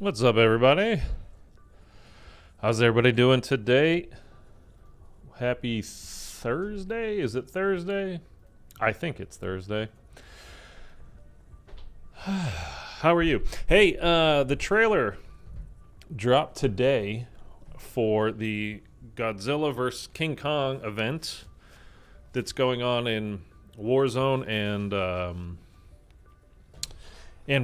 What's up, everybody? How's everybody doing today? Happy Thursday? Is it Thursday? I think it's Thursday. How are you? Hey, the trailer dropped today for the Godzilla vs. King Kong event that's going on in Warzone and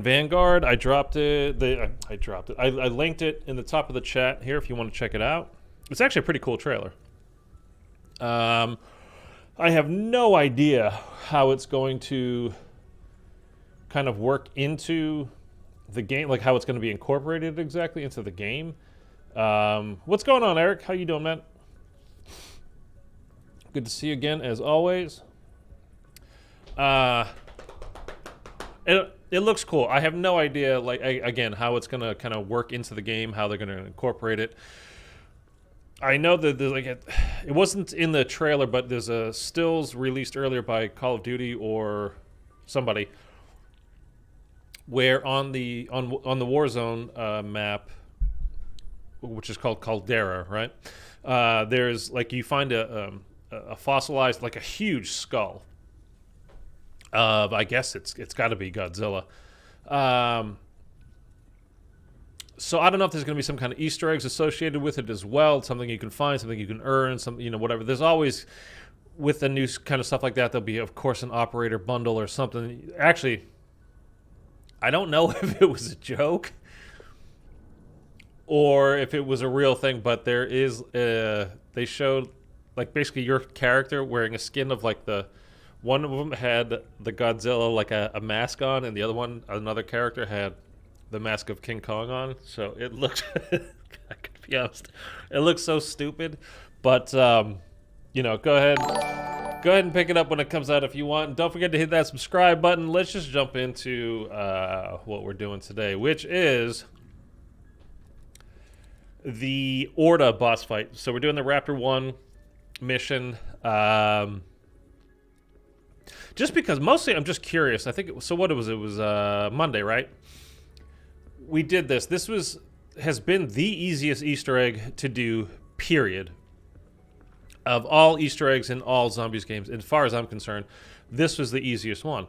Vanguard. I dropped it. I dropped it. I linked it in the top of the chat here if you want to check it out. It's actually a pretty cool trailer. I have no idea how it's going to kind of work into the game, like how it's going to be incorporated exactly into the game. What's going on, Eric? How you doing, man? Good to see you again, as always. It looks cool. I have no idea, like, again, how it's going to kind of work into the game, how they're going to incorporate it. I know that there's it wasn't in the trailer, but there's a stills released earlier by Call of Duty or somebody where on the Warzone map, which is called Caldera, right? There's like you find a fossilized, like a huge skull. I guess it's got to be Godzilla. So I don't know if there's going to be some kind of Easter eggs associated with it as well. Something you can find, something you can earn, whatever. There's always, with the new kind of stuff like that, there'll be, of course, an operator bundle or something. Actually, I don't know if it was a joke or if it was a real thing, but there is, they showed, like, basically your character wearing a skin of, like, one of them had the Godzilla, like, a mask on, and the other one, another character, had the mask of King Kong on. So it looked, I could be honest, it looks so stupid. But, go ahead and pick it up when it comes out if you want. And don't forget to hit that subscribe button. Let's just jump into what we're doing today, which is the Orda boss fight. So we're doing the Raptor 1 mission. Just because, mostly I'm just curious. I think, it was Monday, right? We did this. This has been the easiest Easter egg to do, period. Of all Easter eggs in all Zombies games, as far as I'm concerned, this was the easiest one.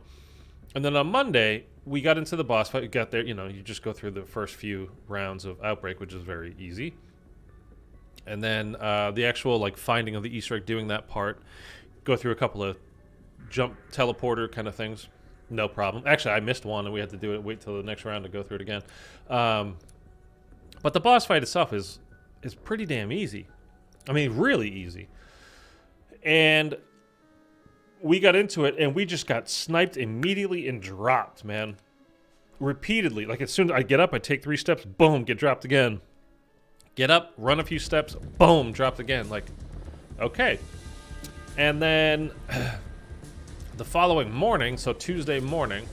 And then on Monday, we got into the boss fight. We got there, you just go through the first few rounds of Outbreak, which is very easy. And then the actual, like, finding of the Easter egg, doing that part, go through a couple of jump teleporter kind of things. No problem. Actually, I missed one, and we had to do it. Wait till the next round to go through it again. But the boss fight itself is pretty damn easy. I mean, really easy. And we got into it, and we just got sniped immediately and dropped, man. Repeatedly. Like, as soon as I get up, I take 3 steps, boom, get dropped again. Get up, run a few steps, boom, dropped again. Like, okay. And then the following morning, so Tuesday morning,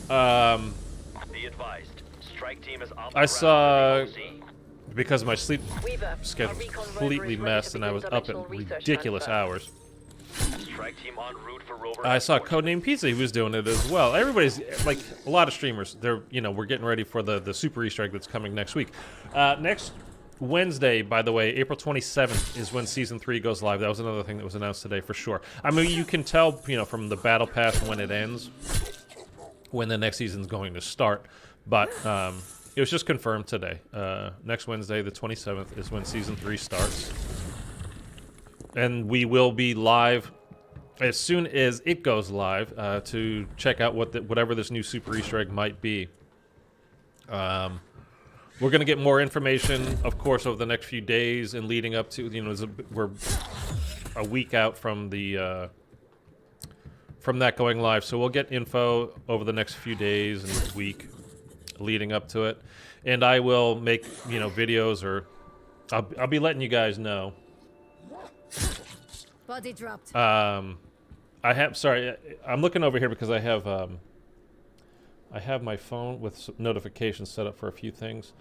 be advised, strike team is on the I saw, ground. because my sleep schedule was completely messed and I was up at ridiculous hours, Strike team en route for rover I saw escort. Codename Pizza, who was doing it as well. Everybody's, like, a lot of streamers, they're, we're getting ready for the super Easter egg that's coming next week. Next Wednesday, by the way, April 27th is when Season 3 goes live. That was another thing that was announced today for sure. I mean, you can tell, from the Battle Pass when it ends, when the next season's going to start. But it was just confirmed today. Next Wednesday, the 27th, is when Season 3 starts. And we will be live as soon as it goes live to check out whatever this new super Easter egg might be. We're going to get more information, of course, over the next few days and leading up to, we're a week out from from that going live. So we'll get info over the next few days and week leading up to it. And I will make, videos, or I'll be letting you guys know. Body dropped. I'm looking over here because I have my phone with some notifications set up for a few things.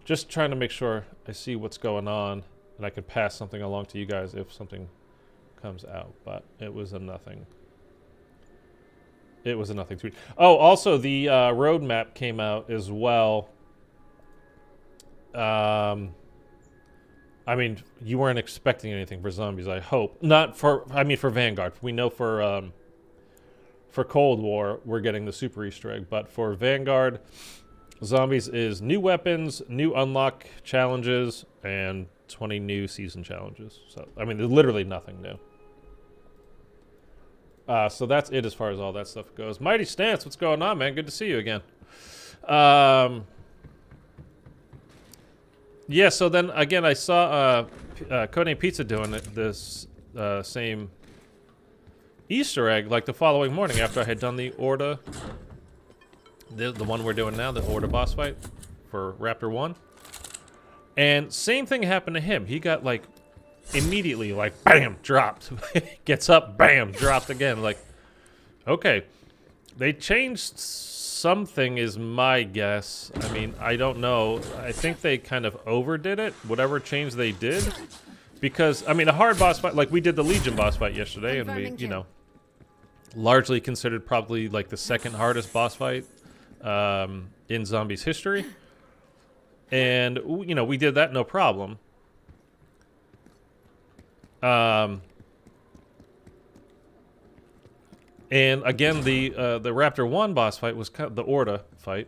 Just trying to make sure I see what's going on and I can pass something along to you guys if something comes out. But it was a nothing. It was a nothing tweet. Oh, also the roadmap came out as well I mean, you weren't expecting anything for zombies, I hope. Not for, I mean, for Vanguard. We know for Cold War, we're getting the super Easter egg. But for Vanguard, zombies is new weapons, new unlock challenges, and 20 new season challenges. So, I mean, there's literally nothing new. So that's it as far as all that stuff goes. Mighty Stance, what's going on, man? Good to see you again. Yeah, so then again, I saw Codename Pizza doing this same Easter egg like the following morning after I had done the Orda, the one we're doing now, the Orda boss fight for Raptor 1. And same thing happened to him. He got like immediately like bam, dropped. Gets up, bam, dropped again. Like, okay, they changed something is my guess. I mean, I don't know. I think they kind of overdid it, whatever change they did. Because, I mean, a hard boss fight, like we did the Legion boss fight yesterday, and we, you know, largely considered probably like the second hardest boss fight in Zombies history. And, you know, we did that no problem. And again, the Raptor 1 boss fight was kind of, the Orda fight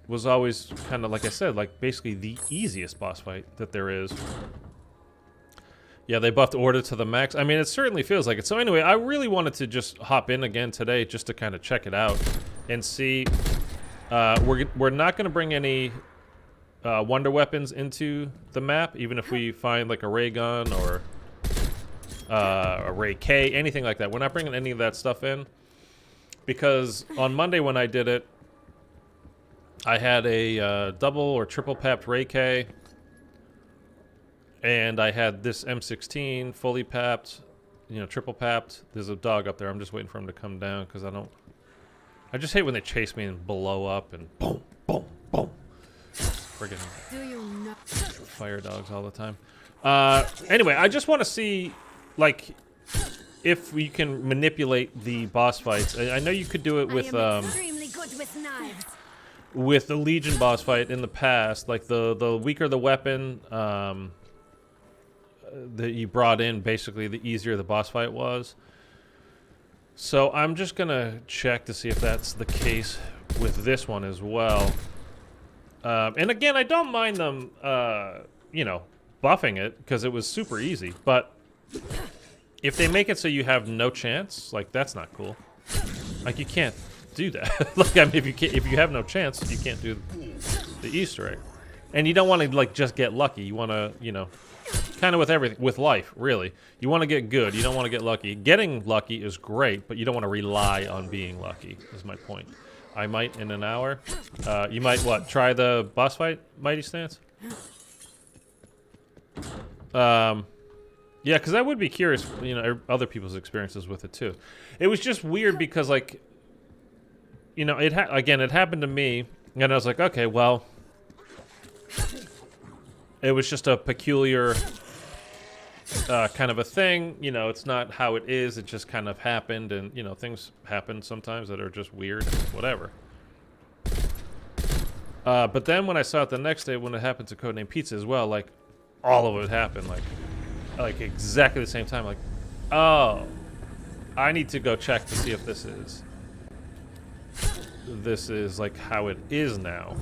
was always kind of, like I said, like basically the easiest boss fight that there is. Yeah, they buffed Orda to the max. I mean, it certainly feels like it. So anyway, I really wanted to just hop in again today just to kind of check it out and see. We're not going to bring any wonder weapons into the map, even if we find like a ray gun or a Ray K, anything like that. We're not bringing any of that stuff in because on Monday when I did it, I had a double or triple papped Ray K, and I had this M16 fully papped, you know, triple papped. There's a dog up there. I'm just waiting for him to come down because I just hate when they chase me and blow up and boom, boom, boom. Friggin' fire dogs all the time. Anyway, I just want to see, like, if we can manipulate the boss fights. I know you could do it with the Legion boss fight in the past. Like the weaker the weapon that you brought in, basically the easier the boss fight was. So I'm just gonna check to see if that's the case with this one as well. And again, I don't mind them, you know, buffing it because it was super easy. But if they make it so you have no chance, like that's not cool. Like you can't do that. Like I mean, if you have no chance, you can't do the Easter egg. And you don't want to like just get lucky. You want to, you know, kind of with everything, with life, really. You want to get good. You don't want to get lucky. Getting lucky is great, but you don't want to rely on being lucky. Is my point. I might in an hour. You might what? Try the boss fight, Mighty Stance. Yeah, because I would be curious, you know, other people's experiences with it too. It was just weird because, like, you know, it happened to me, and I was like, okay, well, it was just a peculiar kind of a thing. You know, it's not how it is. It just kind of happened, and you know, things happen sometimes that are just weird, whatever. But then when I saw it the next day, when it happened to Codename Pizza as well, like all of it happened, like exactly the same time. Like, oh, I need to go check to see if this is like how it is now.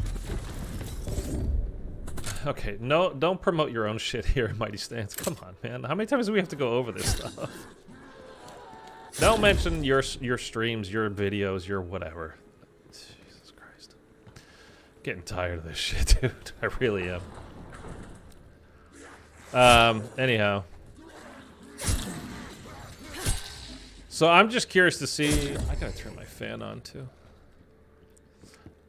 Okay, no, don't promote your own shit here, Mighty Stance. Come on, man. How many times do we have to go over this stuff? Don't mention your streams, your videos, your whatever. Jesus Christ. Getting tired of this shit, dude. I really am. Anyhow. So I'm just curious to see... I gotta turn my fan on, too.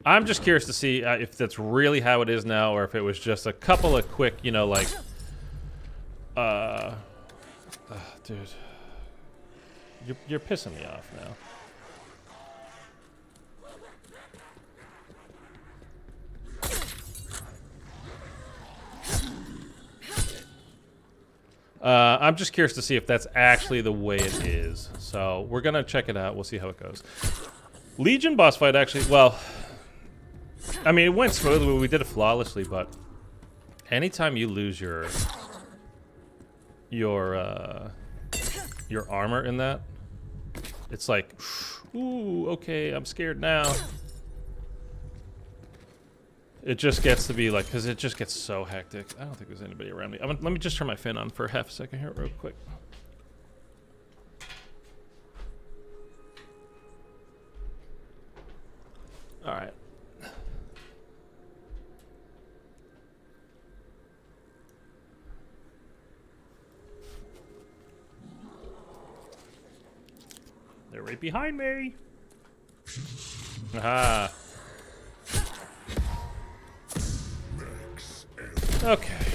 I'm just curious to see if that's really how it is now, or if it was just a couple of quick, you know, like... dude. You're pissing me off now. I'm just curious to see if that's actually the way it is. So we're gonna check it out. We'll see how it goes. Legion boss fight actually, well, I mean, it went smoothly. We did it flawlessly, but Anytime you lose your armor in that, it's like, ooh, okay, I'm scared now. It just gets to be like, because it just gets so hectic. I don't think there's anybody around me. Let me just turn my fan on for half a second here real quick. All right. They're right behind me. Aha. Okay.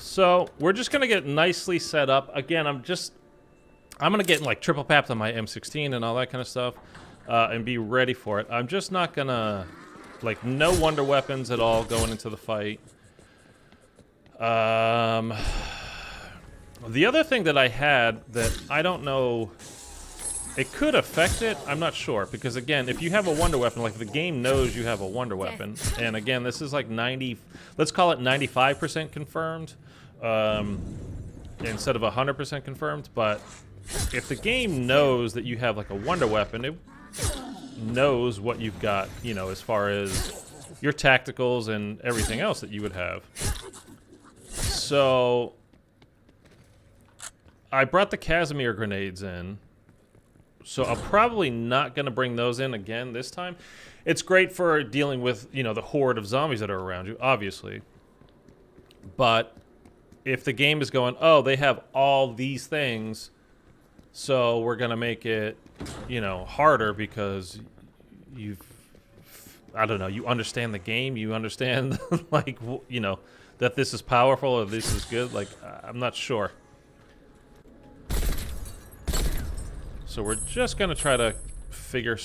So we're just gonna get nicely set up. Again, I'm gonna get like triple papped on my M16 and all that kind of stuff, and be ready for it. I'm just not gonna like no wonder weapons at all going into the fight. The other thing that I had that I don't know, it could affect it. I'm not sure because again, if you have a wonder weapon, like the game knows you have a wonder weapon, and again, this is like 90. Let's call it 95% confirmed, instead of 100% confirmed. But if the game knows that you have like a wonder weapon, it knows what you've got, you know, as far as your tacticals and everything else that you would have. So I brought the Casimir grenades in. So I'm probably not going to bring those in again this time. It's great for dealing with, you know, the horde of zombies that are around you, obviously. But if the game is going, oh, they have all these things, so we're going to make it, you know, harder because I don't know, you understand the game, you understand, like, you know, that this is powerful or this is good. Like, I'm not sure. So we're just gonna try to figure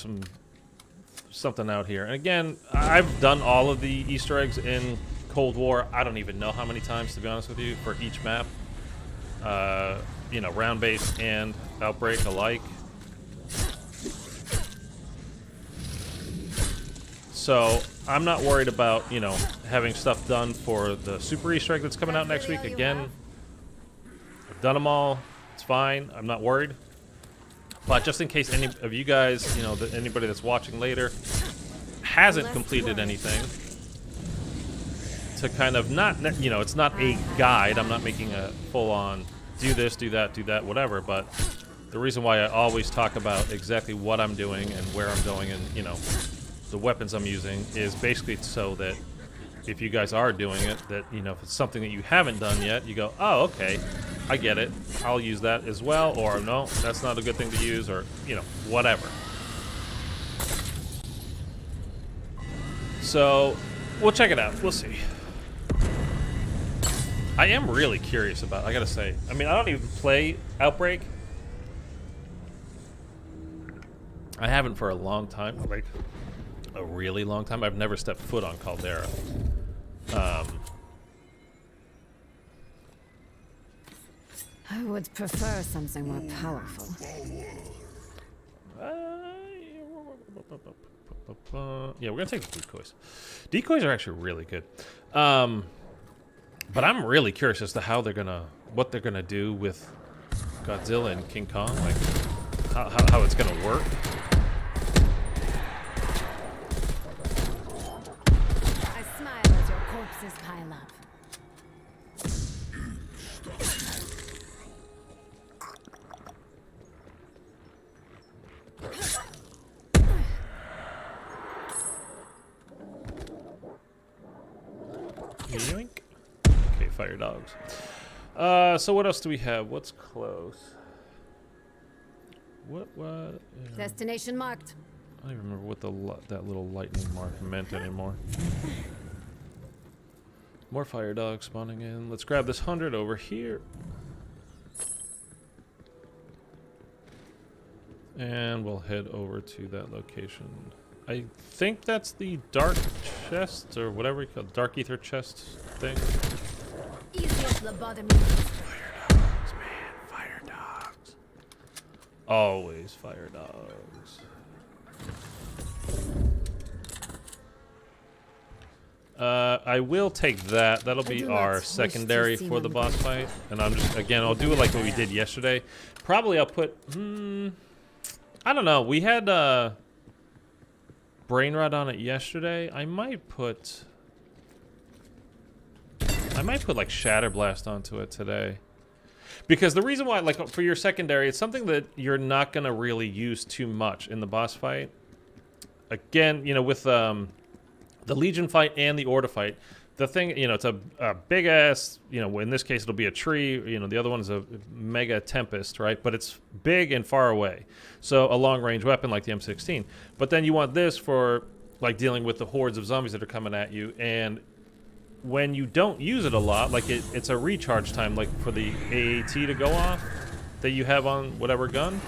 something out here. And again, I've done all of the Easter eggs in Cold War. I don't even know how many times, to be honest with you, for each map. You know, round base and Outbreak alike. So I'm not worried about, you know, having stuff done for the Super Easter egg that's coming out next week. Again, I've done them all. It's fine. I'm not worried. But just in case any of you guys, you know, anybody that's watching later hasn't completed anything, to kind of not, you know, it's not a guide. I'm not making a full-on do this, do that, whatever. But the reason why I always talk about exactly what I'm doing and where I'm going and, you know, the weapons I'm using is basically so that if you guys are doing it, that, you know, if it's something that you haven't done yet, you go, oh, okay, I get it. I'll use that as well, or no, that's not a good thing to use, or, you know, whatever. So, we'll check it out. We'll see. I am really curious about, I gotta say, I mean, I don't even play Outbreak. I haven't for a long time, like a really long time. I've never stepped foot on Caldera. I would prefer something more powerful. Yeah, we're gonna take the decoys. Decoys are actually really good. But I'm really curious as to what they're gonna do with Godzilla and King Kong, like how it's gonna work. I smile as your corpses pile up. Yoink. Okay, fire dogs. So what else do we have? What's close? What? Destination marked. I don't even remember what that little lightning mark meant anymore. More fire dogs spawning in. Let's grab this 100 over here. And we'll head over to that location. I think that's the dark chest, or whatever you call it, dark ether chest thing. Easiest lobotomy. Fire dogs, man, fire dogs. Always fire dogs. I will take that. That'll be do not our wish to secondary seem for the boss ungrateful. fight. And I'm just, again, I'll do it like what we did yesterday. Probably I'll put, I don't know. We had Brain Rot on it yesterday. I might put like Shatter Blast onto it today. Because the reason why, like, for your secondary, it's something that you're not going to really use too much in the boss fight. Again, you know, with the Legion fight and the Orda fight, the thing, you know, it's a big-ass, you know, in this case it'll be a tree, you know, the other one is a mega tempest, right? But it's big and far away. So a long-range weapon like the M16. But then you want this for, like, dealing with the hordes of zombies that are coming at you, and when you don't use it a lot, like it's a recharge time, like for the AAT to go off that you have on whatever gun.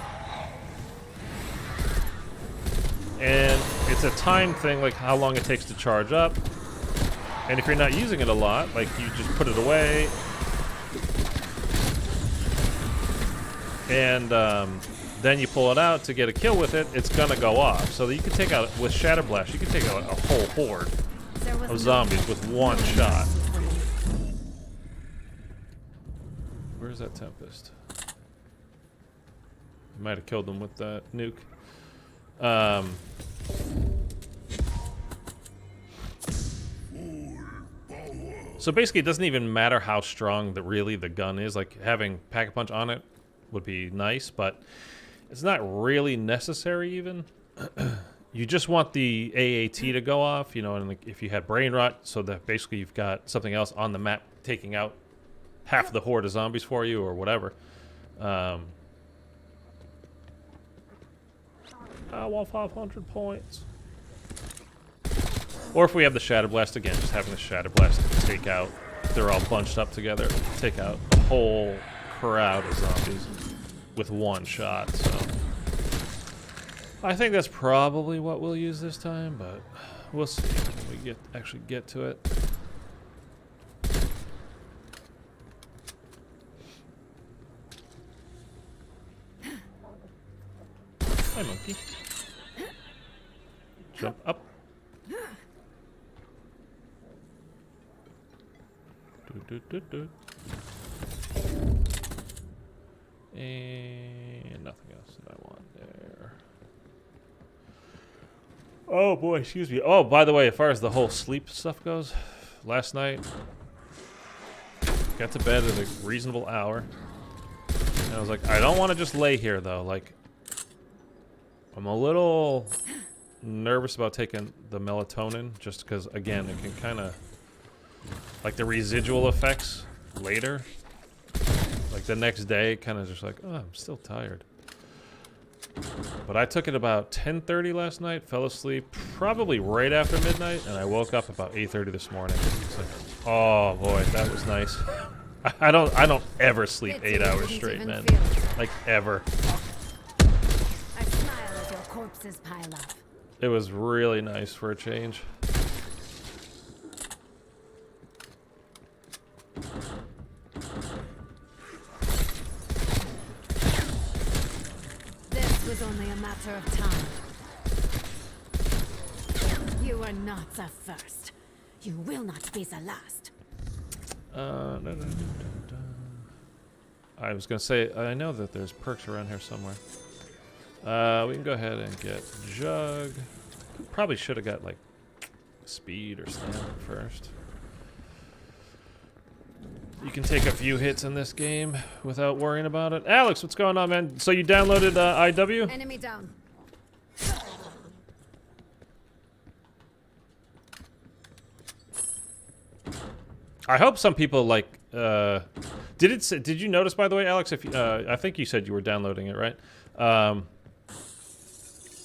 And it's a time thing, like how long it takes to charge up. And if you're not using it a lot, like you just put it away. And then you pull it out to get a kill with it, it's gonna go off. So that you can take out, with Shatter Blast, you can take out a whole horde of zombies with one shot. Where's that Tempest? You might have killed them with that nuke. So basically, it doesn't even matter how strong the gun is. Like having Pack-a-Punch on it would be nice, but it's not really necessary even. You just want the AAT to go off, you know, and like if you had Brain Rot, so that basically you've got something else on the map taking out half the horde of zombies for you or whatever. I want 500 points. Or if we have the Shatter Blast again, just having the Shatter Blast take out, they're all bunched up together, take out a whole crowd of zombies with one shot, so. I think that's probably what we'll use this time, but we'll see when we actually get to it. Hi, monkey. Jump up. And nothing else that I want there. Oh boy, excuse me. Oh, by the way, as far as the whole sleep stuff goes, last night got to bed at a reasonable hour. And I was like, I don't want to just lay here though. Like, I'm a little nervous about taking the melatonin just because, again, it can kind of, like the residual effects later. Like the next day, kind of just like, oh, I'm still tired. But I took it about 10:30 last night, fell asleep probably right after midnight, and I woke up about 8:30 this morning. It's like, oh boy, that was nice. I don't ever sleep 8 hours straight, man. Like ever. I smile as your corpses pile up. It was really nice for a change. This was only a matter of time. You are not the first. You will not be the last. No. I was gonna say, I know that there's perks around here somewhere. We can go ahead and get Jug. Probably should have got like speed or stamina first. You can take a few hits in this game without worrying about it. Alex, what's going on, man? So you downloaded IW? Enemy down. I hope some people like. Did you notice, by the way, Alex? If I think you said you were downloading it, right?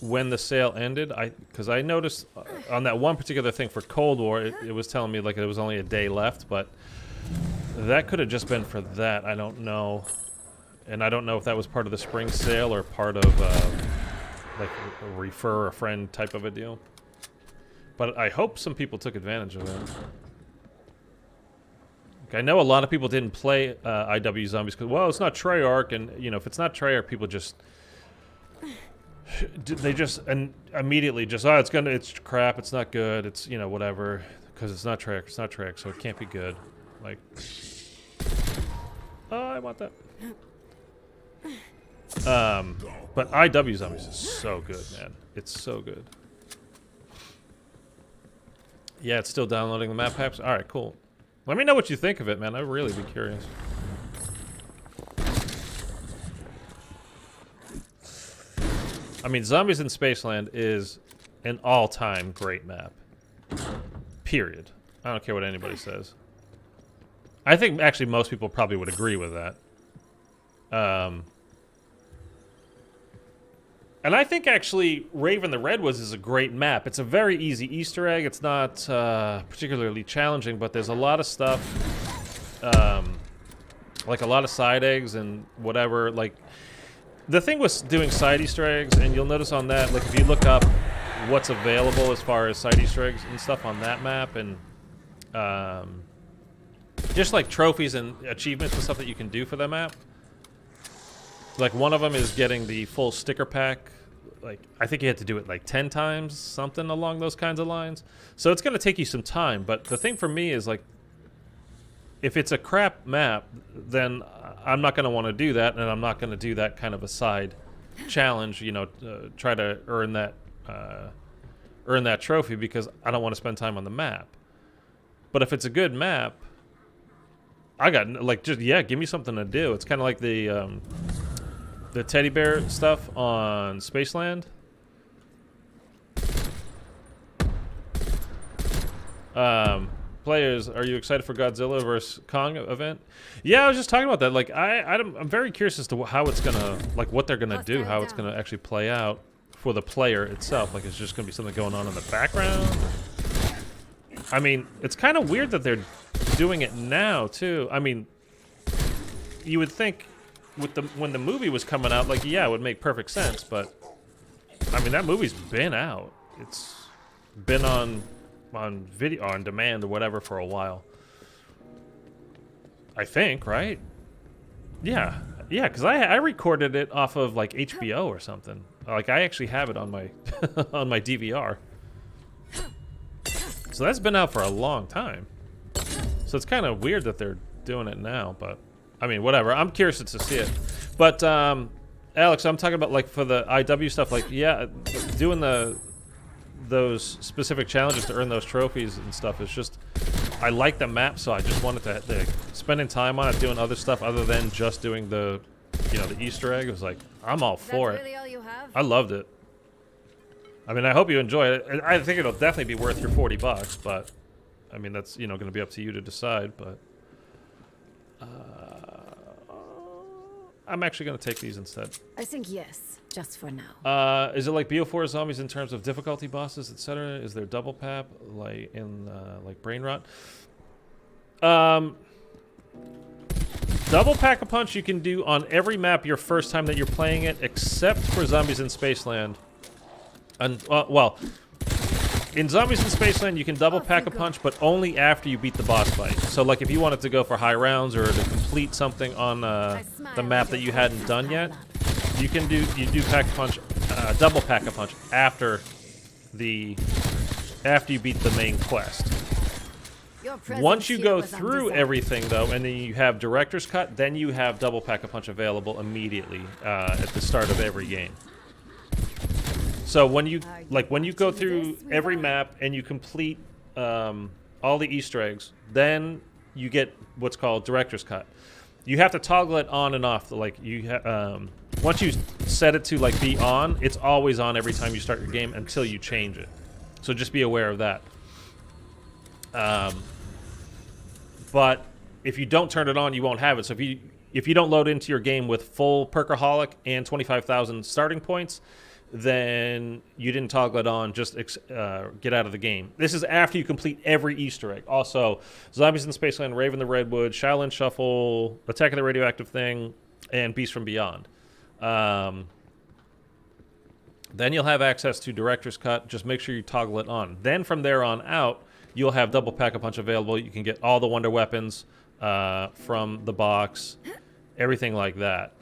When the sale ended, because I noticed on that one particular thing for Cold War, it was telling me like it was only a day left, but that could have just been for that. I don't know, and I don't know if that was part of the spring sale or part of like a refer a friend type of a deal. But I hope some people took advantage of it. I know a lot of people didn't play IW Zombies because, well, it's not Treyarch, and you know, if it's not Treyarch, people just immediately just, oh, it's crap, it's not good, it's, you know, whatever. because it's not Treyarch. It's not Treyarch, so it can't be good. Like, oh, I want that. But IW Zombies is so good, man. It's so good. Yeah, it's still downloading the map packs. All right, cool. Let me know what you think of it, man. I'd really be curious. I mean, Zombies in Spaceland is an all-time great map. Period. I don't care what anybody says. I think actually most people probably would agree with that. And I think actually Raven the Redwoods is a great map. It's a very easy Easter egg. It's not particularly challenging, but there's a lot of stuff, like a lot of side eggs and whatever. Like the thing with doing side Easter eggs, and you'll notice on that, like if you look up what's available as far as side Easter eggs and stuff on that map, and just like trophies and achievements and stuff that you can do for the map. Like one of them is getting the full sticker pack. Like I think you had to do it like 10 times, something along those kinds of lines. So it's going to take you some time. But the thing for me is like, if it's a crap map, then I'm not going to want to do that, and I'm not going to do that kind of a side challenge. You know, try to earn that trophy because I don't want to spend time on the map. But if it's a good map, I got like just give me something to do. It's kind of like the teddy bear stuff on Spaceland. Players, are you excited for Godzilla vs. Kong event? Yeah, I was just talking about that. Like, I'm very curious as to how it's gonna, like, what they're gonna do, how it's gonna actually play out for the player itself. Like, it's just gonna be something going on in the background. I mean, it's kind of weird that they're doing it now too. I mean, you would think with when the movie was coming out, like, yeah, it would make perfect sense, but I mean, that movie's been out. It's been on video, on demand or whatever for a while. I think, right? Yeah, because I recorded it off of like HBO or something. Like I actually have it on my on my DVR. So that's been out for a long time. So it's kind of weird that they're doing it now, but I mean, whatever. I'm curious to see it. But Alex, I'm talking about like for the IW stuff, like doing those specific challenges to earn those trophies and stuff is just, I like the map, so I just wanted to spending time on it, doing other stuff other than just doing the Easter egg. It was like, I'm all for it. Really all you have? I loved it. I mean, I hope you enjoy it. I think it'll definitely be worth your $40, but I mean, that's, going to be up to you to decide, but I'm actually going to take these instead. I think yes, just for now. Is it like BO4 Zombies in terms of difficulty, bosses, etc.? Is there double pap like in like Brain Rot? Double Pack-a-Punch you can do on every map your first time that you're playing it, except for Zombies in Spaceland. And well, in Zombies in Spaceland you can double Pack-a-Punch, but only after you beat the boss fight. So like if you wanted to go for high rounds or to complete something on the map that you hadn't done yet, you do Pack-a-Punch, double Pack-a-Punch after you beat the main quest. Once you go through everything though, and then you have Director's Cut, then you have double Pack-a-Punch available immediately at the start of every game. So when you go through every map and you complete all the Easter eggs, then you get what's called Director's Cut. You have to toggle it on and off. Like once you set it to like be on, it's always on every time you start your game until you change it. So just be aware of that. But if you don't turn it on, you won't have it. So if you don't load into your game with full Perkaholic and 25,000 starting points, then you didn't toggle it on. Just get out of the game. This is after you complete every Easter egg. Also, Zombies in Spaceland, Raven the Redwood, Shaolin Shuffle, Attack of the Radioactive Thing, and Beast from Beyond. Then you'll have access to Director's Cut. Just make sure you toggle it on. Then from there on out, you'll have double Pack-a-Punch available. You can get all the Wonder Weapons from the box, everything like that.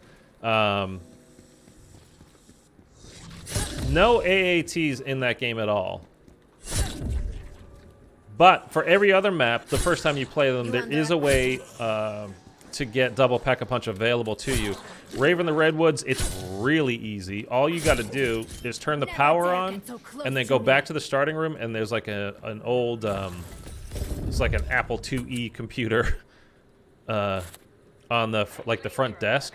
No AATs in that game at all. But for every other map, the first time you play them, there is a way to get double Pack-a-Punch available to you. Raven the Redwoods, it's really easy. All you got to do is turn the power on, and then go back to the starting room, and there's like an old, it's like an Apple IIe computer on the the front desk,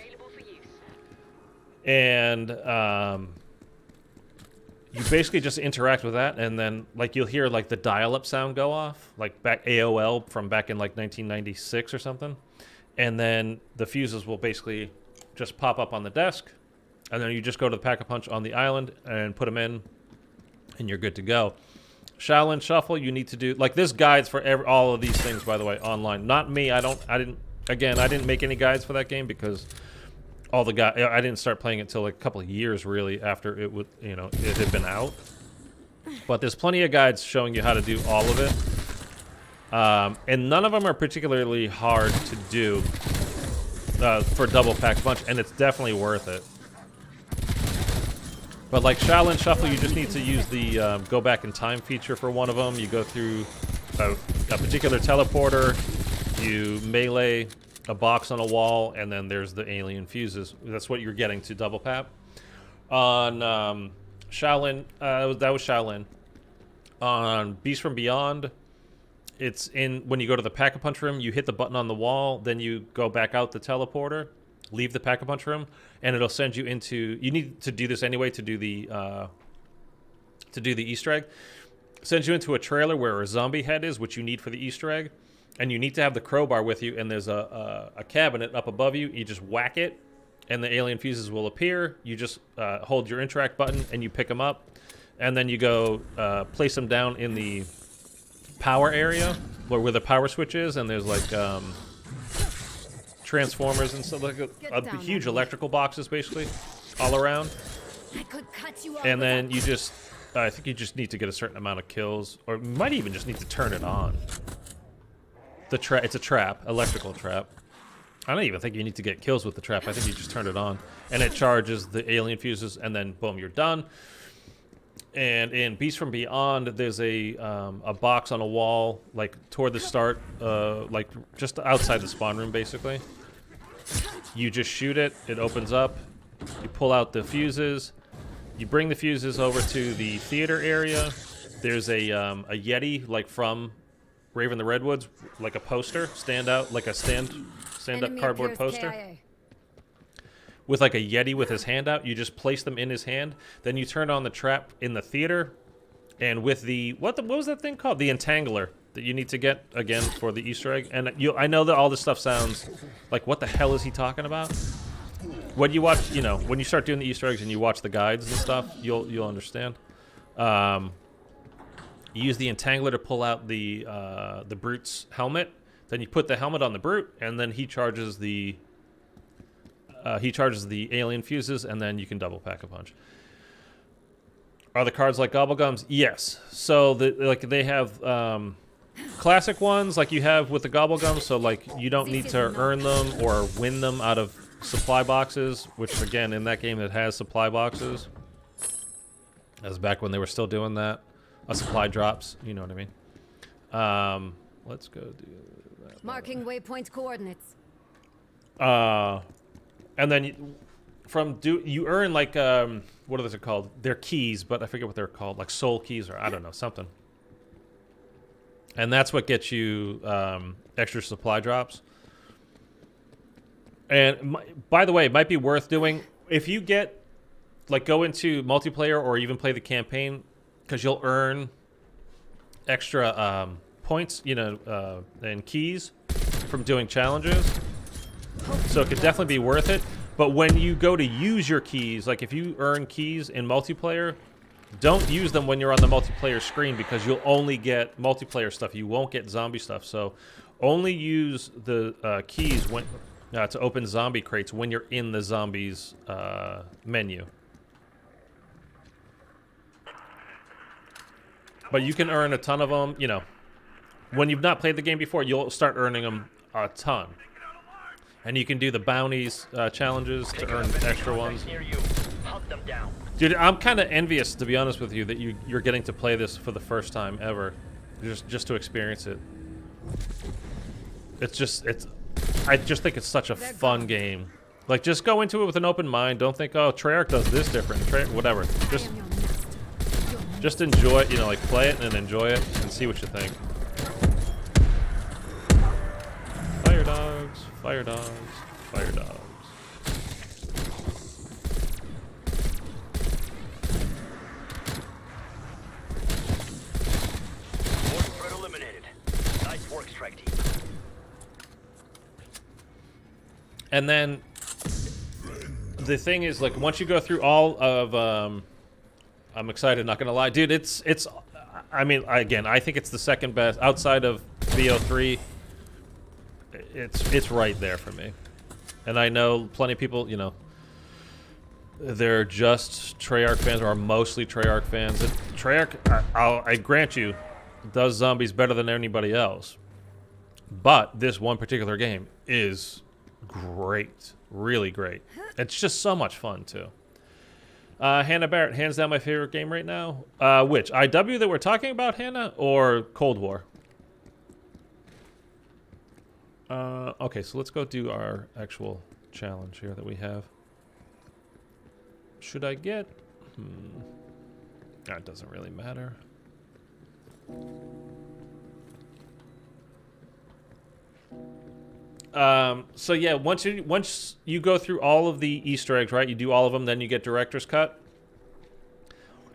and you basically just interact with that, and then like you'll hear like the dial-up sound go off, like back AOL from back in like 1996 or something, and then the fuses will basically just pop up on the desk, and then you just go to the Pack-a-Punch on the island and put them in, and you're good to go. Shaolin Shuffle, you need to do like there's guides for all of these things, by the way, online. Not me. I didn't make any guides for that game because all the I didn't start playing it till like a couple of years really after it would, it had been out. But there's plenty of guides showing you how to do all of it, and none of them are particularly hard to do for double Pack-a-Punch, and it's definitely worth it. But like Shaolin Shuffle, you just need to use the go back in time feature for one of them. You go through a particular teleporter, you melee a box on a wall, and then there's the alien fuses. That's what you're getting to double Pap. On Shaolin, that was Shaolin. On Beast from Beyond, it's when you go to the Pack-a-Punch room, you hit the button on the wall, then you go back out the teleporter, leave the Pack-a-Punch room, and it'll send you into. You need to do this anyway to do the Easter egg. Sends you into a trailer where a zombie head is, which you need for the Easter egg, and you need to have the crowbar with you. And there's a cabinet up above you. You just whack it, and the alien fuses will appear. You just hold your interact button, and you pick them up, and then you go place them down in the power area where the power switch is, and there's like transformers and stuff, like a huge electrical boxes basically all around. I could cut you off And then you just I think you just need to get a certain amount of kills, or you might even just need to turn it on. It's a trap, electrical trap. I don't even think you need to get kills with the trap. I think you just turn it on, and it charges the alien fuses, and then boom, you're done. And in Beast from Beyond, there's a box on a wall, like toward the start, like just outside the spawn room, basically. You just shoot it, it opens up, you pull out the fuses, you bring the fuses over to the theater area. There's a Yeti, like from Raven the Redwoods, like a poster, stand-up cardboard poster. KIA. With like a Yeti with his hand out, you just place them in his hand. Then you turn on the trap in the theater, and with the what was that thing called? The entangler that you need to get again for the Easter egg. And I know that all this stuff sounds like, what the hell is he talking about? When you watch, when you start doing the Easter eggs and you watch the guides and stuff, you'll understand. You use the entangler to pull out the brute's helmet. Then you put the helmet on the brute, and then he charges the alien fuses, and then you can double Pack-a-Punch. Are the cards like Gobblegums? Yes. So they have classic ones like you have with the Gobblegums. So like you don't need to earn them or win them out of supply boxes, which again in that game it has supply boxes. As back when they were still doing that, supply drops. You know what I mean? Let's go do that. Marking waypoint coordinates. And then you earn like what are they called? They're keys, but I forget what they're called, like soul keys or I don't know, something. And that's what gets you extra supply drops. And by the way, it might be worth doing if you get go into multiplayer or even play the campaign, because you'll earn extra points, and keys from doing challenges. So it could definitely be worth it. But when you go to use your keys, like if you earn keys in multiplayer, don't use them when you're on the multiplayer screen, because you'll only get multiplayer stuff. You won't get zombie stuff. So only use the keys when to open zombie crates when you're in the zombies menu. But you can earn a ton of them. When you've not played the game before, you'll start earning them a ton. And you can do the bounties challenges to earn extra ones. Dude, I'm kind of envious, to be honest with you, that you're getting to play this for the first time ever. just to experience it. I just think it's such a fun game. Like, just go into it with an open mind. Don't think, oh, Treyarch does this different. Whatever. Just enjoy it, you know, like play it and enjoy it and see what you think. Fire dogs, fire dogs, fire dogs. Force threat eliminated. Nice work, strike team. And then the thing is, like, once you go through all of, I'm excited, not gonna lie, dude. I mean, again, I think it's the second best outside of VO3. It's right there for me, and I know plenty of people, you know, they're just Treyarch fans or are mostly Treyarch fans. And Treyarch, I grant you, does zombies better than anybody else, but this one particular game is great, really great. It's just so much fun too. Hannah Barrett, hands down my favorite game right now. Which? IW that we're talking about, Hannah, or Cold War? Okay, so let's go do our actual challenge here that we have. Should I get... That doesn't really matter. So yeah, once you go through all of the Easter eggs, right? You do all of them, then you get Director's Cut.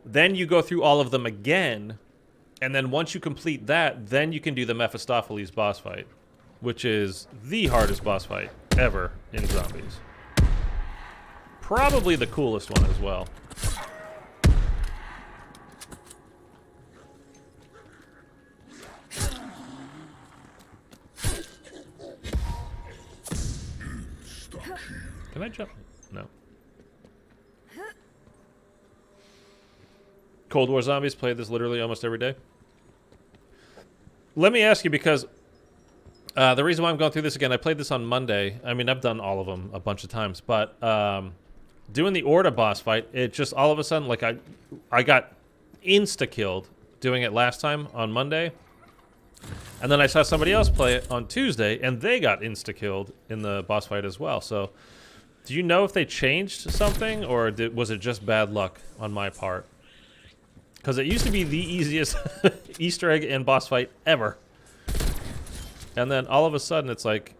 Then you go through all of them again, and then once you complete that, then you can do the Mephistopheles boss fight, which is the hardest boss fight ever in zombies. Probably the coolest one as well. Can I jump? No. Cold War Zombies, played this literally almost every day. Let me ask you, because the reason why I'm going through this again, I played this on Monday. I mean, I've done all of them a bunch of times, but doing the Orda boss fight, it just all of a sudden, like, I got insta-killed doing it last time on Monday. And then I saw somebody else play it on Tuesday, and they got insta-killed in the boss fight as well. So, do you know if they changed something, or was it just bad luck on my part? Because it used to be the easiest Easter egg and boss fight ever. And then all of a sudden, it's like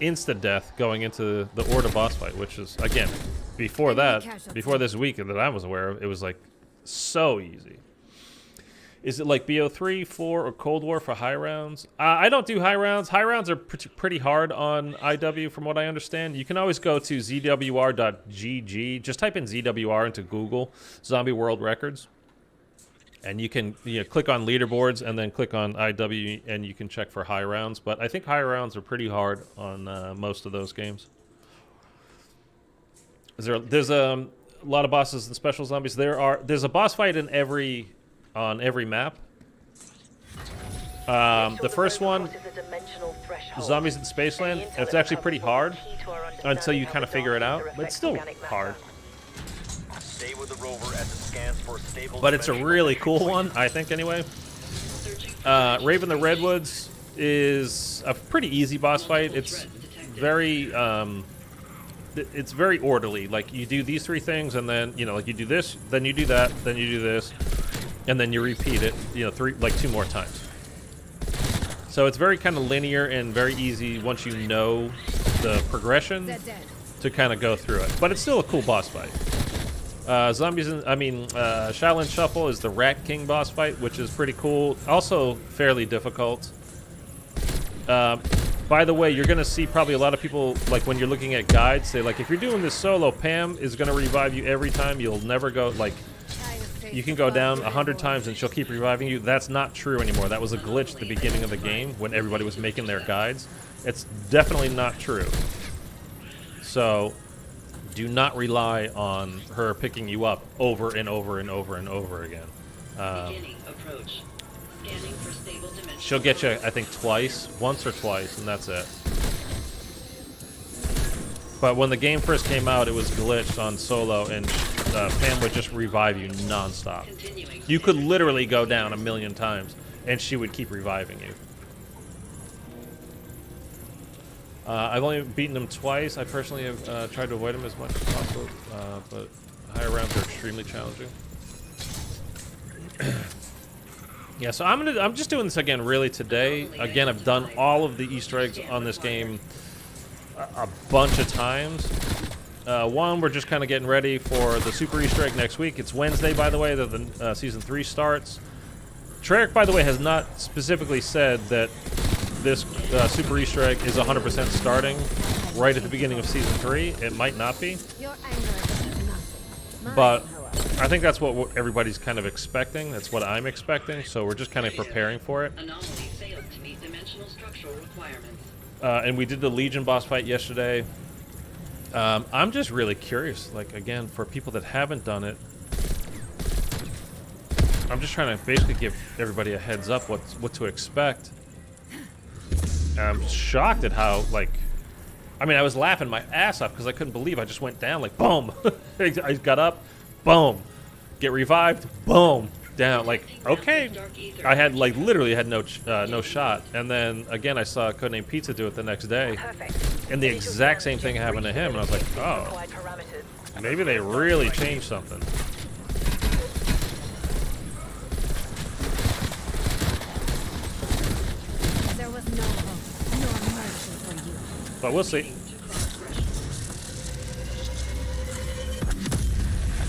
insta-death going into the Orda boss fight, which is, again, before that, before this week that I was aware of, it was like so easy. Is it like BO3, 4, or Cold War for high rounds? I don't do high rounds. High rounds are pretty hard on IW from what I understand. You can always go to zwr.gg. Just type in ZWR into Google, Zombie World Records. And you can click on leaderboards and then click on IW and you can check for high rounds. But I think high rounds are pretty hard on most of those games. There's a lot of bosses and special zombies. There's a boss fight on every map. The first one, Zombies in Spaceland, it's actually pretty hard until you kind of figure it out, but it's still hard. Stay with the rover as it scans for a stable. But it's a really cool one, I think, anyway. Raven the Redwoods is a pretty easy boss fight. It's very orderly. Like, you do these three things, and then, like, you do this, then you do that, then you do this, and then you repeat it, two more times. So it's very kind of linear and very easy once you know the progression to kind of go through it. But it's still a cool boss fight. Shaolin Shuffle is the Rat King boss fight, which is pretty cool. Also fairly difficult. By the way, you're going to see probably a lot of people, like, when you're looking at guides, say, like, if you're doing this solo, Pam is going to revive you every time. You'll never go, like, you can go down 100 times and she'll keep reviving you. That's not true anymore. That was a glitch at the beginning of the game when everybody was making their guides. It's definitely not true. So, do not rely on her picking you up over and over and over and over again. She'll get you, I think, once or twice, and that's it. But when the game first came out, it was glitched on solo, and Pam would just revive you nonstop. You could literally go down 1,000,000 times, and she would keep reviving you. I've only beaten them twice. I personally have tried to avoid them as much as possible, but higher rounds are extremely challenging. Yeah, so I'm just doing this again really today. Again, I've done all of the Easter eggs on this game a bunch of times. One, we're just kind of getting ready for the Super Easter egg next week. It's Wednesday, by the way, that the Season 3 starts. Treyarch, by the way, has not specifically said that this Super Easter egg is 100% starting right at the beginning of Season 3. It might not be. Your anger is nothing. But I think that's what everybody's kind of expecting. That's what I'm expecting. So we're just kind of preparing for it. Anomaly failed to meet dimensional structural requirements. And we did the Legion boss fight yesterday. I'm just really curious. Like, again, for people that haven't done it, I'm just trying to basically give everybody a heads up what to expect. I'm shocked at how, like, I mean, I was laughing my ass off because I couldn't believe I just went down, like, boom. I got up, boom. Get revived, boom. Down, like, okay. I had, like, literally had no shot. And then, again, I saw Codename Pizza do it the next day. And the exact same thing happened to him. And I was like, oh, maybe they really changed something. There was no hope, nor mercy for you. But we'll see.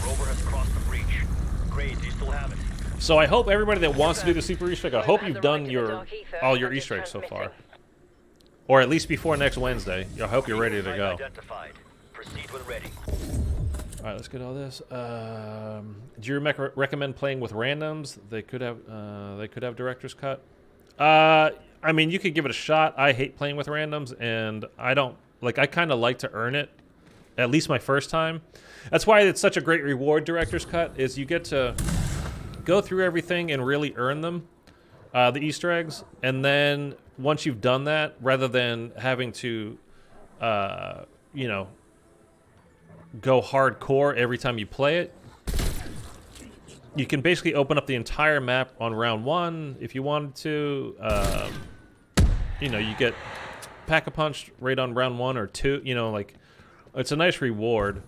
Rover has crossed the breach. Great, do you still have it? So I hope everybody that wants to do the Super Easter egg, I hope you've done all your Easter eggs so far. Or at least before next Wednesday. I hope you're ready to go. Identified. Proceed when ready. Alright, let's get all this. Do you recommend playing with randoms? They could have director's cut. I mean, you could give it a shot. I hate playing with randoms, and I don't like. I kind of like to earn it, at least my first time. That's why it's such a great reward. Director's cut is you get to go through everything and really earn them, the Easter eggs, and then once you've done that, rather than having to, you know, go hardcore every time you play it, you can basically open up the entire map on round 1 if you wanted to. You know, you get Pack-a-Punch right on round 1 or 2. You know, like, it's a nice reward.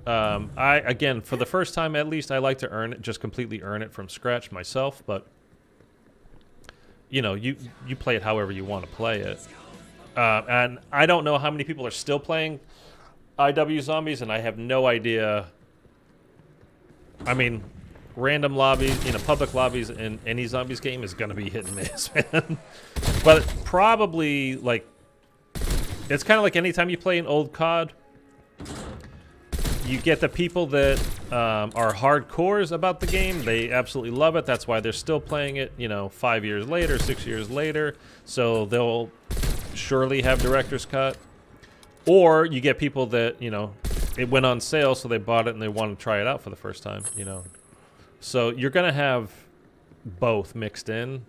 Again, for the first time at least, I like to earn it, just completely earn it from scratch myself. But you know, you play it however you want to play it. And I don't know how many people are still playing IW Zombies, and I have no idea. I mean, random lobbies, you know, public lobbies in any Zombies game is going to be hit and miss, man. But probably, like, it's kind of like anytime you play an old COD, you get the people that are hardcores about the game. They absolutely love it. That's why they're still playing it, you know, 5 years later, 6 years later. So they'll surely have director's cut. Or you get people that, you know, it went on sale, so they bought it and they want to try it out for the first time, you know. So you're going to have both mixed in.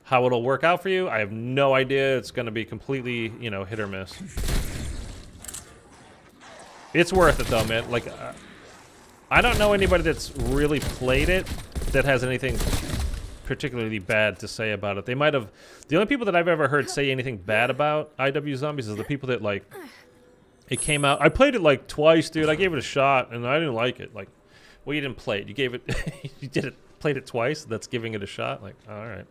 How it'll work out for you, I have no idea. It's going to be completely, you know, hit or miss. It's worth it, though, man. Like, I don't know anybody that's really played it that has anything particularly bad to say about it. They might have... The only people that I've ever heard say anything bad about IW Zombies is the people that, like... It came out... I played it, like, twice, dude. I gave it a shot, and I didn't like it. Like, well, you didn't play it. You gave it... you played it twice? That's giving it a shot? Like, all right.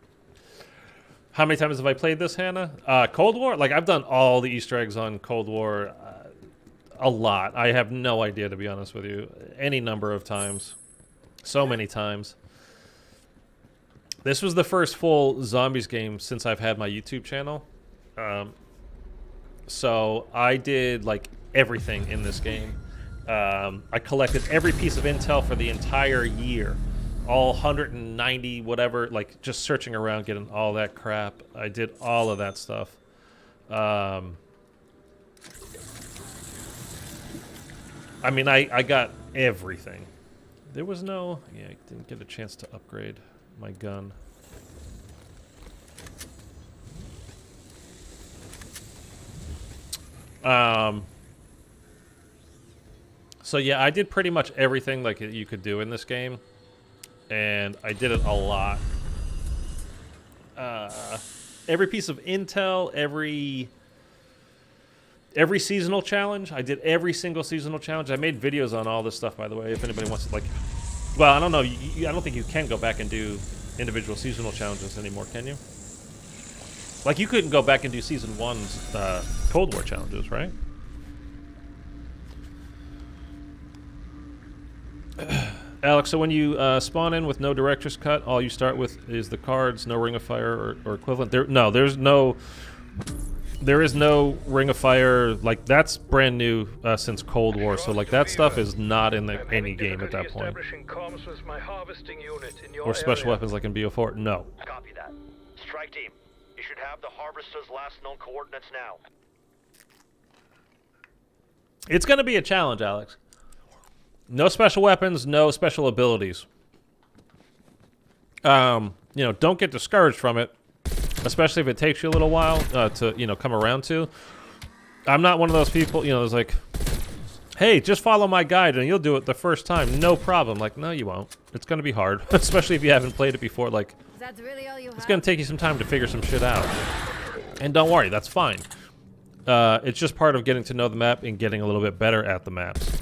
How many times have I played this, Hannah? Cold War? Like, I've done all the Easter eggs on Cold War... a lot. I have no idea, to be honest with you. Any number of times. So many times. This was the first full Zombies game since I've had my YouTube channel. So I did, like, everything in this game. I collected every piece of intel for the entire year. All 190, whatever, like, just searching around, getting all that crap. I did all of that stuff. I mean, I got everything. There was no... Yeah, I didn't get a chance to upgrade my gun. So yeah, I did pretty much everything like you could do in this game. And I did it a lot. every piece of intel, every seasonal challenge. I did every single seasonal challenge. I made videos on all this stuff, by the way, if anybody wants to, like... Well, I don't know. I don't think you can go back and do individual seasonal challenges anymore, can you? Like, you couldn't go back and do Season 1's Cold War challenges, right? Alex, so when you spawn in with no director's cut, all you start with is the cards, no Ring of Fire or equivalent. There is no Ring of Fire. Like, that's brand new since Cold War, so like that stuff is not in any game at that point. Or special weapons like in BO4. No. Copy that. Strike team, you should have the harvester's last known coordinates now. It's going to be a challenge, Alex. No special weapons, no special abilities. You know, don't get discouraged from it, especially if it takes you a little while to, you know, come around to. I'm not one of those people, you know, there's like, hey, just follow my guide and you'll do it the first time, no problem. Like, no, you won't. It's going to be hard, especially if you haven't played it before. Like, That's really all you it's going to take you some time to figure some shit out. And don't worry, that's fine. It's just part of getting to know the map and getting a little bit better at the maps.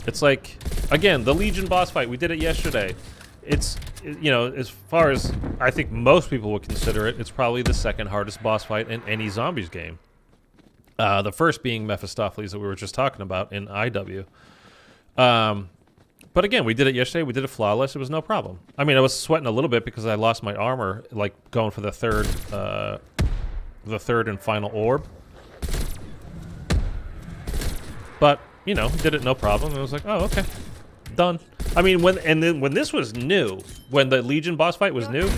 It's like, again, the Legion boss fight. We did it yesterday. It's, you know, as far as I think most people would consider it, it's probably the second hardest boss fight in any zombies game. The first being Mephistopheles that we were just talking about in IW. But again, we did it yesterday. We did it flawless. It was no problem. I mean, I was sweating a little bit because I lost my armor, like going for the third and final orb. But you know, did it no problem. It was like, oh, okay, done. I mean, when this was new, when the Legion boss fight was new,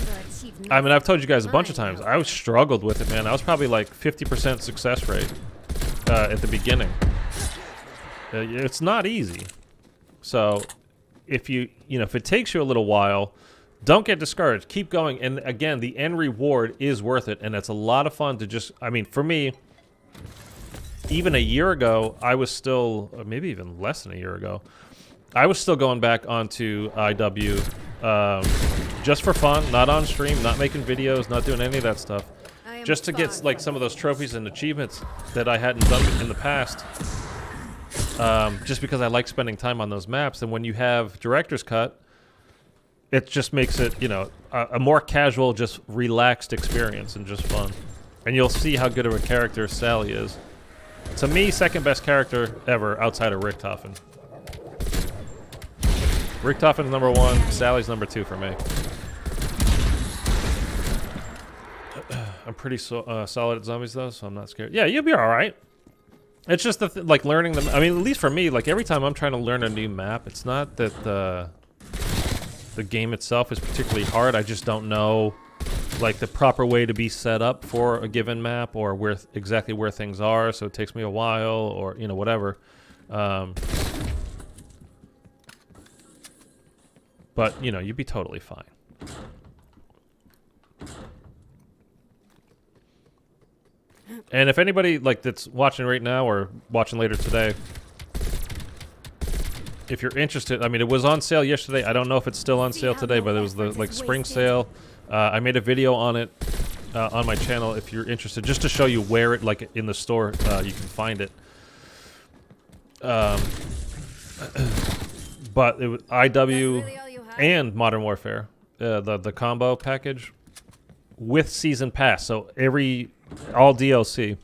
I mean, I've told you guys a bunch of times, I struggled with it, man. I was probably like 50% success rate at the beginning. It's not easy. So if if it takes you a little while, don't get discouraged. Keep going. And again, the end reward is worth it. And it's a lot of fun to just, I mean, for me, even a year ago, I was still, or maybe even less than a year ago, I was still going back onto IW just for fun, not on stream, not making videos, not doing any of that stuff. Just to get like some of those trophies and achievements that I hadn't done in the past. Just because I like spending time on those maps. And when you have Director's Cut, it just makes it, you know, a more casual, just relaxed experience and just fun. And you'll see how good of a character Sally is. To me, second best character ever outside of Richtofen. Richtofen's number 1, Sally's number 2 for me. I'm pretty solid at zombies though, so I'm not scared. Yeah, you'll be all right. It's just like learning them. I mean, at least for me, like every time I'm trying to learn a new map, it's not that the game itself is particularly hard. I just don't know like the proper way to be set up for a given map or where exactly where things are, so it takes me a while or, you know, whatever. But, you know, you'd be totally fine. And if anybody like that's watching right now or watching later today, if you're interested, I mean, it was on sale yesterday. I don't know if it's still on sale today, but it was the like spring sale. I made a video on it on my channel if you're interested, just to show you where it, like in the store, you can find it. But it was IW and Modern Warfare, the combo package with season pass. So all DLC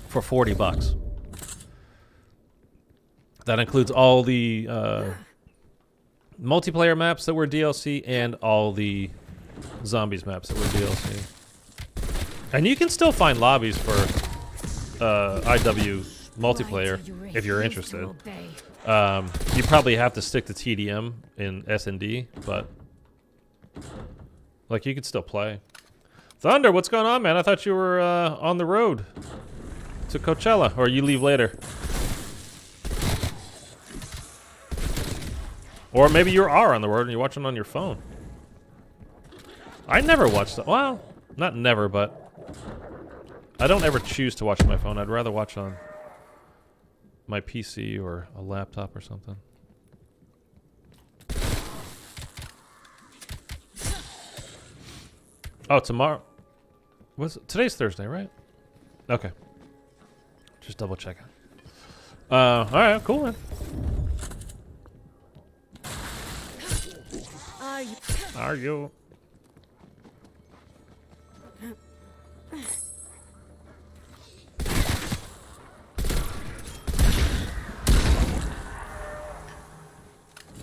for $40. That includes all the multiplayer maps that were DLC and all the zombies maps that were DLC. And you can still find lobbies for IW multiplayer if you're interested. You probably have to stick to TDM in S&D, but like you could still play. Thunder, what's going on, man? I thought you were on the road to Coachella, or you leave later. Or maybe you are on the road and you're watching on your phone. I never watch that. Well, not never, but I don't ever choose to watch on my phone. I'd rather watch on my PC or a laptop or something. Oh, tomorrow. Today's Thursday, right? Okay. Just double checking. All right, cool, man. Are you?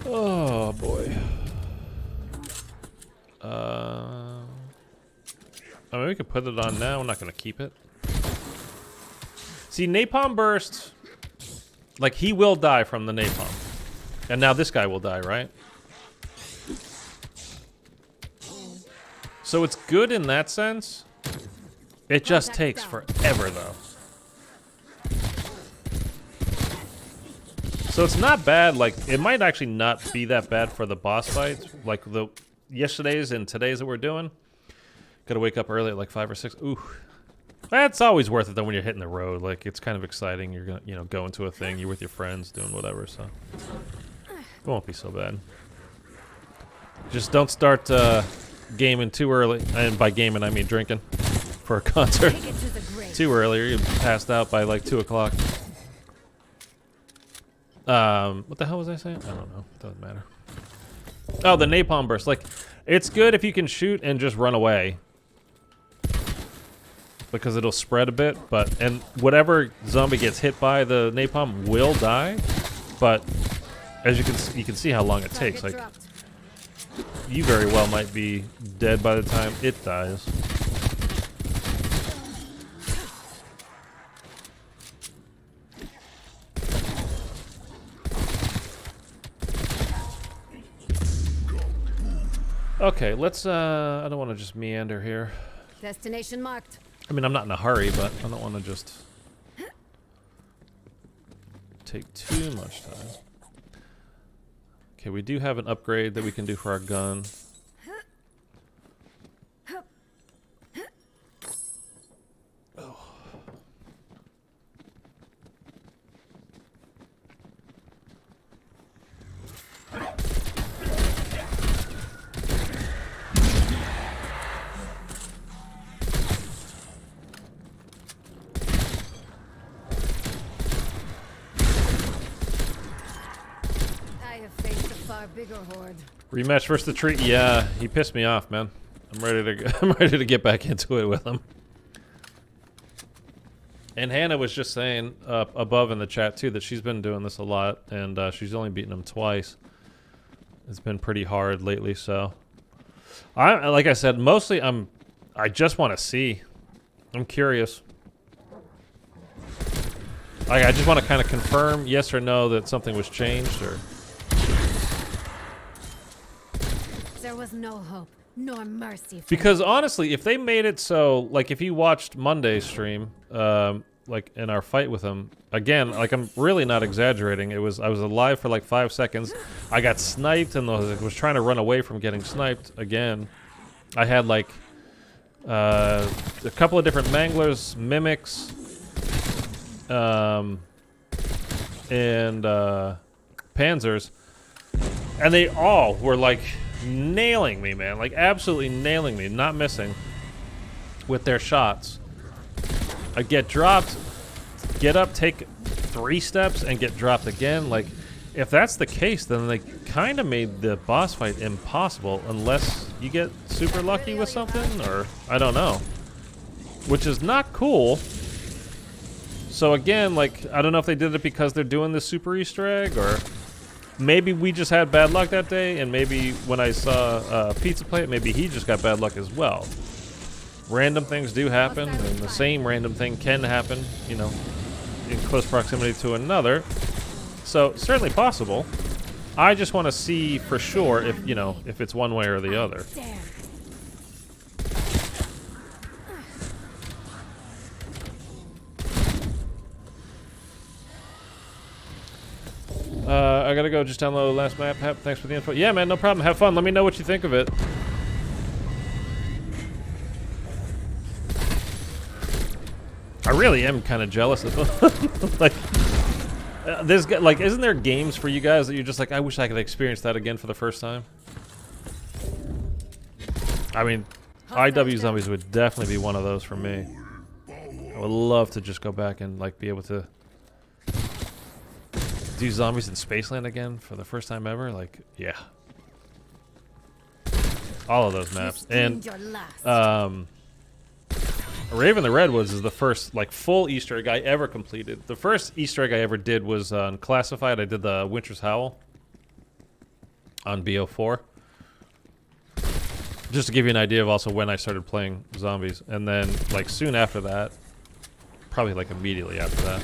Oh boy. I mean, we could put it on now. I'm not gonna keep it. See, napalm burst. Like, he will die from the napalm, and now this guy will die, right? So it's good in that sense. It just takes forever, though. So it's not bad. Like, it might actually not be that bad for the boss fights, like the yesterday's and today's that we're doing. Gotta wake up early at like 5 or 6. Ooh, that's always worth it though when you're hitting the road. Like, it's kind of exciting. You're gonna, go into a thing. You're with your friends doing whatever. So it won't be so bad. Just don't start gaming too early, and by gaming I mean drinking for a concert. Too early, you're passed out by like 2 o'clock. What the hell was I saying? I don't know. Doesn't matter. Oh, the napalm burst. Like, it's good if you can shoot and just run away, because it'll spread a bit. And whatever zombie gets hit by the napalm will die. But as you can see how long it takes. Like, you very well might be dead by the time it dies. Okay, let's, I don't want to just meander here. Destination marked. I mean, I'm not in a hurry, but I don't want to just take too much time. Okay, we do have an upgrade that we can do for our gun. Oh. Bigger horde. Rematch versus the tree. Yeah, he pissed me off, man. I'm ready to get back into it with him. And Hannah was just saying above in the chat too that she's been doing this a lot, and she's only beaten him twice. It's been pretty hard lately, so like I said, mostly I just want to see. I'm curious. Like, I just want to kind of confirm yes or no that something was changed, or. There was no hope, nor mercy. Because honestly, if they made it so, like, if you watched Monday's stream, like in our fight with him, again, like, I'm really not exaggerating. I was alive for like 5 seconds. I got sniped and was trying to run away from getting sniped again. I had like a couple of different manglers, mimics, and panzers, and they all were like nailing me, man. Like, absolutely nailing me, not missing with their shots. I get dropped, get up, take 3 steps, and get dropped again. Like, if that's the case, then they kind of made the boss fight impossible unless you get super lucky with something, or I don't know. Which is not cool. So again, like, I don't know if they did it because they're doing the super Easter egg, or maybe we just had bad luck that day, and maybe when I saw Pizza Plate, maybe he just got bad luck as well. Random things do happen, and the same random thing can happen, you know, in close proximity to another. So, certainly possible. I just want to see for sure if, you know, if it's one way or the other. I gotta go. Just download the last map. Thanks for the info. Yeah, man, no problem. Have fun. Let me know what you think of it. I really am kind of jealous of like, like, isn't there games for you guys that you're just like, I wish I could experience that again for the first time? I mean, IW Zombies would definitely be one of those for me. I would love to just go back and like be able to do Zombies in Spaceland again for the first time ever. Like, yeah. All of those maps. And Raven the Redwoods is the first like full Easter egg I ever completed. The first Easter egg I ever did was on Classified. I did the Winter's Howl on BO4. Just to give you an idea of also when I started playing zombies. And then like soon after that, probably like immediately after that,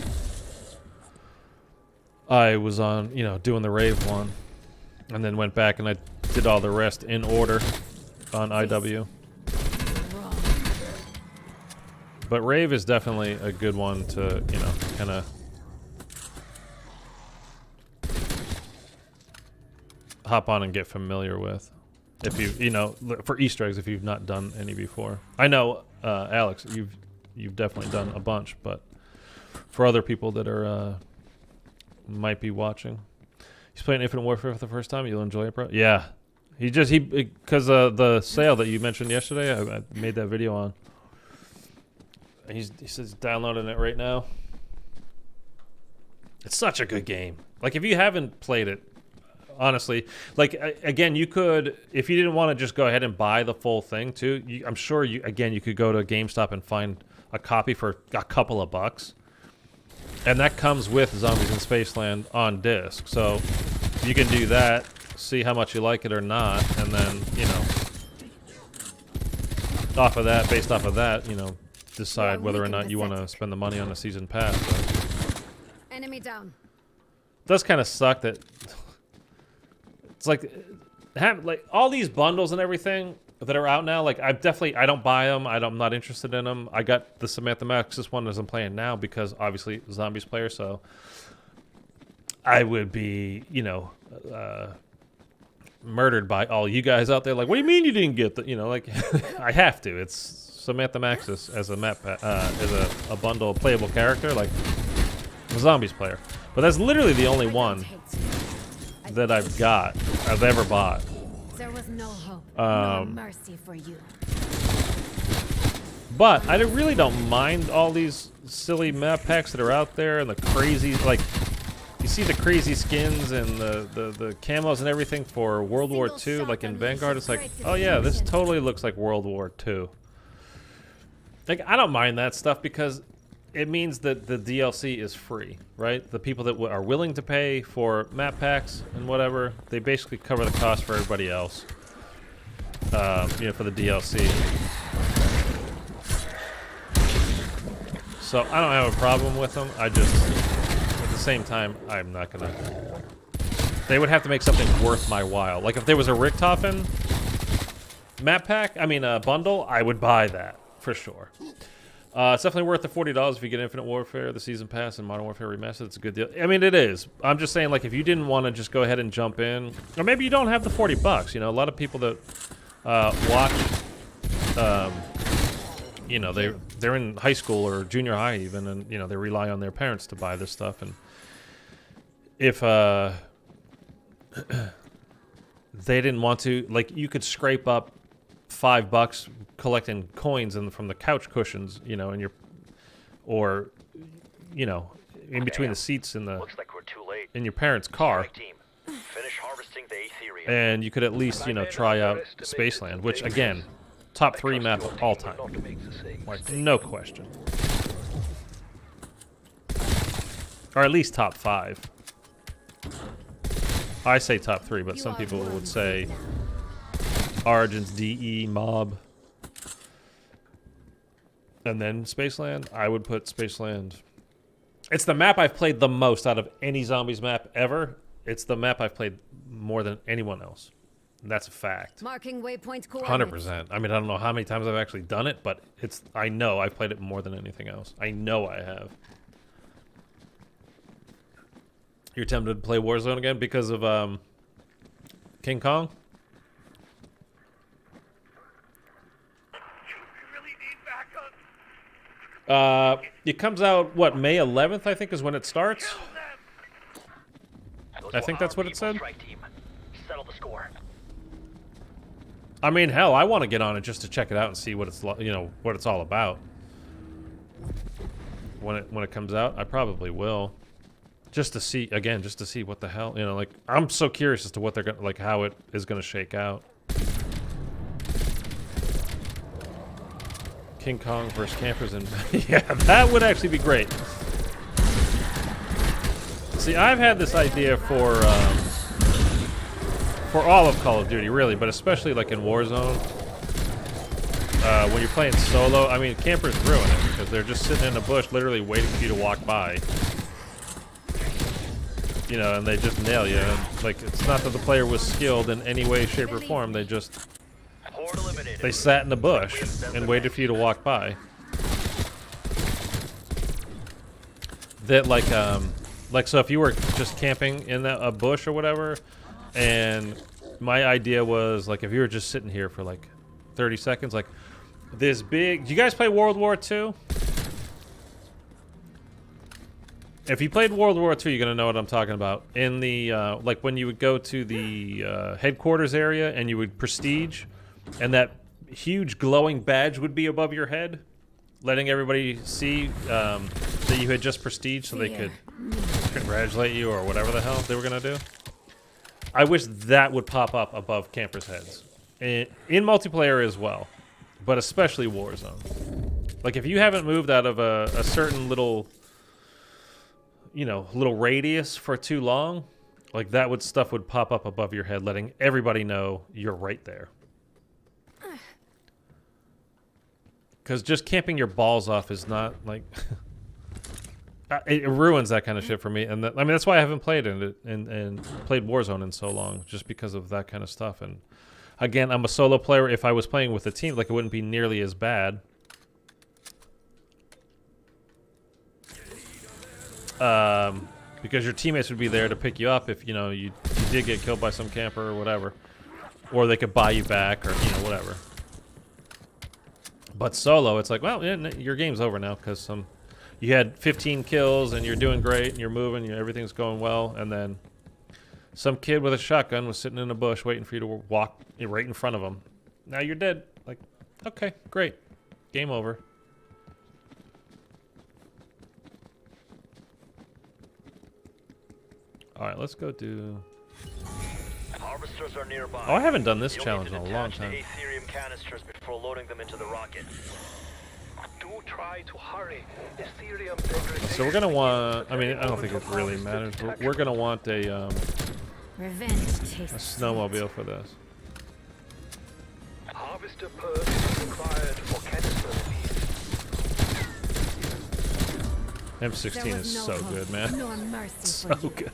I was on, you know, doing the Rave one. And then went back and I did all the rest in order on IW. But Rave is definitely a good one to, you know, kind of hop on and get familiar with. If you know, for Easter eggs, if you've not done any before. I know, Alex, you've definitely done a bunch, but for other people that are might be watching, he's playing Infinite Warfare for the first time. You'll enjoy it, bro. Yeah, because the sale that you mentioned yesterday, I made that video on. He says he's downloading it right now. It's such a good game. Like, if you haven't played it, honestly, like, again, you could, if you didn't want to just go ahead and buy the full thing, too, I'm sure, you could go to GameStop and find a copy for a couple of bucks. And that comes with Zombies in Spaceland on disc. So you can do that, see how much you like it or not, and then, you know, off of that, based off of that, you know, decide whether or not you want to spend the money on a season pass. But Enemy down. it does kind of suck that it's like all these bundles and everything that are out now. Like, I don't buy them. I'm not interested in them. I got the Samantha Maxis one as I'm playing now because obviously Zombies player. So I would be, you know, murdered by all you guys out there. Like, what do you mean you didn't get the? You know, like I have to. It's Samantha Maxis as a map, as a bundle playable character, like a Zombies player. But that's literally the only one that I've ever bought. There was no hope, no mercy for you. But I really don't mind all these silly map packs that are out there and the crazy, like, you see the crazy skins and the camos and everything for World War II, like in Vanguard. It's like, oh yeah, this totally looks like World War II. Like, I don't mind that stuff because it means that the DLC is free, right? The people that are willing to pay for map packs and whatever, they basically cover the cost for everybody else, you know, for the DLC. So I don't have a problem with them. I just, at the same time, I'm not gonna. They would have to make something worth my while. Like, if there was a Richthofen map pack, bundle, I would buy that. For sure. It's definitely worth the $40 if you get Infinite Warfare, the Season Pass, and Modern Warfare Remastered. It's a good deal. I mean, it is. I'm just saying, like, if you didn't want to just go ahead and jump in, or maybe you don't have the $40. You know, a lot of people that watch, you know, they're in high school or junior high even, and, you know, they rely on their parents to buy this stuff. And if they didn't want to, like, you could scrape up $5 collecting coins from the couch cushions, you know, or you know, in between the seats in the Looks like we're too late. in your parent's car, Team, finish harvesting the Aetherium. and you could at least, you know, try out Spaceland, which again, top 3 map of all time, like no question, or at least top 5. I say top 3, but some people would say Origins, DE, Mob, and then Spaceland. I would put Spaceland. It's the map I've played the most out of any Zombies map ever. It's the map I've played more than anyone else. And that's a fact. Marking waypoint coordinates. 100%. I mean, I don't know how many times I've actually done it, but I know I've played it more than anything else. I know I have. You're tempted to play Warzone again because of King Kong? It comes out, what, May 11th, I think, is when it starts? I think that's what it said. Settle the score. I mean, hell, I want to get on it just to check it out and see what it's what it's all about. When it comes out, I probably will. Just to see what the hell, like I'm so curious as to what they're gonna how it is gonna shake out. King Kong versus campers and yeah, that would actually be great. See, I've had this idea for all of Call of Duty, really, but especially like in Warzone. When you're playing solo, I mean, campers ruin it because they're just sitting in a bush, literally waiting for you to walk by. And they just nail you. And, like, it's not that the player was skilled in any way, shape, or form. They sat in the bush and waited for you to walk by. That so if you were just camping in a bush or whatever, and my idea was like if you were just sitting here for like 30 seconds, like this big. Do you guys play World War II? If you played World War II, you're gonna know what I'm talking about. In the like when you would go to the headquarters area and you would prestige, and that huge glowing badge would be above your head, letting everybody see that you had just prestige, so they could congratulate you or whatever the hell they were gonna do. I wish that would pop up above campers' heads in multiplayer as well, but especially Warzone. Like if you haven't moved out of a certain little radius for too long, like that stuff would pop up above your head, letting everybody know you're right there. Because just camping your balls off is not like it ruins that kind of shit for me, and I mean that's why I haven't played it and played Warzone in so long, just because of that kind of stuff. And again, I'm a solo player. If I was playing with a team, like it wouldn't be nearly as bad. Because your teammates would be there to pick you up if you did get killed by some camper or whatever, or they could buy you back or whatever. But solo, it's like, well, your game's over now because you had 15 kills and you're doing great and you're moving, everything's going well, and then some kid with a shotgun was sitting in a bush waiting for you to walk right in front of him. Now you're dead. Like, okay, great, game over. All right, let's go do. Harvesters are nearby. Oh, I haven't done this You'll challenge in need to a long detach the time. Aetherium canisters before loading them into the rocket. Do try to hurry. Aetherium degradation. So we're gonna want. I mean, I don't think it really matters. But we're gonna want a Revenge tastes snowmobile for this. Harvester purge is required for canister release. M16 is so good, man. nor mercy So for you. good.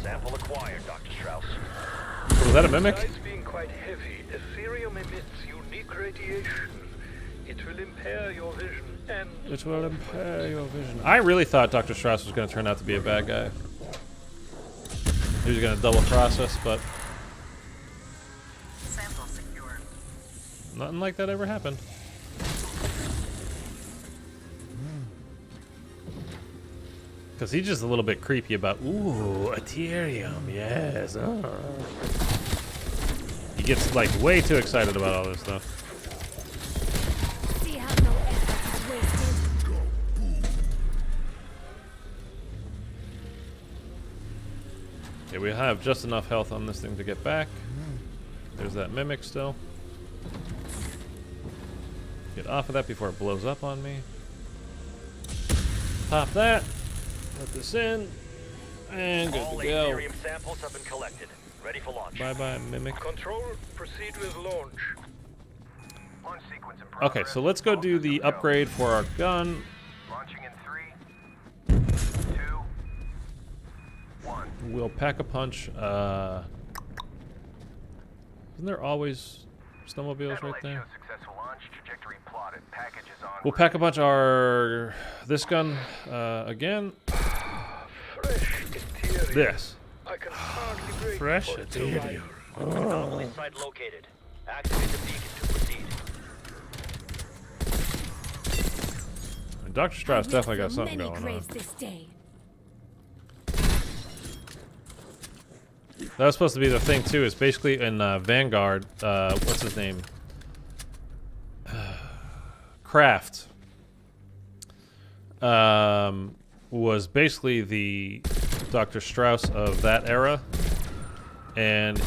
Sample acquired, Dr. Strauss. Was that a mimic? Besides being quite heavy, Aetherium emits unique radiation. It will impair your vision and... Which will impair your vision. I really thought Dr. Strauss was going to turn out to be a bad guy. He was going to double cross us, but Sample secure. nothing like that ever happened. Because he's just a little bit creepy about, ooh, Aetherium, yes. He gets, like, way too excited about all this stuff. See how no effort is wasted. Okay, we have just enough health on this thing to get back. There's that mimic still. Get off of that before it blows up on me. Pop that. Let this in. And good All to go. Aetherium samples have been collected. Ready for launch. Bye-bye, mimic. Control, proceed with launch. Launch sequence in progress. Okay, so let's go do the upgrade for our gun. Launching in 3, 2, 1. We'll pack a punch. Isn't there always snowmobiles right there? Successful launch trajectory plotted. Packages on. We'll pack a punch our this gun again. Fresh Aetherium. This. I can hardly wait Fresh for it to Aetherium. arrive. Anomaly site located. Activate the beacon to proceed. Dr. Strauss I've definitely lived got through something many going on. graves this day. That was supposed to be the thing too. It's basically in Vanguard. What's his name? Kraft. Was basically the Dr. Strauss of that era, and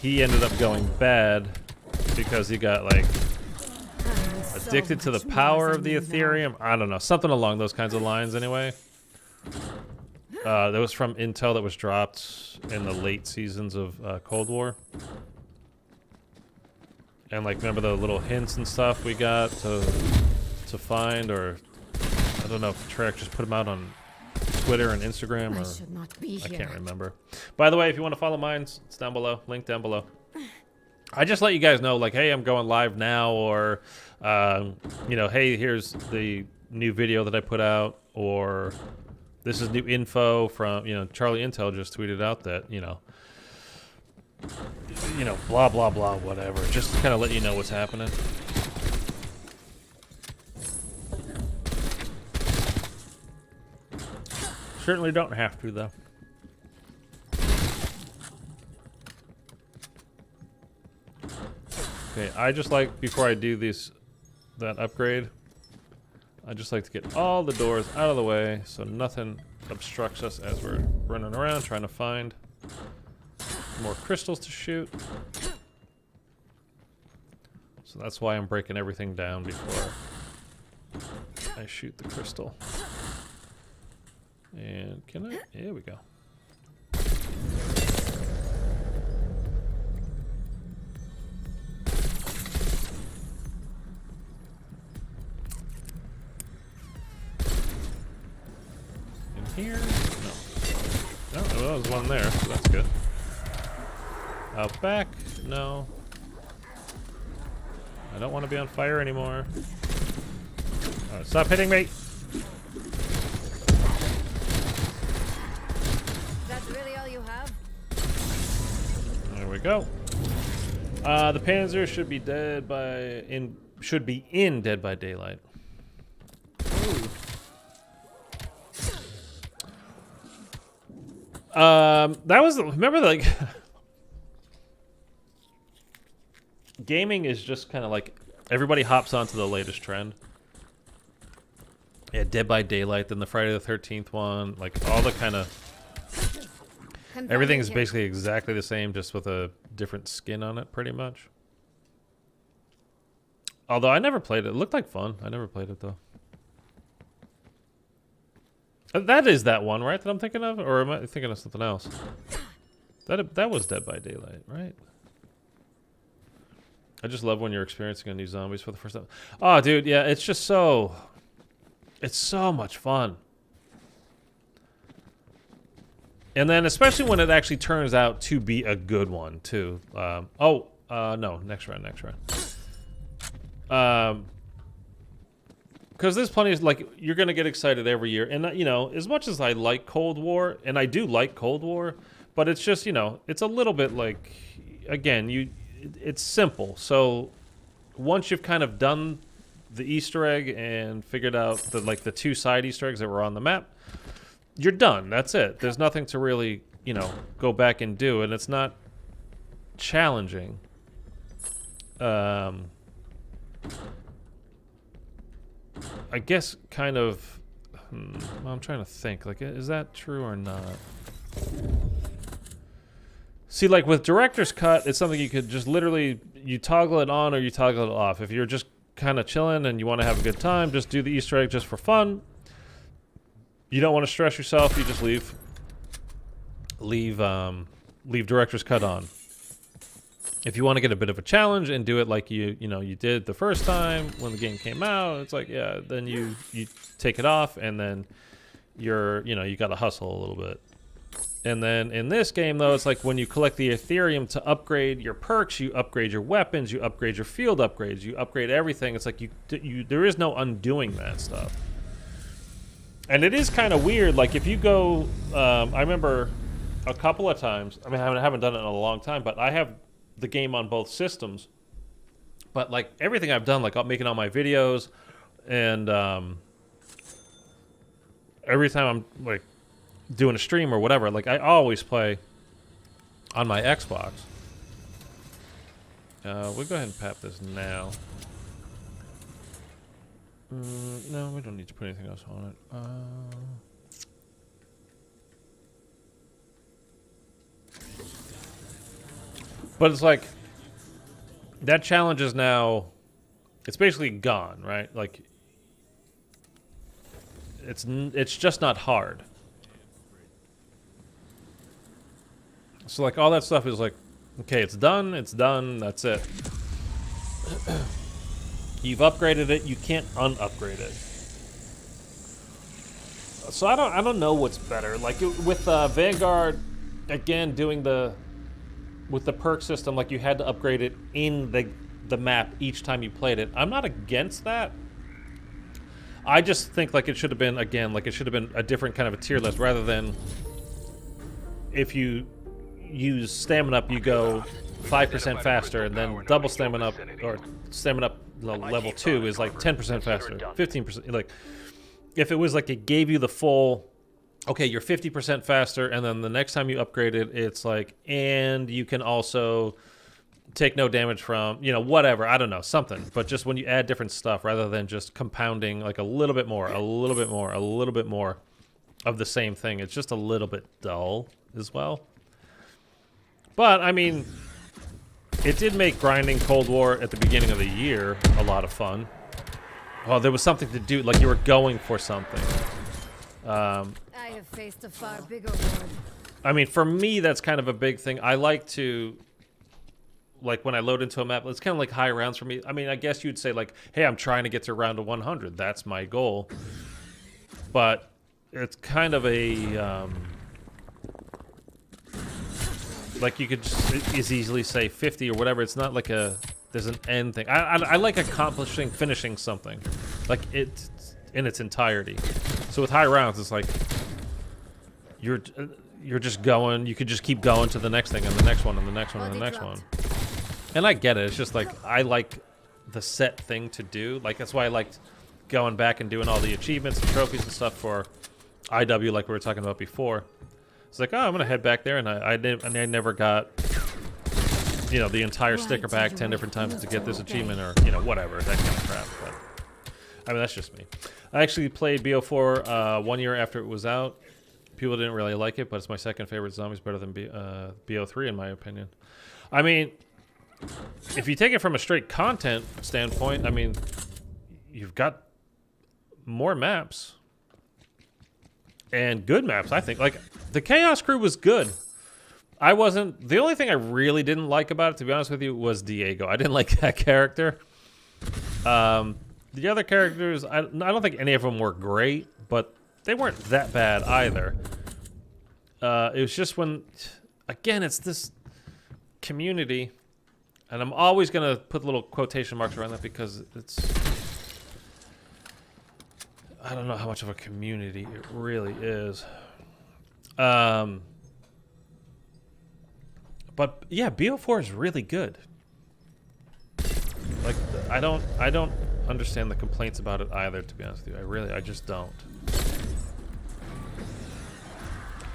he ended up going bad because he got like addicted to the power of the Ethereum. I don't know, something along those kinds of lines. Anyway, that was from intel that was dropped in the late seasons of Cold War, and like remember the little hints and stuff we got to find, or I don't know if Trek just put them out on Twitter and Instagram, I or should not be I here. can't remember. By the way, if you want to follow mine, it's down below. Link down below. I just let you guys know, like, hey, I'm going live now, or, you know, hey, here's the new video that I put out, or this is new info from, you know, Charlie Intel just tweeted out that, you know, blah, blah, blah, whatever. Just to kind of let you know what's happening. Certainly don't have to, though. Okay, I just like, before I do that upgrade, I just like to get all the doors out of the way so nothing obstructs us as we're running around trying to find more crystals to shoot. So that's why I'm breaking everything down before I shoot the crystal. And can I? Here we go. In here? No. Oh, well, there was one there, so that's good. Out back? No. I don't want to be on fire anymore. Oh, stop hitting me! That's really all you have? There we go. The Panzer should be in Dead by Daylight. That was remember like gaming is just kind of like everybody hops onto the latest trend. Yeah, Dead by Daylight, then the Friday the 13th one, like all the kind of everything's basically exactly the same, just with a different skin on it, pretty much. Although I never played it. It looked like fun. I never played it, though. That is that one, right, that I'm thinking of? Or am I thinking of something else? That was Dead by Daylight, right? I just love when you're experiencing a new zombies for the first time. Oh, dude, yeah, it's just so... It's so much fun. And then especially when it actually turns out to be a good one, too. No, next round. Because there's plenty of, like, you're going to get excited every year. And, you know, as much as I like Cold War, and I do like Cold War, but it's just, you know, it's a little bit like, again, it's simple. So once you've kind of done the Easter egg and figured out the two side Easter eggs that were on the map, you're done. That's it. There's nothing to really, you know, go back and do, and it's not challenging. I guess kind of. Well, I'm trying to think. Like, is that true or not? See, like with director's cut, it's something you could just literally you toggle it on or you toggle it off. If you're just kind of chilling and you want to have a good time, just do the Easter egg just for fun. You don't want to stress yourself. You just leave director's cut on. If you want to get a bit of a challenge and do it like you did the first time when the game came out, it's like, yeah, then you take it off and then you got to hustle a little bit. And then in this game, though, it's like when you collect the Ethereum to upgrade your perks, you upgrade your weapons, you upgrade your field upgrades, you upgrade everything. It's like there is no undoing that stuff. And it is kind of weird. Like if you go, I remember a couple of times. I mean, I haven't done it in a long time, but I have the game on both systems. But like everything I've done, like making all my videos and every time I'm like doing a stream or whatever, like I always play on my Xbox. We'll go ahead and pap this now. No, we don't need to put anything else on it. But it's like that challenge is now, it's basically gone, right? Like it's just not hard. So like all that stuff is like, okay, it's done, that's it. You've upgraded it, you can't unupgrade it. So I don't know what's better. Like with Vanguard, again, doing with the perk system, like you had to upgrade it in the map each time you played it. I'm not against that. I just think like it should have been, again, like it should have been a different kind of a tier list rather than if you use stamina up, you go 5% faster, and then double stamina up, or stamina up level 2 is like 10% faster, 15%. Like, if it was like it gave you the full, okay, you're 50% faster, and then the next time you upgrade it, it's like, and you can also take no damage from, you know, whatever, I don't know, something. But just when you add different stuff, rather than just compounding like a little bit more, a little bit more, a little bit more of the same thing, it's just a little bit dull as well. But, I mean, it did make grinding Cold War at the beginning of the year a lot of fun. Well, there was something to do, like you were going for something. I have faced a far bigger one. I mean, for me, that's kind of a big thing. I like to, like when I load into a map, it's kind of like high rounds for me. I mean, I guess you'd say like, hey, I'm trying to get to round to 100. That's my goal. But it's kind of a... like you could just as easily say 50 or whatever. It's not like there's an end thing. I like accomplishing, finishing something, like it's in its entirety. So with high rounds, it's like you're just going. You could just keep going to the next thing and the next one and the next one and the next one. And I get it. It's just like I like the set thing to do. Like that's why I liked going back and doing all the achievements and trophies and stuff for IW, like we were talking about before. It's like, oh, I'm gonna head back there, and I never got, you know, the entire sticker pack 10 different times to get this achievement, or you know, whatever, that kind of crap. But I mean, that's just me. I actually played BO4 1 year after it was out. People didn't really like it, but it's my second favorite zombies, better than BO3 in my opinion. I mean, if you take it from a straight content standpoint, I mean, you've got more maps. And good maps, I think. Like, the Chaos Crew was good. I wasn't... The only thing I really didn't like about it, to be honest with you, was Diego. I didn't like that character. The other characters, I don't think any of them were great, but they weren't that bad either. It was just when... Again, it's this community, and I'm always going to put little quotation marks around that because it's... I don't know how much of a community it really is. But yeah, BO4 is really good. Like I don't understand the complaints about it either, to be honest with you. I just don't.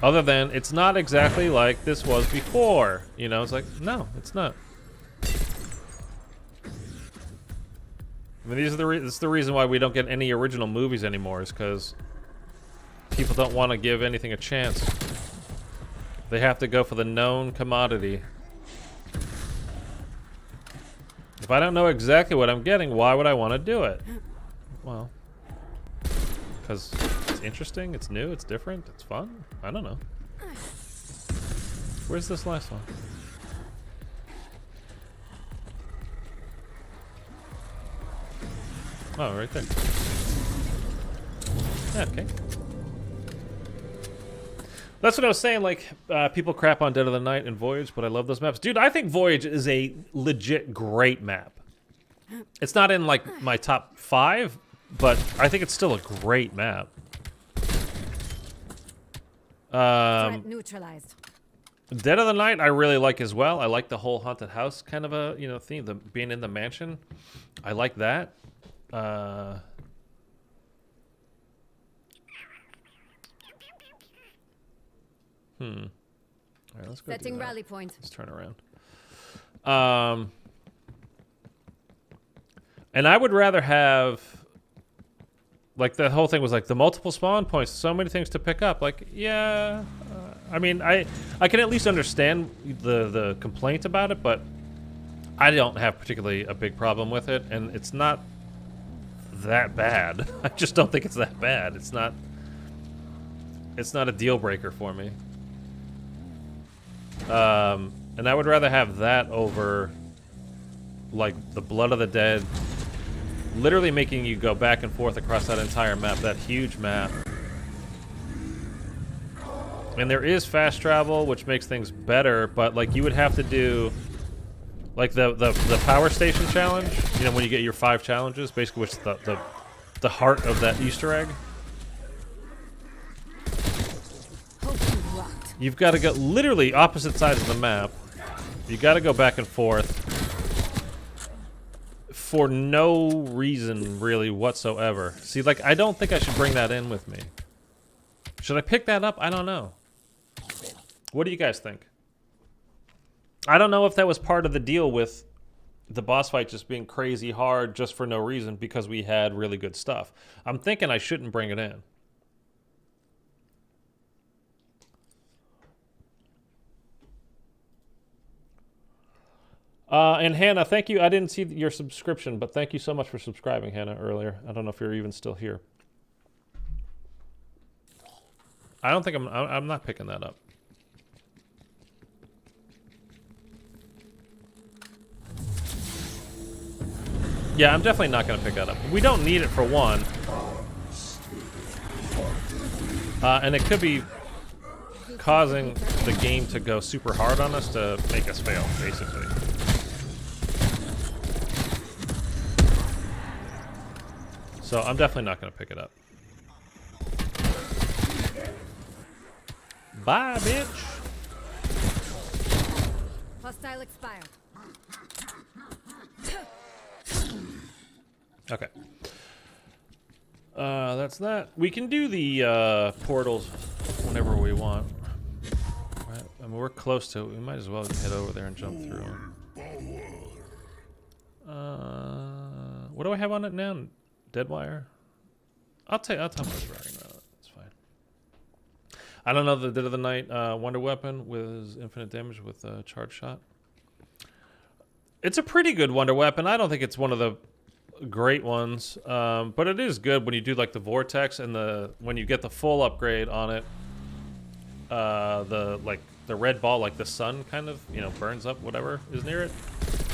Other than it's not exactly like this was before, you know, it's like no, it's not. I mean, this is the reason why we don't get any original movies anymore, is because people don't want to give anything a chance. They have to go for the known commodity. If I don't know exactly what I'm getting, why would I want to do it? Well, because it's interesting, it's new, it's different, it's fun. I don't know. Where's this last one? Oh, right there. Yeah, okay. That's what I was saying, like, people crap on Dead of the Night and Voyage, but I love those maps. Dude, I think Voyage is a legit great map. It's not in, like, my top 5, but I think it's still a great map. Threat neutralized. Dead of the Night I really like as well. I like the whole haunted house kind of a, you know, theme, the being in the mansion. I like that. All right, let's go. Setting rally point. Let's turn around. And I would rather have, like, the whole thing was like the multiple spawn points, so many things to pick up. Like, yeah, I mean, I can at least understand the complaint about it, but I don't have particularly a big problem with it, and it's not that bad. I just don't think it's that bad. It's not a deal breaker for me. And I would rather have that over, like, the Blood of the Dead, literally making you go back and forth across that entire map, that huge map. And there is fast travel, which makes things better, but, like, you would have to do, like, the power station challenge, you know, when you get your 5 challenges, basically, which is the heart of that Easter egg. You've got to go literally opposite sides of the map. You got to go back and forth for no reason really whatsoever. See, like, I don't think I should bring that in with me. Should I pick that up? I don't know. What do you guys think? I don't know if that was part of the deal with the boss fight just being crazy hard just for no reason because we had really good stuff. I'm thinking I shouldn't bring it in. And Hannah, thank you. I didn't see your subscription, but thank you so much for subscribing, Hannah, earlier. I don't know if you're even still here. I don't think I'm not picking that up. Yeah, I'm definitely not going to pick that up. We don't need it for one. And it could be causing the game to go super hard on us to make us fail, basically. So I'm definitely not going to pick it up. Bye, bitch. Hostile expired. Okay. That's that. We can do the portals whenever we want. Right. I mean, we're close to it. We might as well head over there and jump through them. What do I have on it now? Dead wire? I'll tell you what's riding around. It's fine. I don't know the Dead of the Night wonder weapon with infinite damage with charge shot. It's a pretty good wonder weapon. I don't think it's one of the great ones, but it is good when you do like the vortex and when you get the full upgrade on it. The red ball, like the sun kind of, you know, burns up whatever is near it.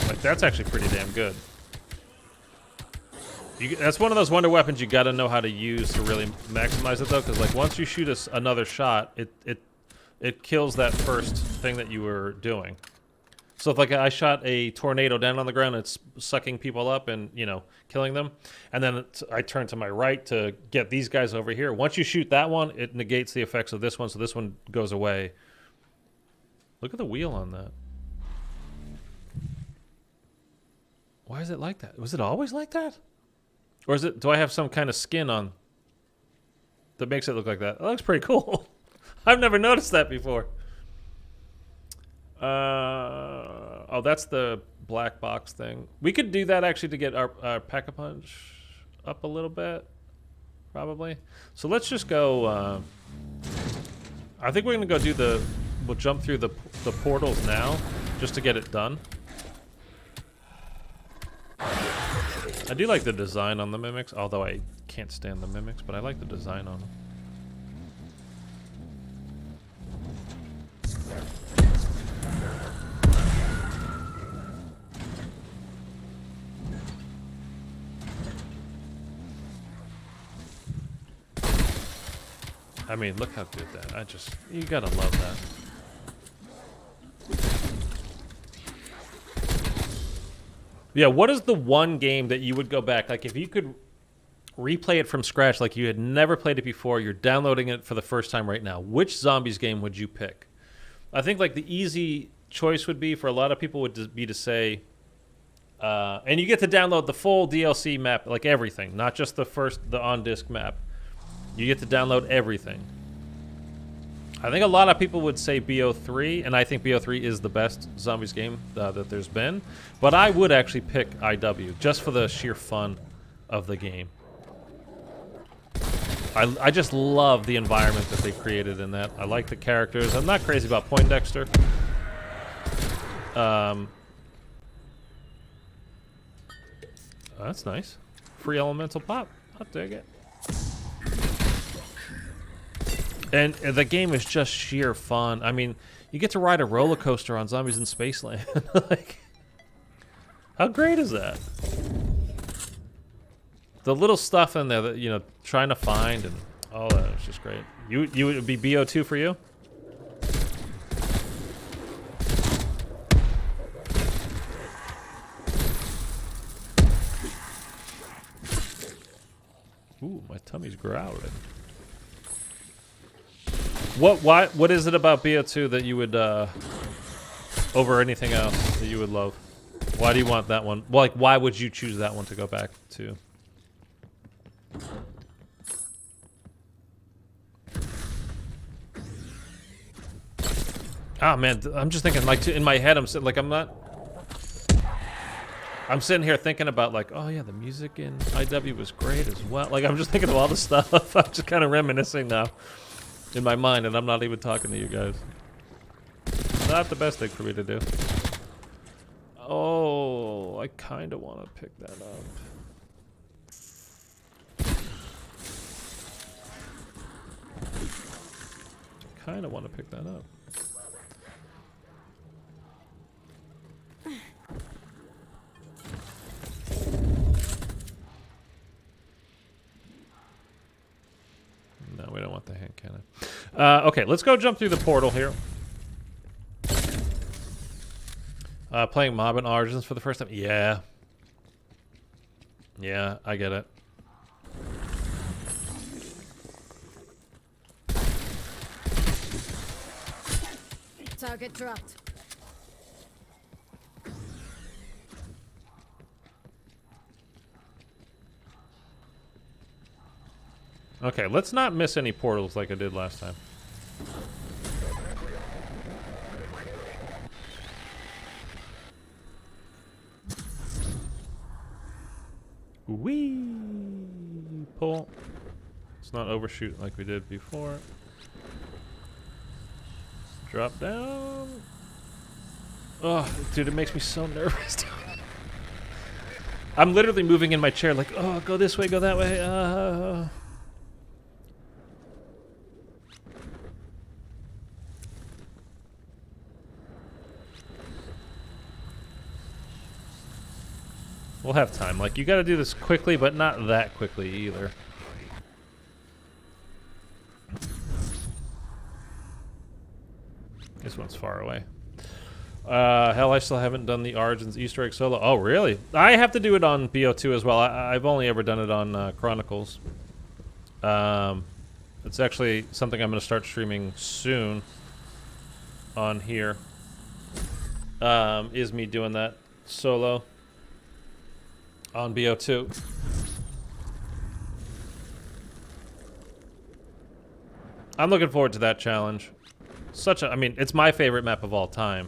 Like, that's actually pretty damn good. That's one of those wonder weapons you got to know how to use to really maximize it, though, because like once you shoot another shot, it kills that first thing that you were doing. So if like I shot a tornado down on the ground, it's sucking people up and, you know, killing them, and then I turn to my right to get these guys over here. Once you shoot that one, it negates the effects of this one, so this one goes away. Look at the wheel on that. Why is it like that? Was it always like that? Or do I have some kind of skin on that makes it look like that? It looks pretty cool. I've never noticed that before. Oh, that's the black box thing. We could do that actually to get our Pack-a-Punch up a little bit, probably. So let's just go. I think we're gonna go do we'll jump through the portals now, just to get it done. I do like the design on the mimics, although I can't stand the mimics, but I like the design on them. I mean, look how good that. You gotta love that. Yeah, what is the one game that you would go back, like if you could replay it from scratch, like you had never played it before, you're downloading it for the first time right now, which zombies game would you pick? I think like the easy choice would be for a lot of people would be to say, and you get to download the full DLC map, like everything, not just the on-disc map. You get to download everything. I think a lot of people would say BO3, and I think BO3 is the best zombies game that there's been. But I would actually pick IW just for the sheer fun of the game. I just love the environment that they created in that. I like the characters. I'm not crazy about Poindexter. That's nice. Free elemental pop. I'll dig it. And the game is just sheer fun. I mean, you get to ride a roller coaster on Zombies in Spaceland. Like, how great is that? The little stuff in there that, you know, trying to find and all that is just great. You would be BO2 for you? Ooh, my tummy's growling. What is it about BO2 that you would over anything else that you would love? Why do you want that one? Well, like, why would you choose that one to go back to? Ah, man, I'm just thinking, like, in my head, I'm sitting, like, I'm sitting here thinking about, like, oh yeah, the music in IW was great as well. Like, I'm just thinking of all the stuff. I'm just kind of reminiscing now in my mind, and I'm not even talking to you guys. Not the best thing for me to do. Oh, I kind of want to pick that up. Kind of want to pick that up. No, we don't want the hand cannon. Okay, let's go jump through the portal here. Playing Mob and Origins for the first time. Yeah. Yeah, I get it. Target dropped. Okay, let's not miss any portals like I did last time. Whee! Pull. Let's not overshoot like we did before. Drop down. Oh, dude, it makes me so nervous. I'm literally moving in my chair like, oh, go this way, go that way. We'll have time. Like, you gotta do this quickly, but not that quickly either. This one's far away. Hell, I still haven't done the Origins Easter egg solo. Oh, really? I have to do it on BO2 as well. I've only ever done it on Chronicles. It's actually something I'm going to start streaming soon on here. Is me doing that solo on BO2. I'm looking forward to that challenge. I mean, it's my favorite map of all time.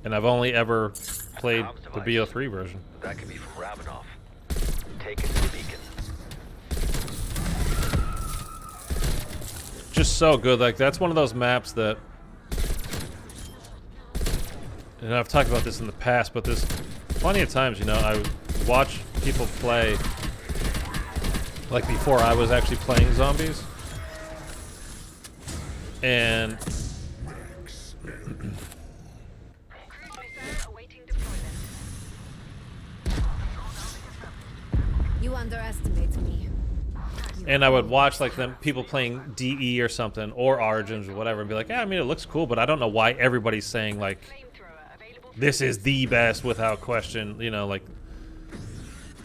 And I've only ever played the BO3 version. That could be from Ravenov. Take it to the beacon. Just so good. Like, that's one of those maps that... And I've talked about this in the past, but there's plenty of times, you know, I would watch people play, like, before I was actually playing zombies. And... You underestimate me. And I would watch, like, them people playing DE or something, or Origins or whatever, and be like, yeah, I mean, it looks cool, but I don't know why everybody's saying, like, this is the best without question, you know, like,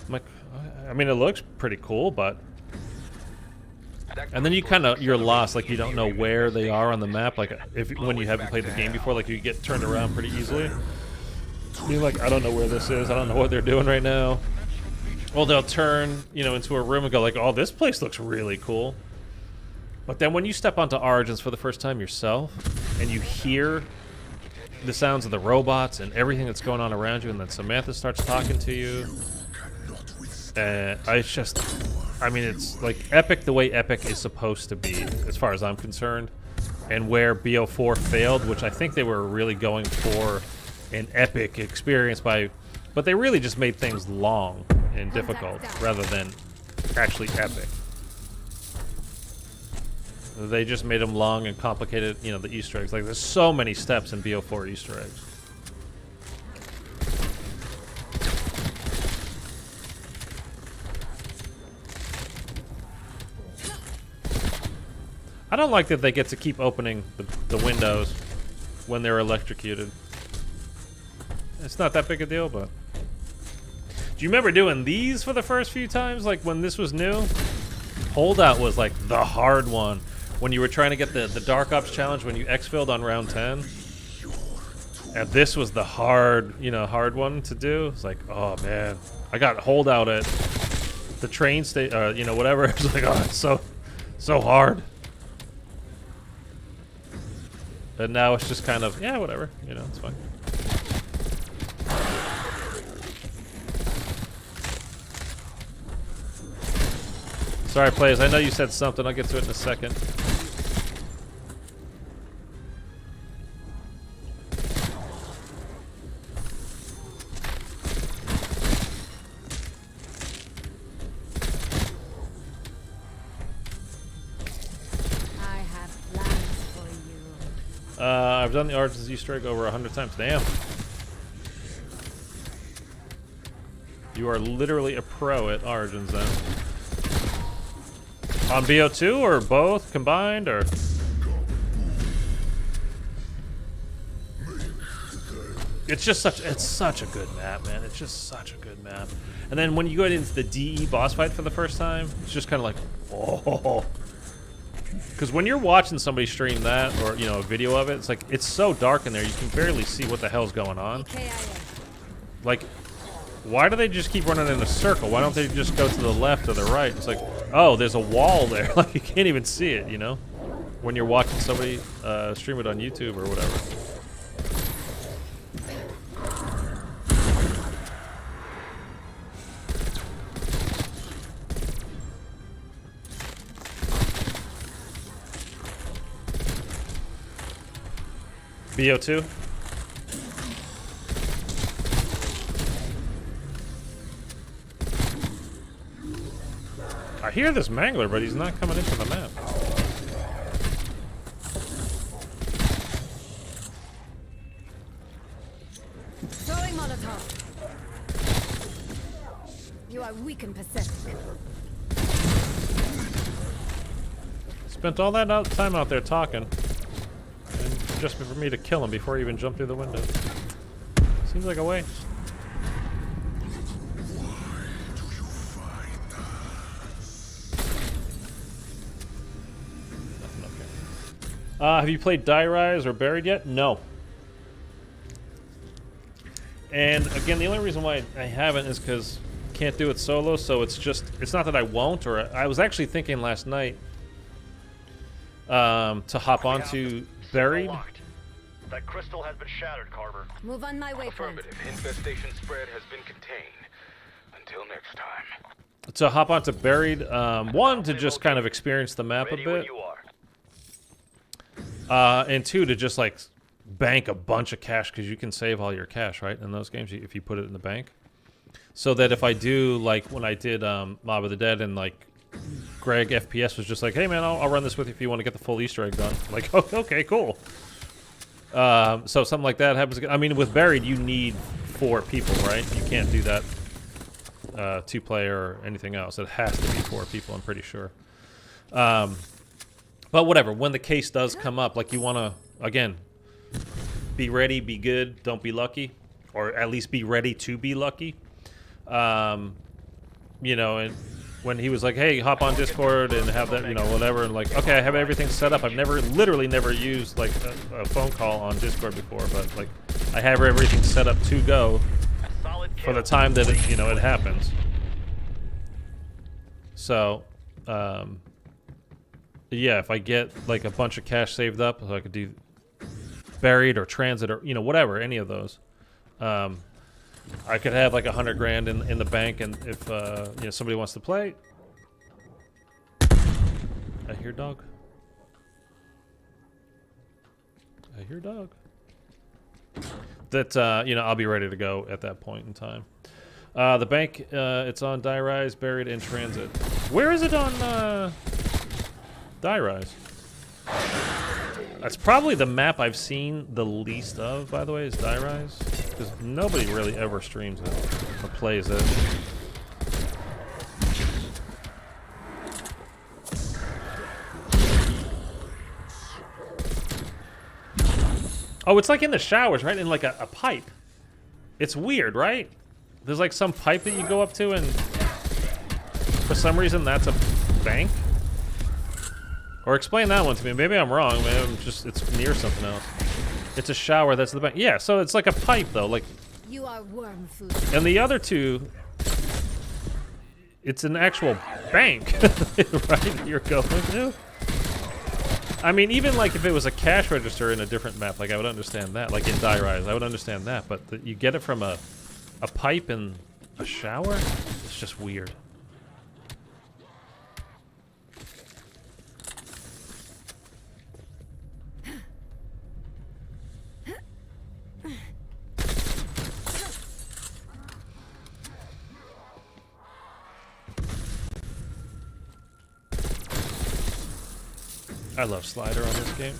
I'm like, I mean, it looks pretty cool, but... And then you kind of, you're lost, like, you don't know where they are on the map, like, when you haven't played the game before, like, you get turned around pretty easily. You're like, I don't know where this is, I don't know what they're doing right now. Well, they'll turn, you know, into a room and go like, oh, this place looks really cool. But then when you step onto Origins for the first time yourself, and you hear the sounds of the robots and everything that's going on around you, and then Samantha starts talking to you, and I mean, it's like Epic the way Epic is supposed to be, as far as I'm concerned, and where BO4 failed, which I think they were really going for an epic experience but they really just made things long and difficult rather than actually epic. They just made them long and complicated, you know, the Easter eggs. Like, there's so many steps in BO4 Easter eggs. I don't like that they get to keep opening the windows when they're electrocuted. It's not that big a deal, but... Do you remember doing these for the first few times? Like, when this was new? Holdout was, like, the hard one. When you were trying to get the Dark Ops challenge when you exfilled on round 10. And this was the hard one to do. It's like, oh, man. I got Holdout at the train station, you know, whatever. It's like, oh, it's so hard. And now it's just kind of, yeah, whatever. You know, it's fine. Sorry, players. I know you said something. I'll get to it in a second. I have plans for you. I've done the Origins Easter egg over 100 times. Damn. You are literally a pro at Origins, then. On BO2 or both combined, or? It's such a good map, man. It's just such a good map. And then when you go into the DE boss fight for the first time, it's just kind of like, oh. Because when you're watching somebody stream that, or, you know, a video of it, it's like, it's so dark in there, you can barely see what the hell's going on. Like, why do they just keep running in a circle? Why don't they just go to the left or the right? It's like, oh, there's a wall there. Like, you can't even see it, you know? When you're watching somebody stream it on YouTube or whatever. BO2? I hear this Mangler, but he's not coming into the map. Throwing Molotov. You are weak and pathetic. Spent all that time out there talking. And just for me to kill him before he even jumped through the window. Seems like a waste. Have you played Die Rise or Buried yet? No. And again, the only reason why I haven't is because I can't do it solo, so it's not that I won't, or I was actually thinking last night to hop onto Buried. That crystal has been shattered, Carver. Move on my way, friend. Affirmative. Infestation spread has been contained. Until next time. To hop onto Buried, one, to just kind of experience the map a Ready when bit. you are. And two, to just like bank a bunch of cash, because you can save all your cash, right, in those games if you put it in the bank. So that if I do, like when I did Mob of the Dead, and like Greg FPS was just like, hey man, I'll run this with you if you want to get the full Easter egg done. I'm like, oh, okay, cool. So something like that happens. I mean, with Buried, you need 4 people, right? You can't do that 2-player or anything else. It has to be 4 people, I'm pretty sure. But whatever, when the case does come up, like, you want to, again, be ready, be good, don't be lucky. Or at least be ready to be lucky. You know, and when he was like, hey, hop on Discord and have that, you know, whatever, and like, okay, I have everything set up. I've literally never used, like, a phone call on Discord before, but, like, I have everything set up to go for the time that, it happens. So, yeah, if I get like a bunch of cash saved up, so I could do buried or transit or whatever, any of those. I could have like 100 grand in the bank, and if somebody wants to play. I hear dog. I hear dog. That I'll be ready to go at that point in time. The bank, it's on Die Rise, buried in transit. Where is it on Die Rise? That's probably the map I've seen the least of, by the way, is Die Rise. Because nobody really ever streams it or plays it. Oh, it's like in the showers, right? In like a pipe. It's weird, right? There's like some pipe that you go up to, and for some reason that's a bank? Or explain that one to me. Maybe I'm wrong. Maybe it's near something else. It's a shower, that's the bank. Yeah, so it's like a pipe though, like. You are worm food. And the other two, it's an actual bank, right? You're going to. I mean, even like if it was a cash register in a different map, like I would understand that. Like in Die Rise, I would understand that. But you get it from a pipe in a shower? It's just weird. I love Slider on this game.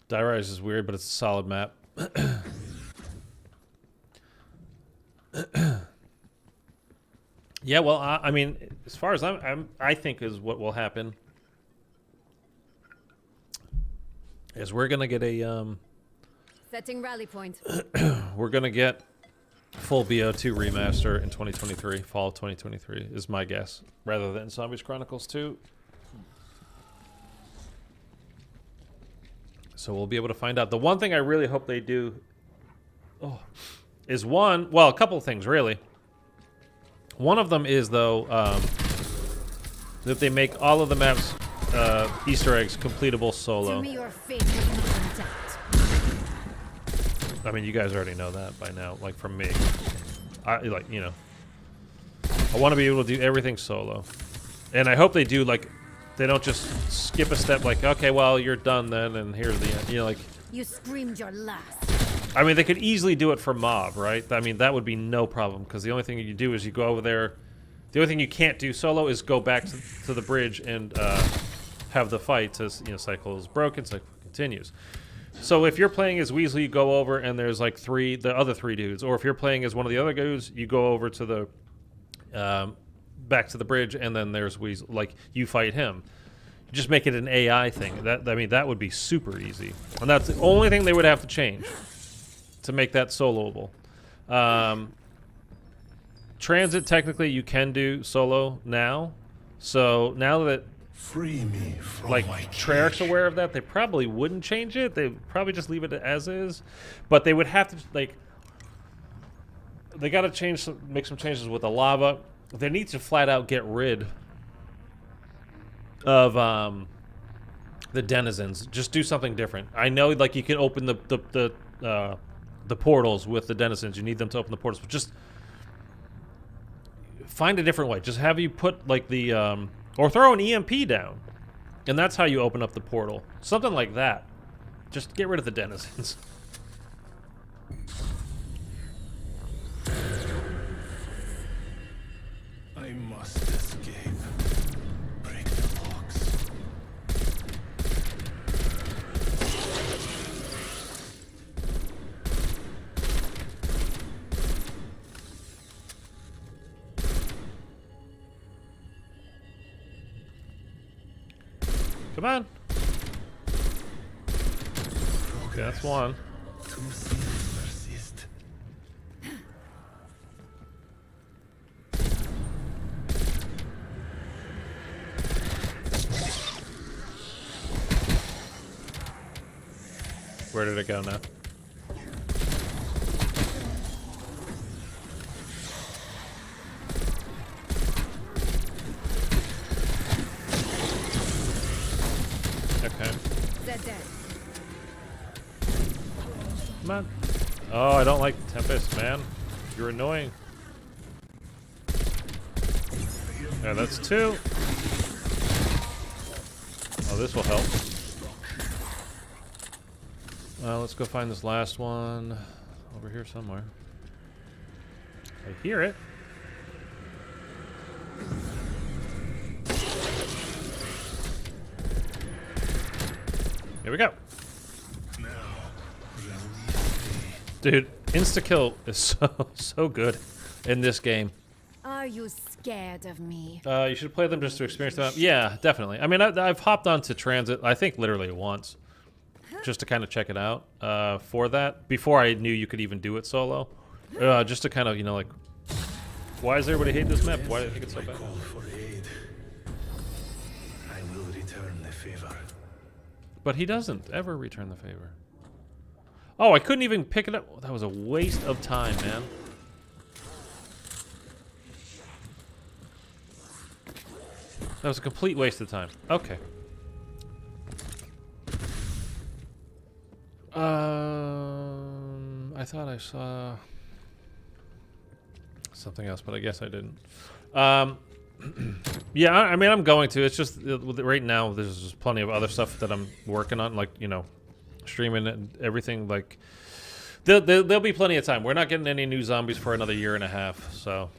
Die Rise is weird, but it's a solid map. Yeah, well, I mean, as far as I think is what will happen is we're gonna get a Setting rally point. we're gonna get full BO2 remaster in 2023, fall of 2023 is my guess, rather than Zombies Chronicles 2. So we'll be able to find out. The one thing I really hope they do is a couple of things really. One of them is though that they make all of the maps Easter eggs completable solo. To me, your fate was not in doubt. I mean, you guys already know that by now, like from me. I want to be able to do everything solo. And I hope they do, like, they don't just skip a step, like, okay, well, you're done then, and here's the end. Like... You screamed your last. I mean, they could easily do it for Mob, right? I mean, that would be no problem, because the only thing you do is you go over there. The only thing you can't do solo is go back to the bridge and have the fight. Cycle is broken, cycle continues. So if you're playing as Weasley, you go over and there's like the other three dudes. Or if you're playing as one of the other dudes, you go over to the back to the bridge, and then there's Weasley. Like, you fight him. Just make it an AI thing. That would be super easy. And that's the only thing they would have to change to make that soloable. Transit, technically, you can do solo now. So now that free me from like my Treyarch's cage. aware of that, they probably wouldn't change it. They'd probably just leave it as is. But they would have to, like, they got to make some changes with the lava. They need to flat out get rid of the denizens. Just do something different. I know, like, you can open the portals with the denizens. You need them to open the portals, but just find a different way. Just have you put like the or throw an EMP down, and that's how you open up the portal. Something like that. Just get rid of the denizens. I must escape. Break the locks. Come on. Okay, that's one. Two things persist. Where did it go now? Come on. Oh, I don't like Tempest, man. You're annoying. Yeah, that's 2. Oh, this will help. Let's go find this last one. Over here somewhere. I hear it. Here we go. Dude, insta-kill is so good in this game. Are you scared of me? You should play them just to experience them. Yeah, definitely. I mean, I've hopped onto Transit, I think literally once, just to kind of check it out for that, before I knew you could even do it solo. Just to kind of, you know, like, why does everybody hate this map? Why do they think it's so bad? For aid. I will return the favor. But he doesn't ever return the favor. Oh, I couldn't even pick it up. That was a waste of time, man. That was a complete waste of time. Okay. I thought I saw something else, but I guess I didn't. Yeah, I mean, I'm going to. It's just right now there's just plenty of other stuff that I'm working on, like, you know, streaming and everything. Like, there'll be plenty of time. We're not getting any new zombies for another 1.5 years, so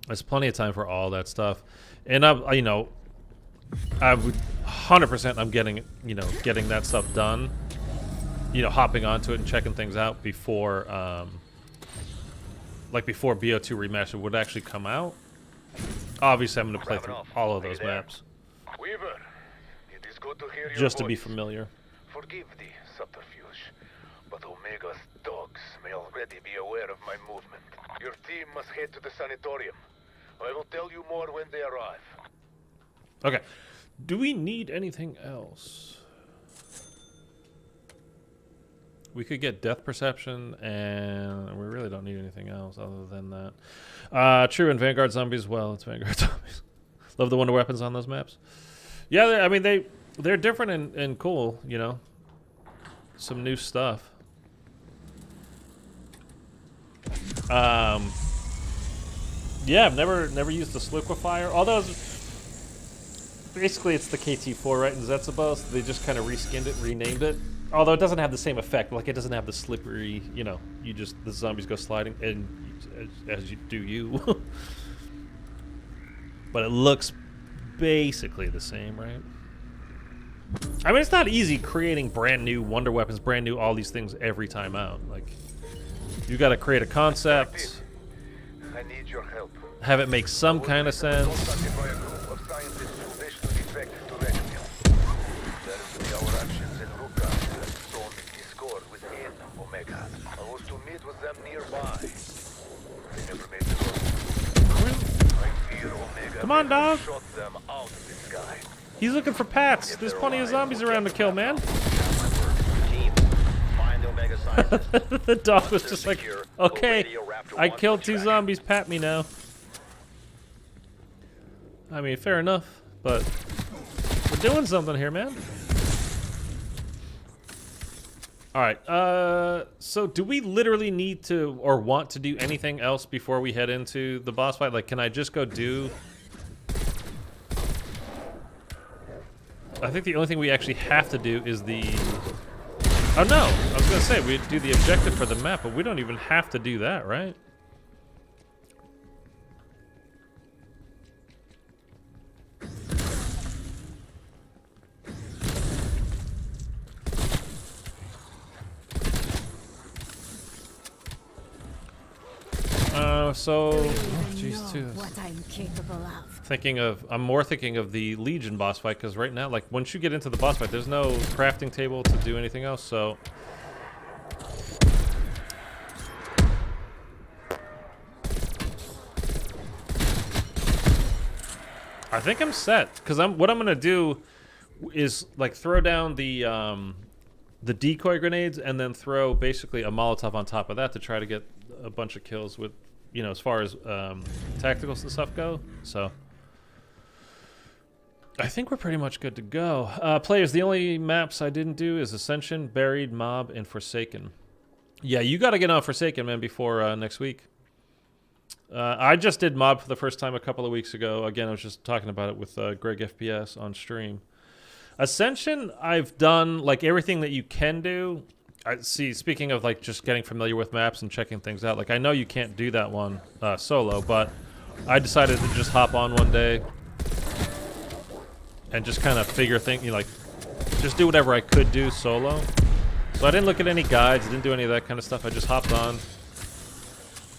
there's plenty of time for all that stuff. And you know, I would 100%. I'm getting, you know, getting that stuff done. You know, hopping onto it and checking things out before, like before BO2 Remastered would actually come out. Obviously, I'm going to play through all of those maps. Weaver, it is good to hear your Just to be voice. familiar. Forgive the subterfuge, but Omega's dogs may already be aware of my movement. Your team must head to the sanatorium. I will tell you more when they arrive. Okay. Do we need anything else? We could get Death Perception, and we really don't need anything else other than that. True, and Vanguard Zombies, well, it's Vanguard Zombies. Love the wonder weapons on those maps. Yeah, I mean, they're different and cool, you know. Some new stuff. Yeah, I've never used the Liquefier, although basically it's the KT4, right, in Zetsubos. They just kind of reskinned it, renamed it. Although it doesn't have the same effect, like it doesn't have the slippery, you know, the zombies go sliding, and as you do you. But it looks basically the same, right? I mean, it's not easy creating brand new wonder weapons, brand new all these things every time out. Like, you got to create a concept, I need your help. have it make some kind of sense. Contacted by a group of scientists who wish to defect to Raptor. There is our actions in Ruka and soon Discord within Omega. I was to meet with them nearby. They never made the road. I fear Omega Come on, dog. shot them out of the sky. He's looking for Pats. There's plenty of zombies around to kill, man. Team, find the Omega scientists. The dog was just like, okay, I killed 2 zombies, pat me now. I mean, fair enough, but we're doing something here, man. Alright, so do we literally need to, or want to do anything else before we head into the boss fight? Like, can I just go do... I think the only thing we actually have to do is the... Oh no, I was gonna say, we'd do the objective for the map, but we don't even have to do that, right? So, jeez, too. What I'm capable of. I'm more thinking of the Legion boss fight, because right now, like, once you get into the boss fight, there's no crafting table to do anything else, so... I think I'm set, because what I'm gonna do is, like, throw down the decoy grenades, and then throw basically a Molotov on top of that to try to get a bunch of kills with, you know, as far as tacticals and stuff go, so... I think we're pretty much good to go. Players, the only maps I didn't do is Ascension, Buried, Mob, and Forsaken. Yeah, you got to get on Forsaken, man, before next week. I just did Mob for the first time a couple of weeks ago. Again, I was just talking about it with Greg FPS on stream. Ascension, I've done like everything that you can do. I see. Speaking of like just getting familiar with maps and checking things out, like I know you can't do that one solo, but I decided to just hop on one day and just kind of figure things, like just do whatever I could do solo. So I didn't look at any guides, didn't do any of that kind of stuff. I just hopped on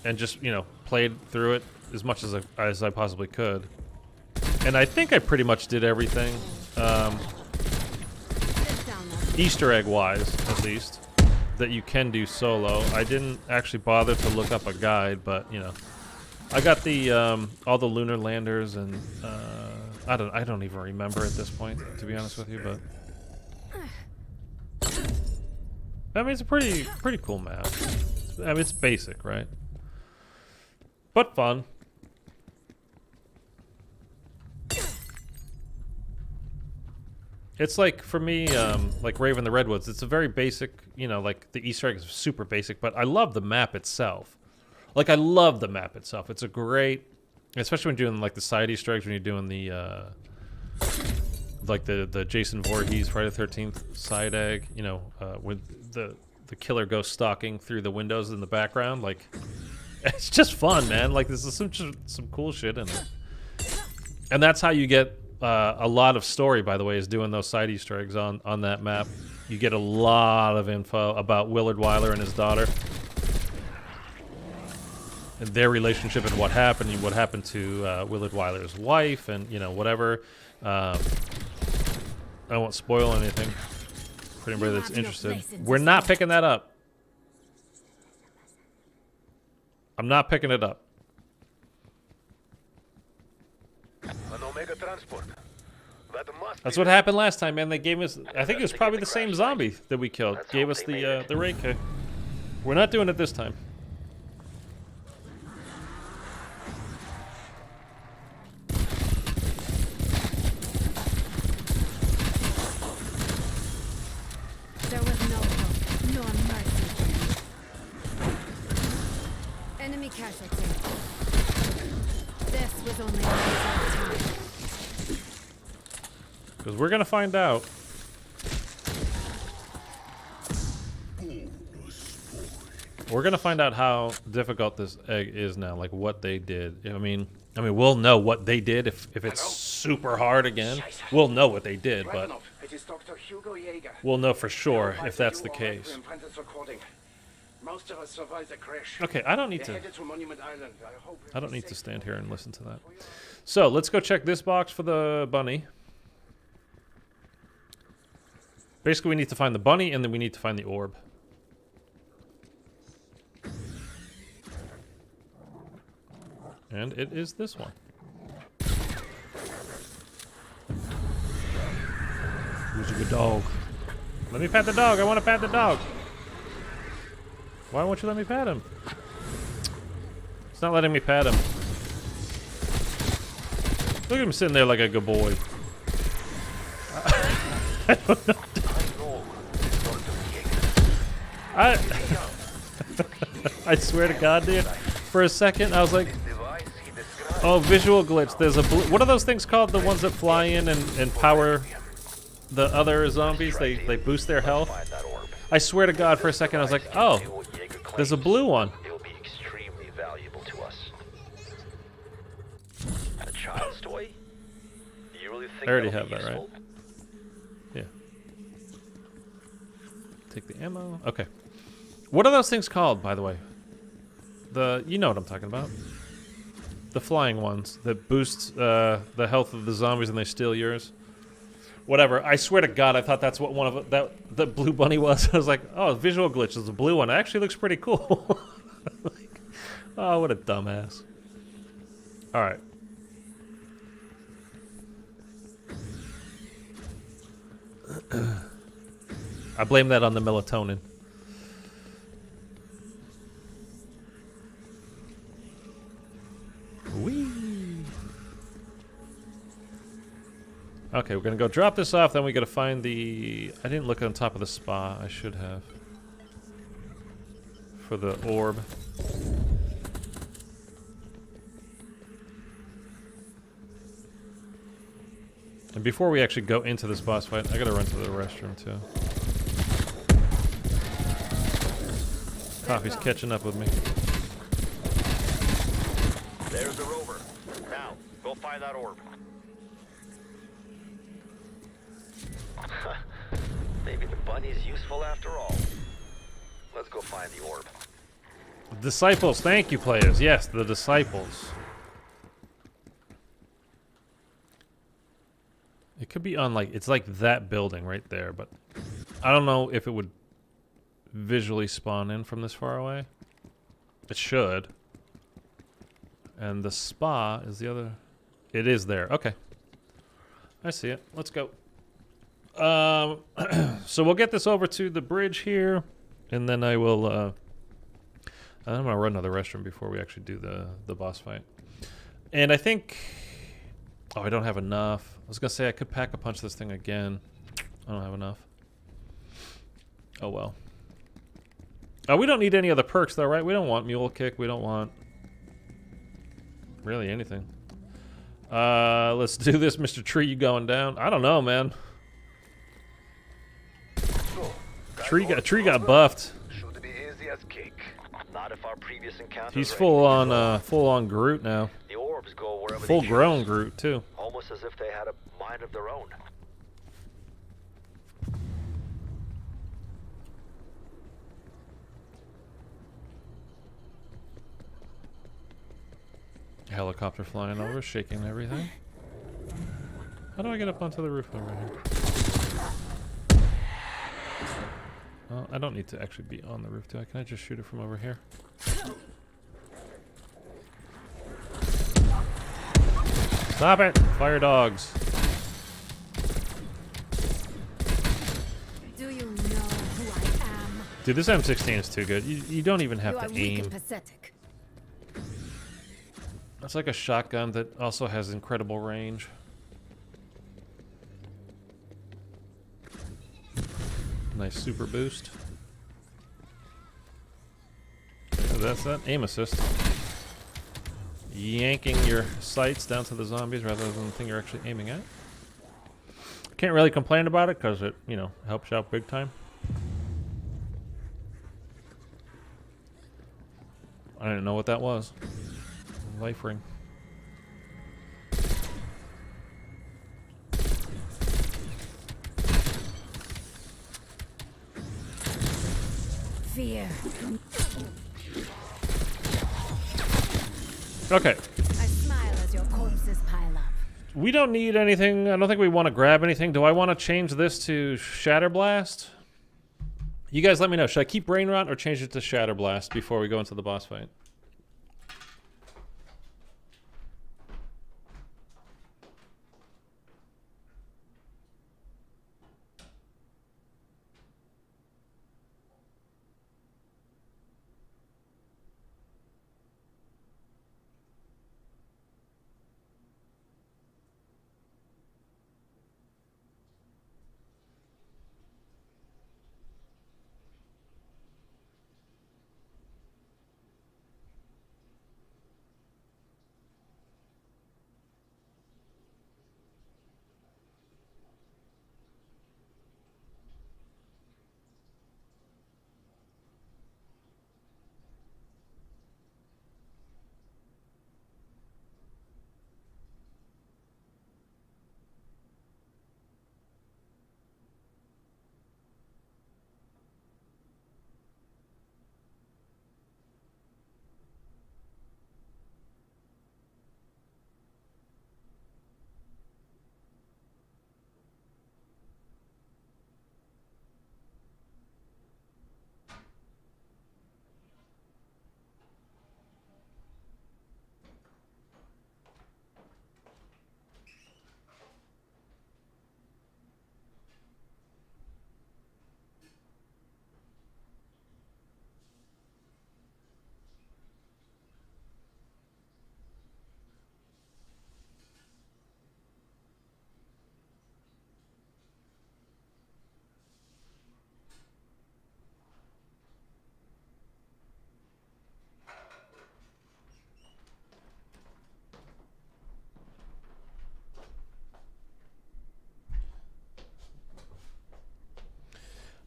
and just, played through it as much as I possibly could. And I think I pretty much did everything, Easter egg wise, at least, that you can do solo. I didn't actually bother to look up a guide, but I got the all the lunar landers, and I don't even remember at this point, to be honest with you, but I mean it's a pretty cool map. I mean it's basic, right? But fun. It's like, for me, like Raven the Redwoods, it's a very basic, like the Easter egg is super basic, but I love the map itself. Like, I love the map itself. It's a great, especially when you're doing like the side Easter eggs, when you're doing the, like the Jason Voorhees Friday the 13th side egg, with the killer goes stalking through the windows in the background. Like, it's just fun, man. Like, this is some cool shit in it. And that's how you get a lot of story, by the way, is doing those side Easter eggs on that map. You get a lot of info about Willard Wyler and his daughter, and their relationship, and what happened to Willard Wyler's wife, and whatever. I won't spoil anything for anybody that's interested. We're not picking that up. I'm not picking it up. An Omega transport. That must That's be what happened last time, man. They gave us, I think it was probably the same zombie that we killed. Gave us the raid kit. We're not doing it this time. There was no hope, nor mercy. Enemy casualty. This was only a matter of time. Because we're going to find out. We're going to find out how difficult this egg is now, like what they did. I mean, we'll know what they did if it's super hard again. We'll know what they did, but we'll know for sure if that's the case. Most of us survived the crash. Okay, I don't need to stand here and listen to that. So, let's go check this box for the bunny. Basically, we need to find the bunny, and then we need to find the orb. And it is this one. Who's a good dog? Let me pat the dog. I want to pat the dog. Why won't you let me pat him? It's not letting me pat him. Look at him sitting there like a good boy. I don't know. I swear to God, dude. For a second, I was like, oh, visual glitch. There's a what are those things called? The ones that fly in and power the other zombies? They boost their health. I swear to God, for a second, I was like, oh, there's a blue one. It'll be extremely valuable to us. A child's toy? You really think I already that'll have be that, right? useful? Yeah. Take the ammo. Okay. What are those things called, by the way? You know what I'm talking about. The flying ones that boost the health of the zombies and they steal yours. Whatever. I swear to God, I thought that's what one of the blue bunny was. I was like, oh, visual glitch is a blue one. It actually looks pretty cool. Like, oh, what a dumbass. All right. I blame that on the melatonin. Whee! Okay, we're gonna go drop this off. Then we gotta find the. I didn't look on top of the spa. I should have. For the orb. And before we actually go into this boss fight, I gotta run to the restroom too. Coffee's catching up with me. There's the rover. Now, go find that orb. Maybe the bunny's useful after all. Let's go find the orb. Disciples, thank you, players. Yes, the disciples. It could be on it's like that building right there, but I don't know if it would visually spawn in from this far away. It should. And the spa is the other. It is there. Okay. I see it. Let's go. So we'll get this over to the bridge here, and then I will. I'm gonna run to the restroom before we actually do the boss fight. And I think. Oh, I don't have enough. I was gonna say I could pack a punch this thing again. I don't have enough. Oh well. We don't need any other perks though, right? We don't want mule kick. We don't want really anything. Let's do this, Mr. Tree. You going down? I don't know, man. Tree got buffed. Should be easy as cake. Not if our previous encounter. He's full on Groot now. The orbs go wherever Full they grown choose. Groot too. Almost as if they had a mind of their own. Helicopter flying over, shaking everything. How do I get up onto the roof over here? Well, I don't need to actually be on the roof, do I? Can I just shoot it from over here? Stop it! Fire dogs. Do you know who I am? Dude, this M16 is too good. You don't even have You are to weak aim. and pathetic. It's like a shotgun that also has incredible range. Nice super boost. Yeah, that's that aim assist. Yanking your sights down to the zombies rather than the thing you're actually aiming at. Can't really complain about it because it, you know, helps out big time. I didn't know what that was. Life ring. Fear. Okay. I smile as your corpses pile up. We don't need anything. I don't think we want to grab anything. Do I want to change this to Shatter Blast? You guys let me know. Should I keep Brain Rot or change it to Shatter Blast before we go into the boss fight?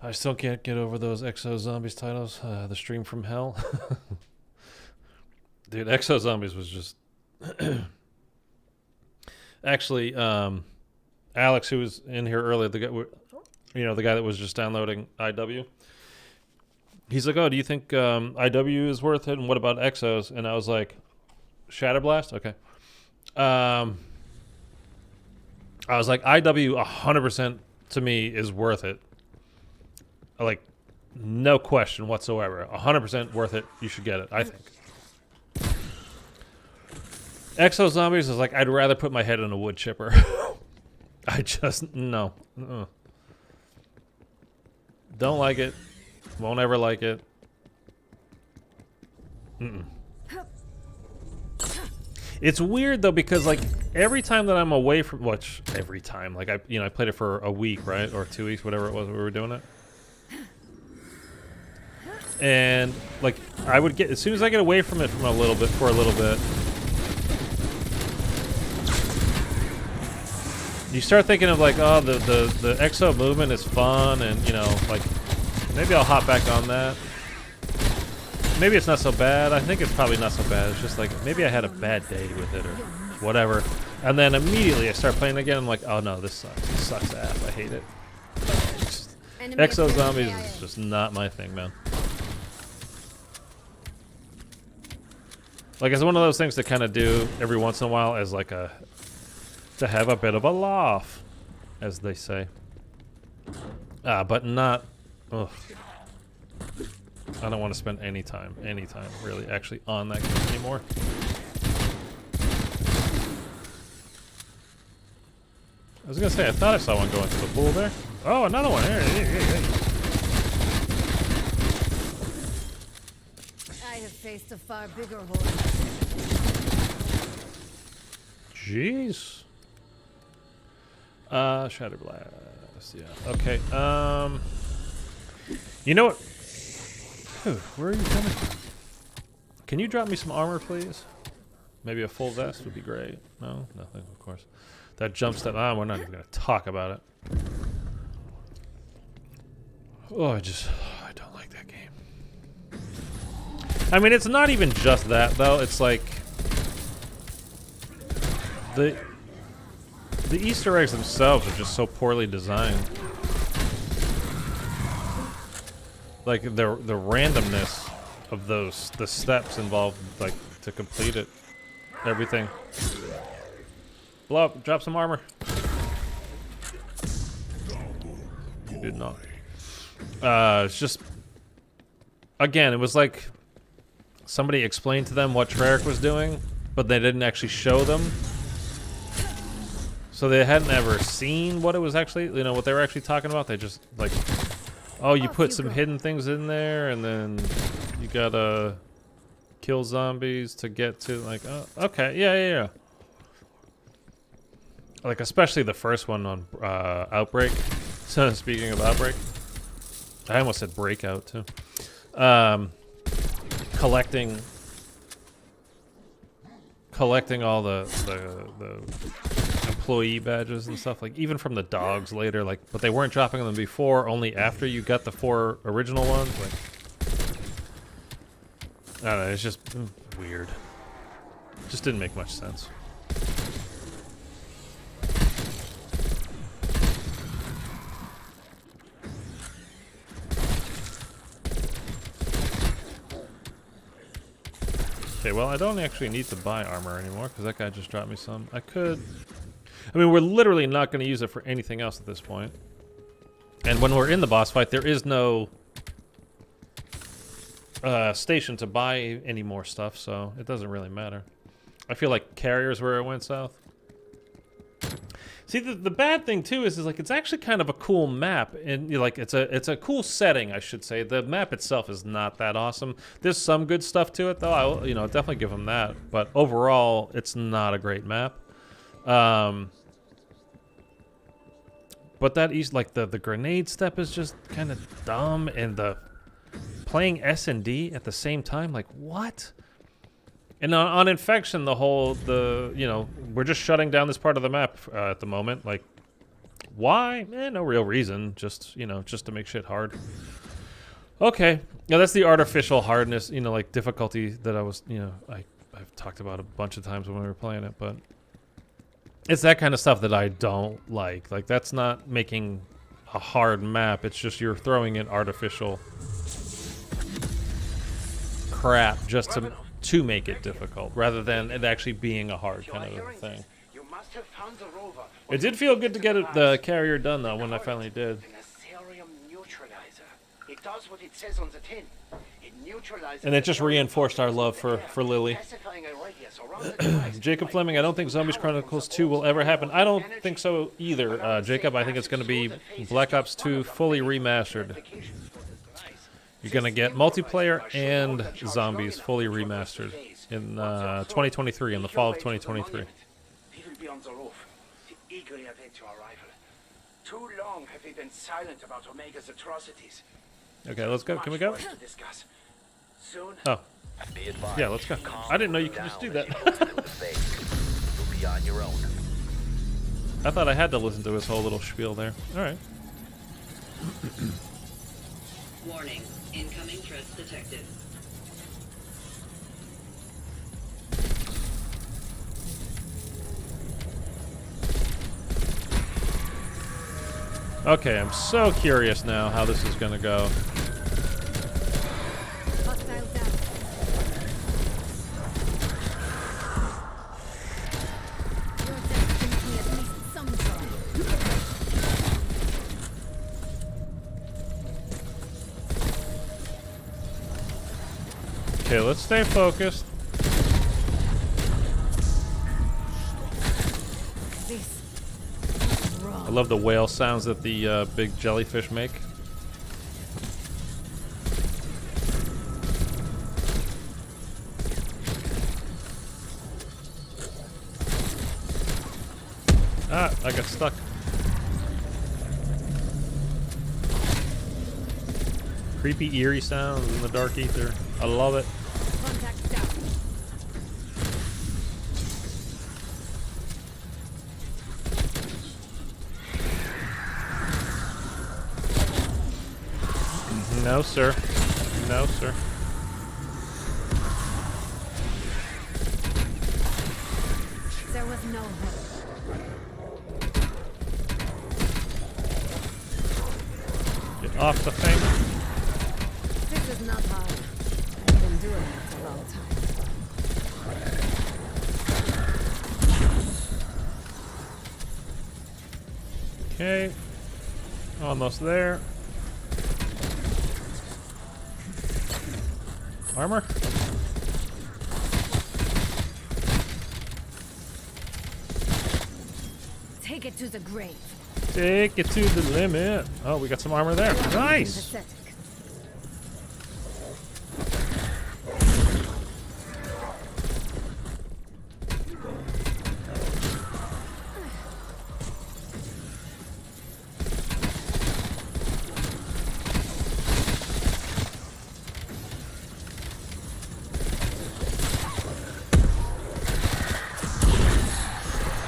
I still can't get over those Exo Zombies titles. The Stream from Hell. Dude, Exo Zombies was just... Actually, Alex, who was in here earlier, the guy that was just downloading IW, he's like, oh, do you think IW is worth it? And what about Exos? And I was like, Shatterblast? Okay. I was like, IW 100% to me is worth it. Like, no question whatsoever. 100% worth it. You should get it, I think. Exo Zombies is like, I'd rather put my head in a wood chipper. I just, no. Don't like it. Won't ever like it. It's weird though, because like every time that I'm away from, every time, like I played it for a week, right, or 2 weeks, whatever it was we were doing it, and like I would get, as soon as I get away from it for a little bit, you start thinking of like, oh, the exo movement is fun, and like maybe I'll hop back on that. Maybe it's not so bad. I think it's probably not so bad. It's just like, maybe I had a bad day with it or whatever. And then immediately I start playing again. I'm like, oh no, this sucks. This sucks ass. I hate it. Exo Zombies is just not my thing, man. Like, it's one of those things to kind of do every once in a while as like to have a bit of a laugh, as they say. But not, ugh. I don't want to spend any time, really, actually on that game anymore. I was gonna say, I thought I saw one going to the pool there. Oh, another one here. I have faced a far bigger horde. Jeez. Shatterblast. Yeah. Okay. You know what? Dude, where are you coming from? Can you drop me some armor, please? Maybe a full vest would be great. No? Nothing, of course. That jump step, we're not even going to talk about it. Oh, I don't like that game. I mean, it's not even just that, though. It's like... The Easter eggs themselves are just so poorly designed. Like the randomness of the steps involved, like to complete it, everything. Blow up, drop some armor. You did not. It's just, again, it was like somebody explained to them what Treyarch was doing, but they didn't actually show them. So they hadn't ever seen what it was actually, what they were actually talking about. They just like, oh, you put some hidden things in there, and then you gotta kill zombies to get to, like, oh, okay, yeah. Like, especially the first one on Outbreak. So, speaking of Outbreak, I almost said Breakout, too. Collecting all the employee badges and stuff, like even from the dogs later, like, but they weren't dropping them before, only after you got the 4 original ones. Like, I don't know, it's just weird. Just didn't make much sense. Okay, well, I don't actually need to buy armor anymore because that guy just dropped me some. I could... I mean, we're literally not going to use it for anything else at this point. And when we're in the boss fight, there is no station to buy any more stuff, so it doesn't really matter. I feel like Carrier's where it went south. See, the bad thing too is like it's actually kind of a cool map, and like it's a cool setting, I should say. The map itself is not that awesome. There's some good stuff to it though. I'll definitely give them that. But overall, it's not a great map. But that is like the grenade step is just kind of dumb, and the playing S&D at the same time, like what? And on Infection, we're just shutting down this part of the map at the moment. Like, Why? No real reason. Just, you know, just to make shit hard. Okay. Now that's the artificial hardness, you know, like difficulty that I was, you know, I've talked about a bunch of times when we were playing it, but it's that kind of stuff that I don't like. Like, that's not making a hard map. It's just you're throwing in artificial crap just to make it difficult, rather than it actually being a hard kind of a thing. You must have found the rover. It did feel good to get the carrier done, though, when I finally did. An Asterium neutralizer. It does what it says on the tin. It neutralizes. And it just reinforced our love for Lily. Specifying a radius around the device. Jacob Fleming, I don't think Zombies Chronicles 2 will ever happen. I don't think so either, Jacob. I think it's going to be Black Ops 2 fully remastered. You're going to get multiplayer and zombies fully remastered in 2023, in the fall of 2023. He will be on the roof, eagerly await your arrival. Too long have we been silent about Omega's atrocities. Okay, let's go. Can we go? To discuss. Soon. Oh, Be advised. yeah, let's go. I didn't know you could just do that. You'll be on your own. I thought I had to listen to his whole little spiel there. All right. Warning. Incoming threats detected. Okay, I'm so curious now how this is going to go. Hostile down. Your death brings me at least some joy. Okay, let's stay focused. This is wrong. I love the whale sounds that the big jellyfish make. Ah, I got stuck. Creepy, eerie sounds in the dark ether. I love it. Contact down. No, sir. No, sir. There was no hope. Get off the thing. This is not hard. I've been doing it a long time. Okay. Almost there. Armor? Take it to the grave. Take it to the limit. Oh, we got some armor there. Nice. Pathetic.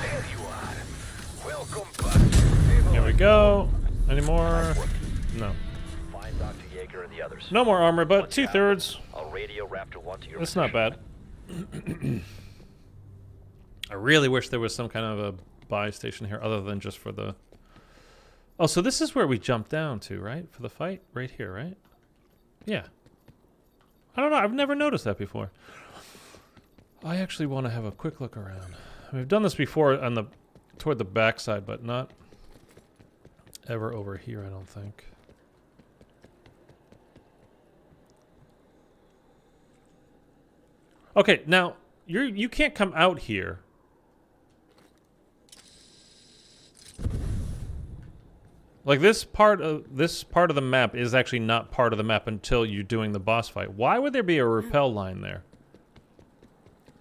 There you are. Welcome back. Here we go. Any more? No. Find Dr. Yeager and the others. No more armor, but Once you have 2/3. them, I'll radio Raptor 1 to your That's not bad. I really wish there was some kind of a buy station here other than just for the... Oh, so this is where we jumped down to, right? For the fight? Right here, right? Yeah. I don't know. I've never noticed that before. I actually want to have a quick look around. We've done this before on the toward the backside, but not ever over here, I don't think. Okay, now you can't come out here. Like this part of the map is actually not part of the map until you're doing the boss fight. Why would there be a rappel line there?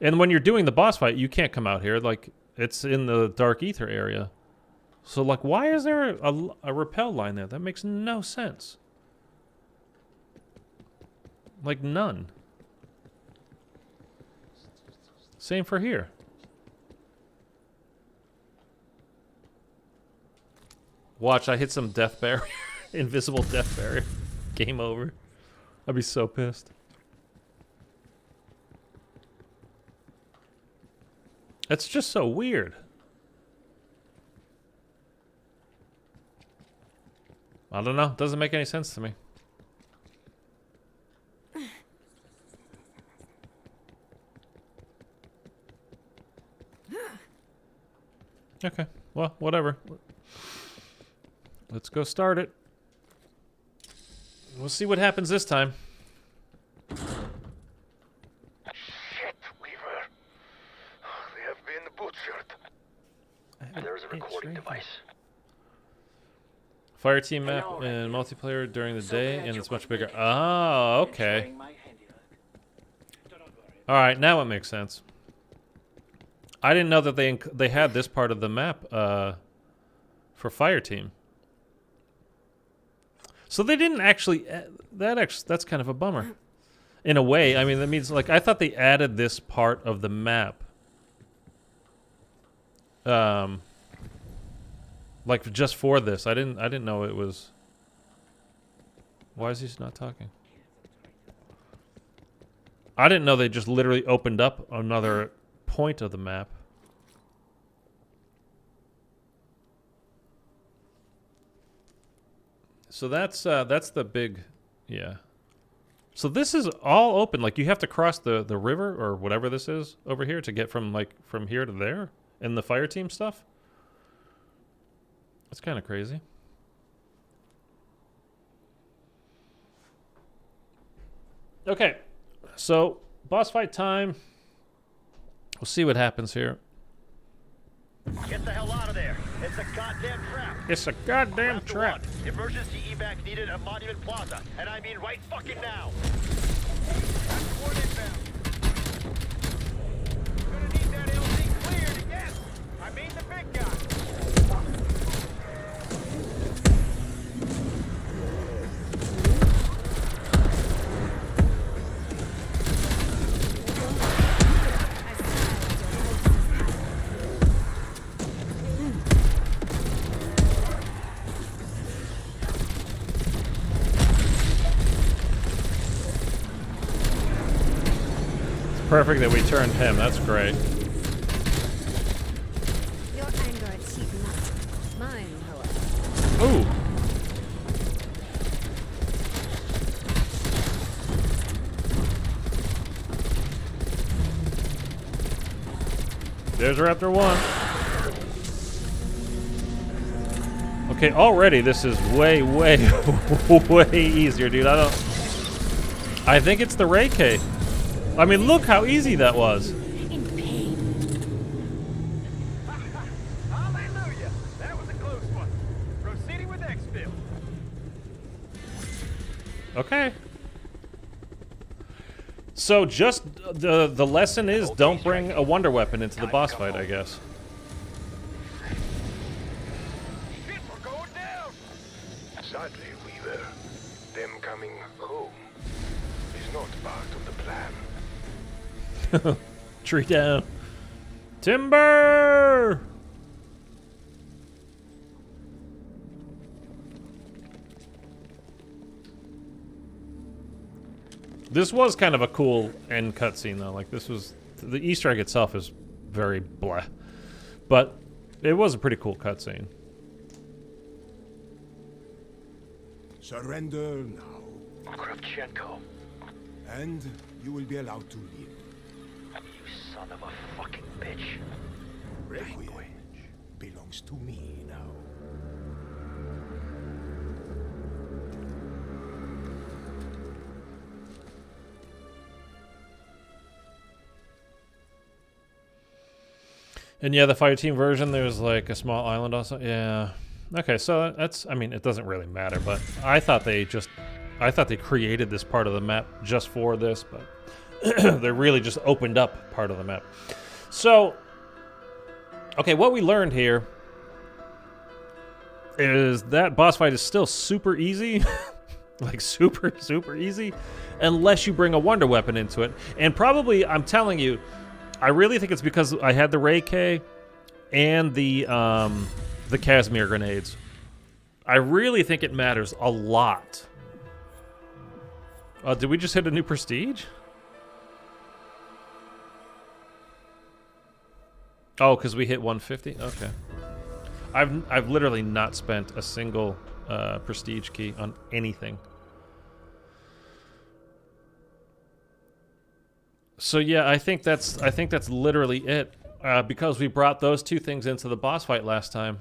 And when you're doing the boss fight, you can't come out here. Like it's in the dark ether area. So like, why is there a rappel line there? That makes no sense. Like none. Same for here. Watch, I hit some death barrier. Invisible death barrier. Game over. I'd be so pissed. It's just so weird. I don't know. Doesn't make any sense to me. Okay. Well, whatever. Let's go start it. We'll see what happens this time. Shit, Weaver. They have been butchered. There's a recording device. Fire team map and multiplayer during the day, and it's much bigger. Oh, okay. All right, now it makes sense. I didn't know that they had this part of the map for fire team. So they didn't actually. That's kind of a bummer, in a way. I mean, that means like I thought they added this part of the map. Like just for this, I didn't know it was. Why is he not talking? I didn't know they just literally opened up another point of the map. So that's the big, yeah. So this is all open. Like you have to cross the river or whatever this is over here to get from here to there in the fire team stuff. That's kind of crazy. Okay, so boss fight time. We'll see what happens here. Get the hell out of there. It's a goddamn trap. It's a goddamn Raptor trap. 1, emergency evac needed at Monument Plaza, and I mean right fucking now. Gonna need that LZ cleared again. I mean the big guy. Perfect that we turned him. That's great. Your anger at cheap nuts. Mine, however. Ooh. There's Raptor 1. Okay, already this is way, way, way easier, dude. I think it's the Ray K. I mean, look how easy that was. In pain. Hallelujah. That was a close one. Proceeding with exfil. Okay. So just the lesson is don't bring a wonder weapon into the boss fight, I guess. Shit, we're going down. Sadly, Weaver, them coming home is not part of the plan. Tree down. Timber! This was kind of a cool end cutscene, though. Like, this was... The Easter egg itself is very blah. But it was a pretty cool cutscene. Surrender now, Kravchenko, and you will be allowed to live. you son of a fucking bitch. Requiem belongs to me now. And yeah, the fire team version, there's like a small island also. Yeah. Okay, so that's, I mean, it doesn't really matter, but I thought they created this part of the map just for this, but they really just opened up part of the map. So, okay, what we learned here is that boss fight is still super easy. Like super, super easy, unless you bring a wonder weapon into it. And probably, I'm telling you, I really think it's because I had the Ray K and the Casimir grenades. I really think it matters a lot. Did we just hit a new prestige? Oh, because we hit 150? Okay. I've literally not spent a single prestige key on anything. So yeah, I think that's literally it. Because we brought those two things into the boss fight last time.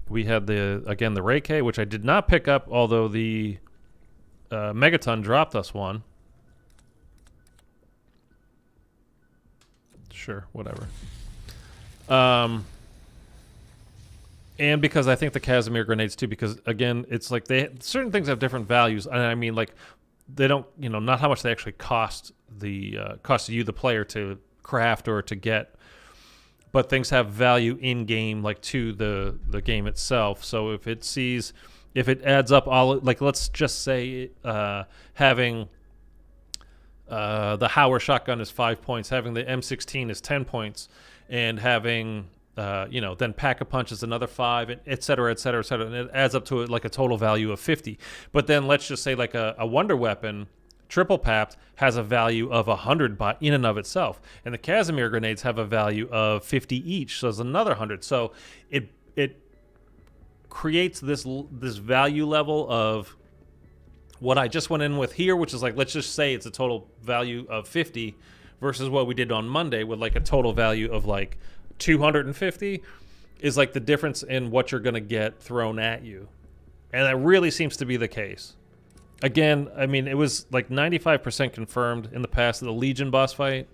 We had the Reiki, which I did not pick up, although the Megaton dropped us one. Sure, whatever. And because I think the Casimir grenades too, because again, it's like certain things have different values, and I mean, like, they don't, not how much they actually cost you, the player, to craft or to get, but things have value in game, like to the game itself. So if it adds up all, like, let's just say having the Hauer shotgun is 5 points, having the M16 is 10 points, and having then Pack-a-Punch is another 5, et cetera, et cetera, et cetera, and it adds up to like a total value of 50. But then let's just say like a Wonder Weapon triple papped has a value of 100 in and of itself, and the Casimir grenades have a value of 50 each, so there's another 100. So it creates this value level of what I just went in with here, which is like, let's just say it's a total value of 50 versus what we did on Monday with like a total value of like 250, is like the difference in what you're going to get thrown at you. And that really seems to be the case. Again, I mean, it was like 95% confirmed in the past that the Legion boss fight,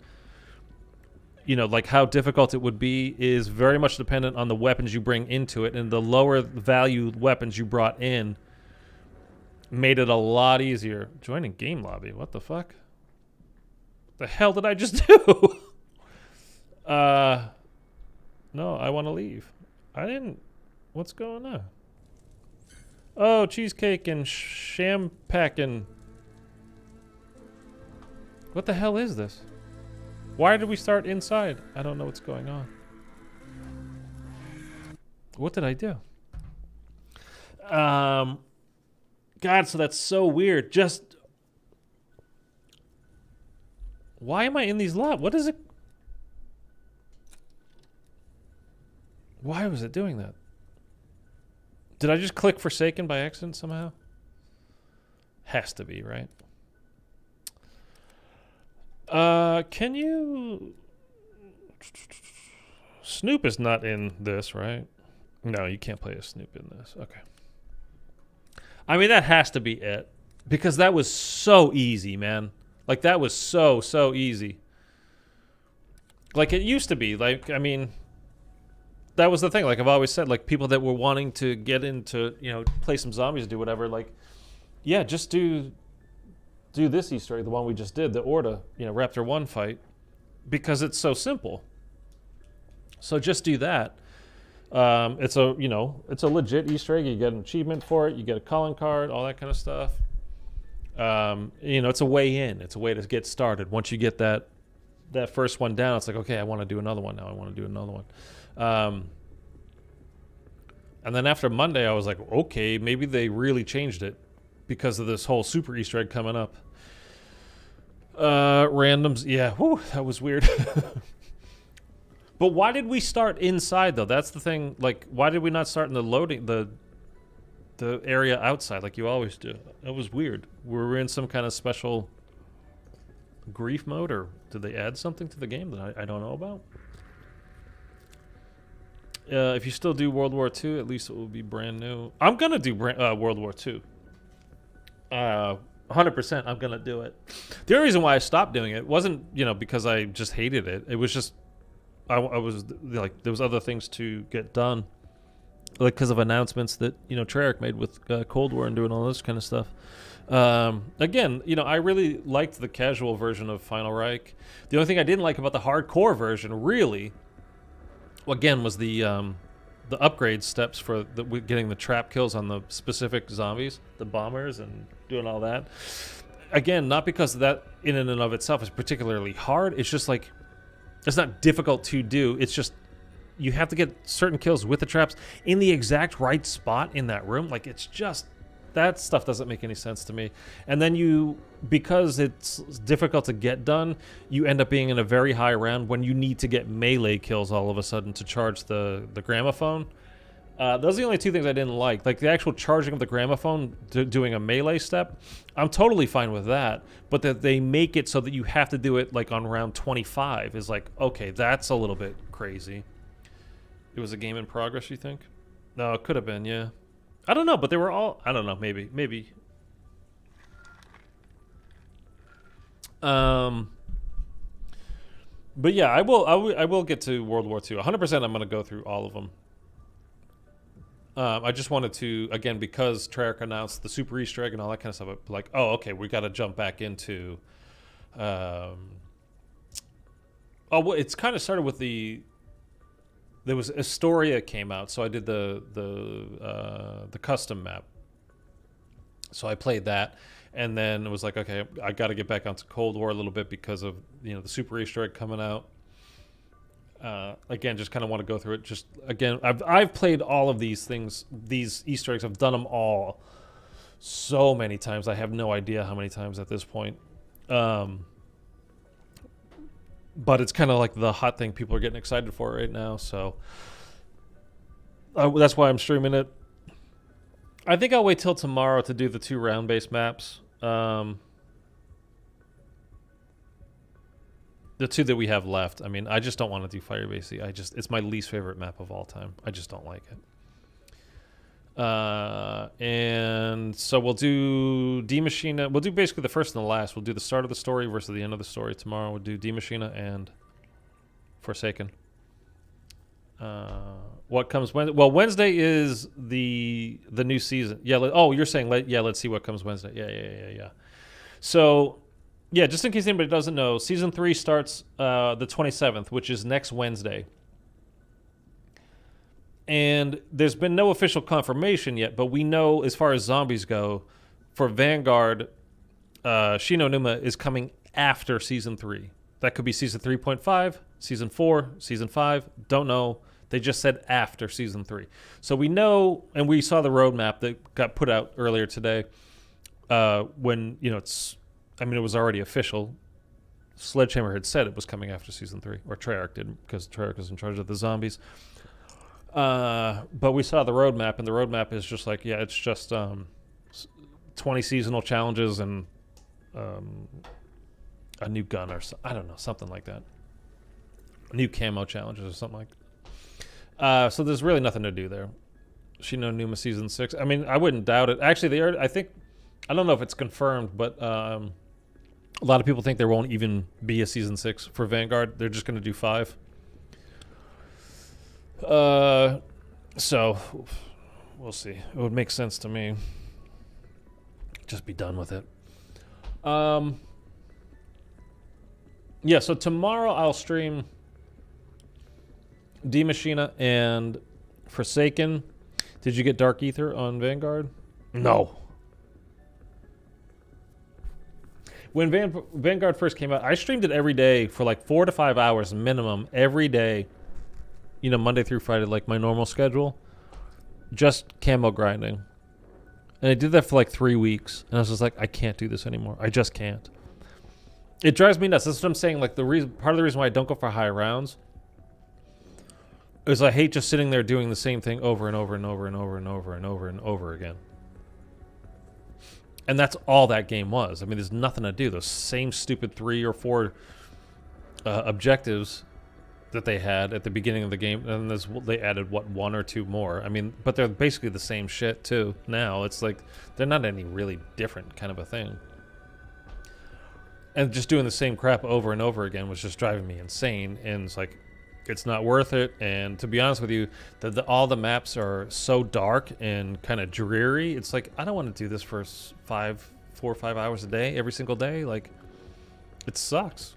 like how difficult it would be is very much dependent on the weapons you bring into it, and the lower value weapons you brought in made it a lot easier. Joining game lobby, what the fuck? The hell did I just do? No, I want to leave. I didn't. What's going on? Oh, cheesecake and shampack and... What the hell is this? Why did we start inside? I don't know what's going on. What did I do? God, so that's so weird. Just... Why am I in these lots? What is it? Why was it doing that? Did I just click Forsaken by accident somehow? Has to be, right? Can you... Snoop is not in this, right? No, you can't play a Snoop in this. Okay. I mean, that has to be it. Because that was so easy, man. Like, that was so easy. Like, it used to be. Like, I mean... That was the thing. Like I've always said, like people that were wanting to get into, play some zombies, do whatever. Like, yeah, just do this Easter egg, the one we just did, the Orda, Raptor 1 fight, because it's so simple. So just do that. It's a legit Easter egg. You get an achievement for it. You get a calling card, all that kind of stuff. It's a way in. It's a way to get started. Once you get that first one down, it's like, okay, I want to do another one now. I want to do another one. And then after Monday, I was like, okay, maybe they really changed it because of this whole super Easter egg coming up. Randoms, yeah, whew, that was weird. But why did we start inside though? That's the thing. Like, why did we not start in the loading, the area outside like you always do? That was weird. Were we in some kind of special grief mode, or did they add something to the game that I don't know about? If you still do World War II, at least it will be brand new. I'm going to do World War II. 100%, I'm going to do it. The only reason why I stopped doing it wasn't, because I just hated it. It was just, I was, like, there was other things to get done. Like, because of announcements that, Treyarch made with Cold War and doing all this kind of stuff. Again, I really liked the casual version of Final Reich. The only thing I didn't like about the hardcore version, really... again, was the upgrade steps for getting the trap kills on the specific zombies, the bombers, and doing all that. Again, not because that in and of itself is particularly hard. It's just like, it's not difficult to do. It's just you have to get certain kills with the traps in the exact right spot in that room. Like, it's just, that stuff doesn't make any sense to me. And then because it's difficult to get done, you end up being in a very high round when you need to get melee kills all of a sudden to charge the gramophone. Those are the only two things I didn't like. Like, the actual charging of the gramophone, doing a melee step, I'm totally fine with that. But that they make it so that you have to do it, like, on round 25 is like, okay, that's a little bit crazy. It was a game in progress, you think? No, it could have been, yeah. I don't know, but they were all... I don't know, maybe. But yeah, I will get to World War II. 100% I'm going to go through all of them. I just wanted to, again, because Treyarch announced the Super Easter egg and all that kind of stuff, like, oh, okay, we got to jump back into... well, it's kind of started with there was Astoria came out, so I did the custom map. So I played that, and then it was like, okay, I got to get back onto Cold War a little bit because of, the Super Easter egg coming out. Again, just kind of want to go through it. Just again, I've played all of these things, these Easter eggs. I've done them all so many times. I have no idea how many times at this point. But it's kind of like the hot thing people are getting excited for right now. So that's why I'm streaming it. I think I'll wait till tomorrow to do the 2 round-based maps. The 2 that we have left. I mean, I just don't want to do Firebase. It's my least favorite map of all time. I just don't like it. And so we'll do D Machina. We'll do basically the first and the last. We'll do the start of the story versus the end of the story tomorrow. We'll do D Machina and Forsaken. What comes Wednesday? Well, Wednesday is the new season. Yeah. You're saying let's see what comes Wednesday. Yeah. So. Yeah, just in case anybody doesn't know, Season 3 starts the 27th, which is next Wednesday. And there's been no official confirmation yet, but we know as far as zombies go, for Vanguard, Shino Numa is coming after Season 3. That could be Season 3.5, Season 4, Season 5, don't know. They just said after Season 3. So we know, and we saw the roadmap that got put out earlier today when, it was already official. Sledgehammer had said it was coming after Season 3, or Treyarch did, because Treyarch is in charge of the zombies. But we saw the roadmap, and the roadmap is just like, it's just 20 seasonal challenges and a new gun or I don't know, something like that. New camo challenges or something like that. So there's really nothing to do there. Shino Numa Season 6. I mean, I wouldn't doubt it. Actually, I don't know if it's confirmed, but a lot of people think there won't even be a Season 6 for Vanguard. They're just going to do 5. So, we'll see. It would make sense to me. Just be done with it. Yeah, so tomorrow I'll stream D Machina and Forsaken. Did you get Dark Ether on Vanguard? No. When Vanguard first came out, I streamed it every day for like 4 to 5 hours minimum every day. Monday through Friday, like my normal schedule. Just camo grinding. And I did that for like 3 weeks. And I was just like, I can't do this anymore. I just can't. It drives me nuts. That's what I'm saying. Like part of the reason why I don't go for high rounds is I hate just sitting there doing the same thing over and over and over and over and over and over and over again. And that's all that game was. I mean, there's nothing to do. Those same stupid 3 or 4 objectives that they had at the beginning of the game, and they added 1 or 2 more. I mean, but they're basically the same shit too. Now it's like they're not any really different kind of a thing. And just doing the same crap over and over again was just driving me insane. And it's like, it's not worth it. And to be honest with you, all the maps are so dark and kind of dreary. It's like, I don't want to do this for 4 or 5 hours a day, every single day. Like, it sucks.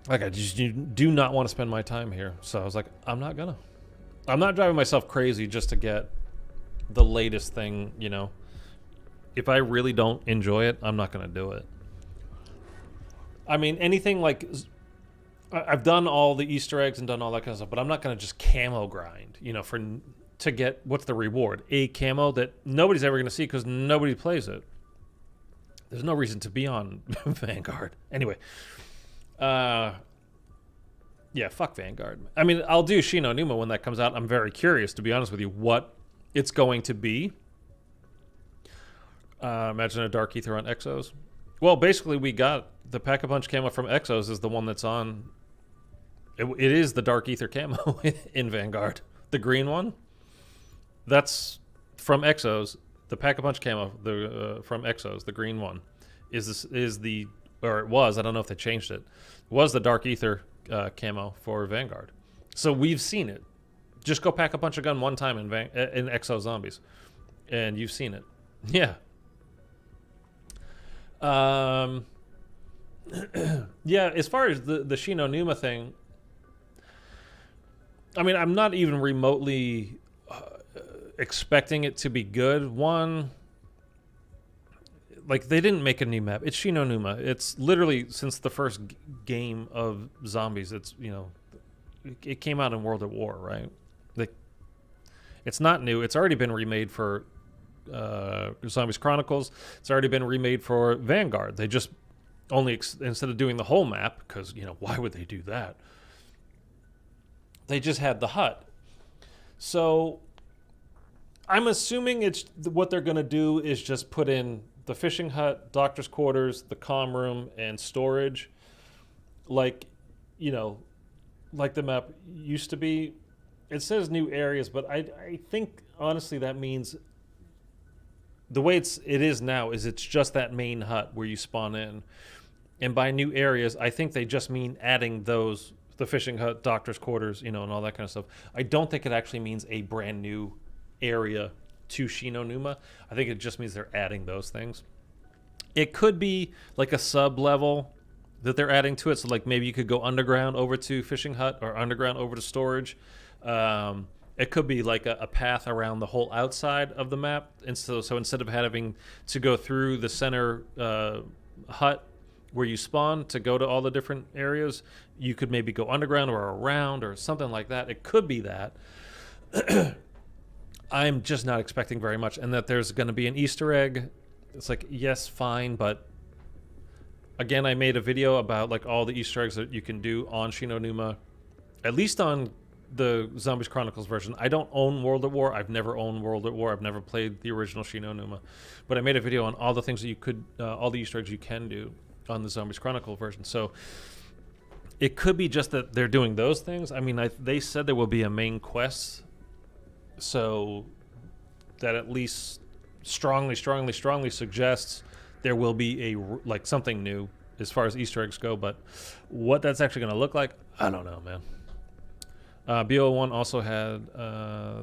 Like, I just do not want to spend my time here. So I was like, I'm not driving myself crazy just to get the latest thing, If I really don't enjoy it, I'm not going to do it. I mean, anything like I've done all the Easter eggs and done all that kind of stuff, but I'm not going to just camo grind, to get, what's the reward? A camo that nobody's ever going to see because nobody plays it. There's no reason to be on Vanguard. Anyway. Yeah, fuck Vanguard. I mean, I'll do Shi no Numa when that comes out. I'm very curious, to be honest with you, what it's going to be. Imagine a Dark Ether on Exos. Well, basically, we got the Pack-a-Punch camo from Exos is the one that's on. It is the Dark Ether camo in Vanguard. The green one, that's from Exos. The Pack-a-Punch camo from Exos, the green one, is the, or it was, I don't know if they changed it, was the Dark Ether camo for Vanguard. So we've seen it. Just go pack a punch a gun one time in Exo Zombies, and you've seen it. Yeah. Yeah, as far as the Shi no Numa thing, I mean, I'm not even remotely expecting it to be good. One, like, they didn't make a new map. It's Shi no Numa. It's literally since the first game of Zombies. It's, it came out in World at War, right? Like, it's not new. It's already been remade for Zombies Chronicles. It's already been remade for Vanguard. They just only instead of doing the whole map, because why would they do that? They just had the hut. So I'm assuming it's what they're going to do is just put in the fishing hut, doctor's quarters, the comm room, and storage, like like the map used to be. It says new areas, but I think honestly that means the way it is now is it's just that main hut where you spawn in. And by new areas, I think they just mean adding the fishing hut, doctor's quarters, and all that kind of stuff. I don't think it actually means a brand new area to Shi no Numa. I think it just means they're adding those things. It could be like a sub level that they're adding to it. So like maybe you could go underground over to fishing hut or underground over to storage. It could be like a path around the whole outside of the map. And so instead of having to go through the center hut where you spawn to go to all the different areas, you could maybe go underground or around or something like that. It could be that. I'm just not expecting very much. And that there's going to be an Easter egg. It's like, yes, fine. But again, I made a video about like all the Easter eggs that you can do on Shi no Numa, at least on the Zombies Chronicles version. I don't own World at War. I've never owned World at War. I've never played the original Shi no Numa. But I made a video on all the things that you could, all the Easter eggs you can do on the Zombies Chronicle version. So it could be just that they're doing those things. I mean, they said there will be a main quest, so that at least strongly suggests there will be like something new as far as Easter eggs go. But what that's actually going to look like, I don't know, man. BO1 also had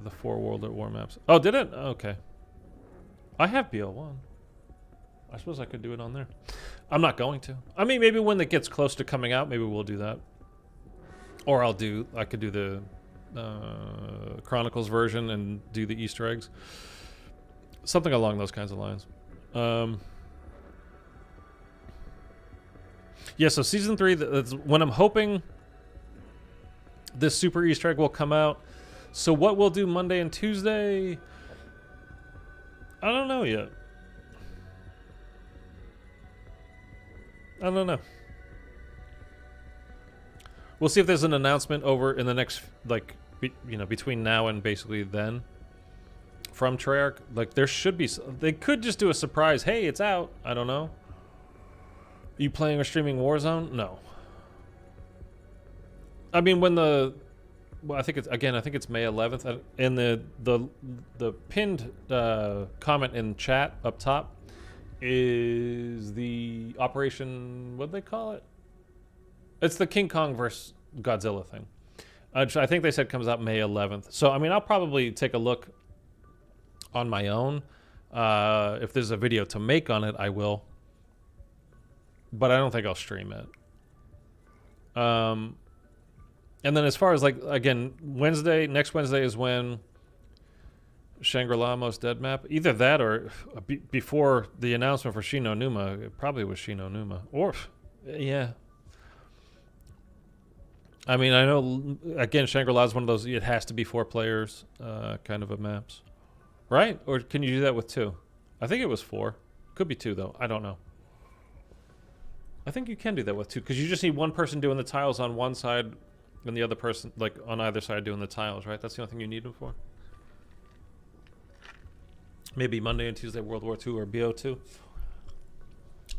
the 4 World at War maps. Oh, did it? Okay. I have BO1. I suppose I could do it on there. I'm not going to. I mean, maybe when it gets close to coming out, maybe we'll do that. Or I could do the Chronicles version and do the Easter eggs. Something along those kinds of lines. Yeah, so Season 3, that's when I'm hoping this super Easter egg will come out. So what we'll do Monday and Tuesday, I don't know yet. I don't know. We'll see if there's an announcement over in the next, like, between now and basically then from Treyarch. Like, there should be. They could just do a surprise. Hey, it's out. I don't know. Are you playing or streaming Warzone? No. I mean, when I think it's May 11th, and the pinned comment in chat up top is the Operation, what'd they call it? It's the King Kong versus Godzilla thing. I think they said comes out May 11th. So, I mean, I'll probably take a look on my own. If there's a video to make on it, I will. But I don't think I'll stream it. And then as far as, like, again, next Wednesday is when Shangri-La Most Dead map. Either that or before the announcement for Shi no Numa. It probably was Shi no Numa. Or, yeah. I mean, I know, again, Shangri-La is one of those, it has to be 4 players kind of a maps. Right? Or can you do that with 2? I think it was 4. Could be 2, though. I don't know. I think you can do that with 2, because you just need one person doing the tiles on one side and the other person, like, on either side doing the tiles, right? That's the only thing you need them for. Maybe Monday and Tuesday World War II or BO2.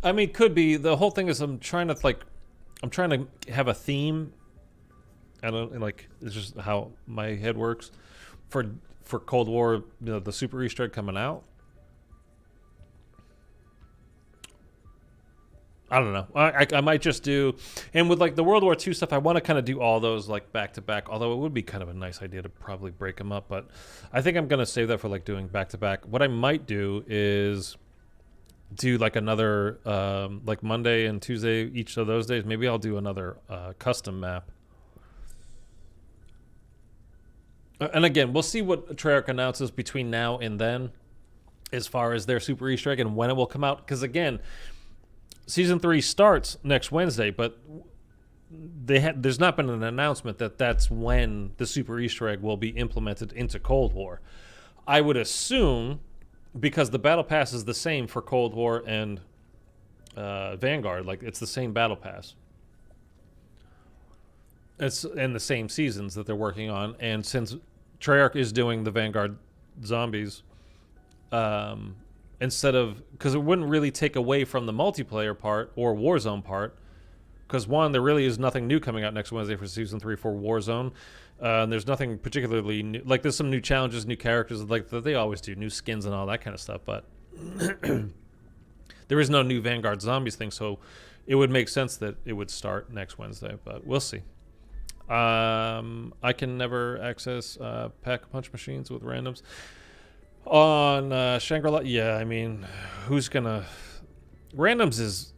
I mean, could be. The whole thing is I'm trying to have a theme. I don't, like, it's just how my head works for Cold War, you know, the Super Easter egg coming out. I don't know. I might just do, and with like the World War II stuff, I want to kind of do all those like back to back. Although it would be kind of a nice idea to probably break them up, but I think I'm gonna save that for like doing back to back. What I might do is do like another like Monday and Tuesday each of those days. Maybe I'll do another custom map. And again, we'll see what Treyarch announces between now and then, as far as their Super Easter egg and when it will come out. Because again, Season 3 starts next Wednesday, but there's not been an announcement that that's when the Super Easter egg will be implemented into Cold War. I would assume, because the Battle Pass is the same for Cold War and Vanguard, like it's the same Battle Pass. It's in the same seasons that they're working on, and since Treyarch is doing the Vanguard zombies, instead of, because it wouldn't really take away from the multiplayer part or Warzone part, because one, there really is nothing new coming out next Wednesday for Season 3 for Warzone, and there's nothing particularly new. Like there's some new challenges, new characters, like they always do, new skins and all that kind of stuff, but there is no new Vanguard zombies thing, so it would make sense that it would start next Wednesday, but we'll see. I can never access pack-a-punch machines with randoms. On Shangri-La, yeah, I mean, who's gonna... Randoms is...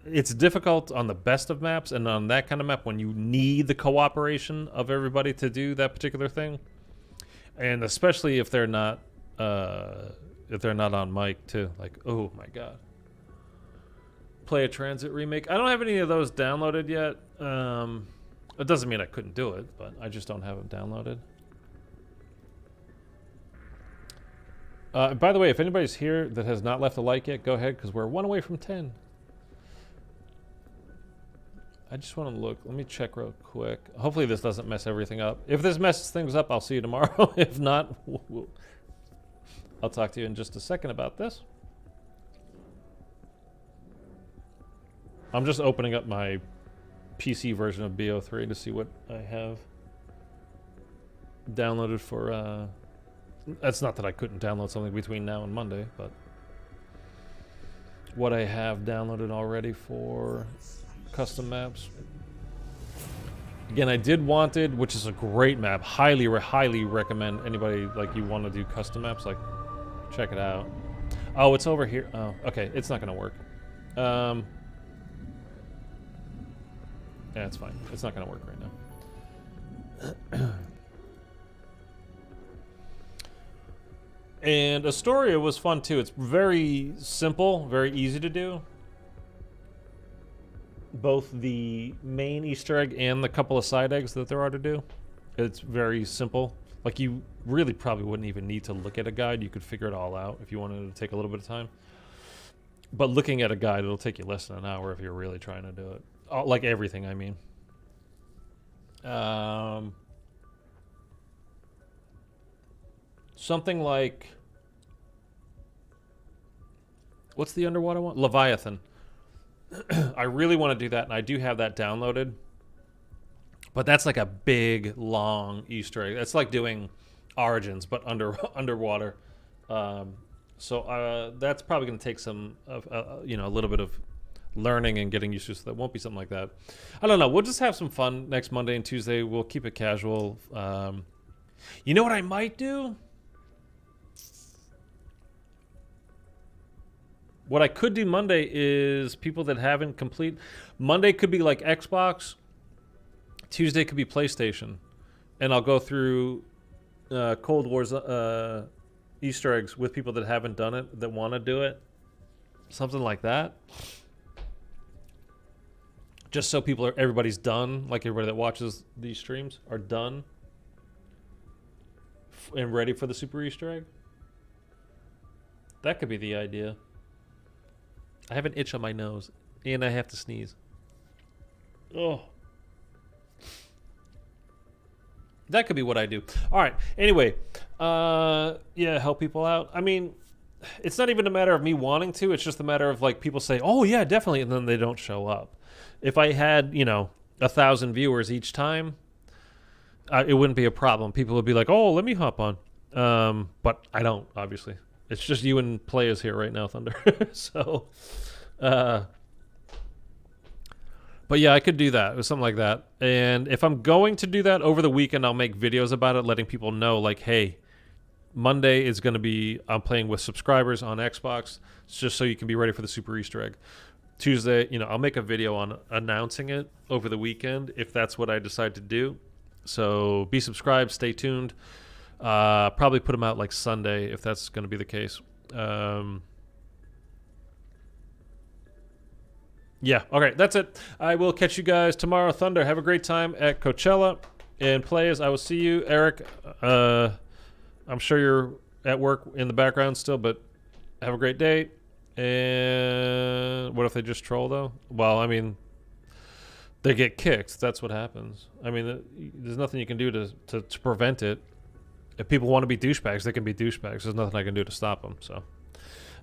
It's difficult on the best of maps, and on that kind of map when you need the cooperation of everybody to do that particular thing. And especially if they're not on mic, too. Like, oh my god. Play a Transit remake. I don't have any of those downloaded yet. It doesn't mean I couldn't do it, but I just don't have them downloaded. By the way, if anybody's here that has not left a like yet, go ahead, because we're 1 away from 10. I just want to look. Let me check real quick. Hopefully this doesn't mess everything up. If this messes things up, I'll see you tomorrow. If not, I'll talk to you in just a second about this. I'm just opening up my PC version of BO3 to see what I have downloaded for... That's not that I couldn't download something between now and Monday, but what I have downloaded already for custom maps. Again, I did Wanted, which is a great map. Highly recommend anybody, like, you want to do custom maps, like, check it out. Oh, it's over here. Oh, okay. It's not going to work. Yeah, it's fine. It's not going to work right now. And Astoria was fun too. It's very simple, very easy to do. Both the main Easter egg and the couple of side eggs that there are to do. It's very simple. Like you really probably wouldn't even need to look at a guide. You could figure it all out if you wanted to take a little bit of time. But looking at a guide, it'll take you less than an hour if you're really trying to do it. Like everything, I mean. Something like... What's the underwater one? Leviathan. I really want to do that, and I do have that downloaded. But that's like a big, long Easter egg. That's like doing Origins, but underwater. So that's probably going to take some, you know, a little bit of learning and getting used to. So that won't be something like that. I don't know. We'll just have some fun next Monday and Tuesday. We'll keep it casual. You know what I might do? What I could do Monday is people that haven't complete. Monday could be like Xbox. Tuesday could be PlayStation. And I'll go through Cold War's Easter eggs with people that haven't done it, that want to do it. Something like that. just so people everybody's done, like everybody that watches these streams are done and ready for the super Easter egg. That could be the idea. I have an itch on my nose and I have to sneeze. Oh. That could be what I do. All right. Anyway, yeah, help people out. I mean, it's not even a matter of me wanting to. It's just a matter of like people say, "Oh yeah, definitely," and then they don't show up. If I had, 1,000 viewers each time, it wouldn't be a problem. People would be like, "Oh, let me hop on," but I don't. Obviously, it's just you and players here right now, Thunder. So, but yeah, I could do that. It was something like that. And if I'm going to do that over the weekend, I'll make videos about it, letting people know, like, hey, Monday is going to be, I'm playing with subscribers on Xbox, just so you can be ready for the super Easter egg. Tuesday, I'll make a video on announcing it over the weekend if that's what I decide to do. So be subscribed, stay tuned. Probably put them out like Sunday if that's going to be the case. Yeah, okay, that's it. I will catch you guys tomorrow. Thunder, have a great time at Coachella. And players, I will see you. Eric, I'm sure you're at work in the background still, but have a great day. And what if they just troll, though? Well, I mean, they get kicked. That's what happens. I mean, there's nothing you can do to prevent it. If people want to be douchebags, they can be douchebags. There's nothing I can do to stop them. So,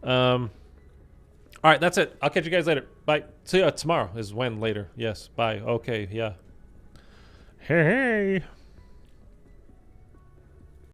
all right, that's it. I'll catch you guys later. Bye. See you tomorrow is when later. Yes. Bye. Okay. Yeah. Hey.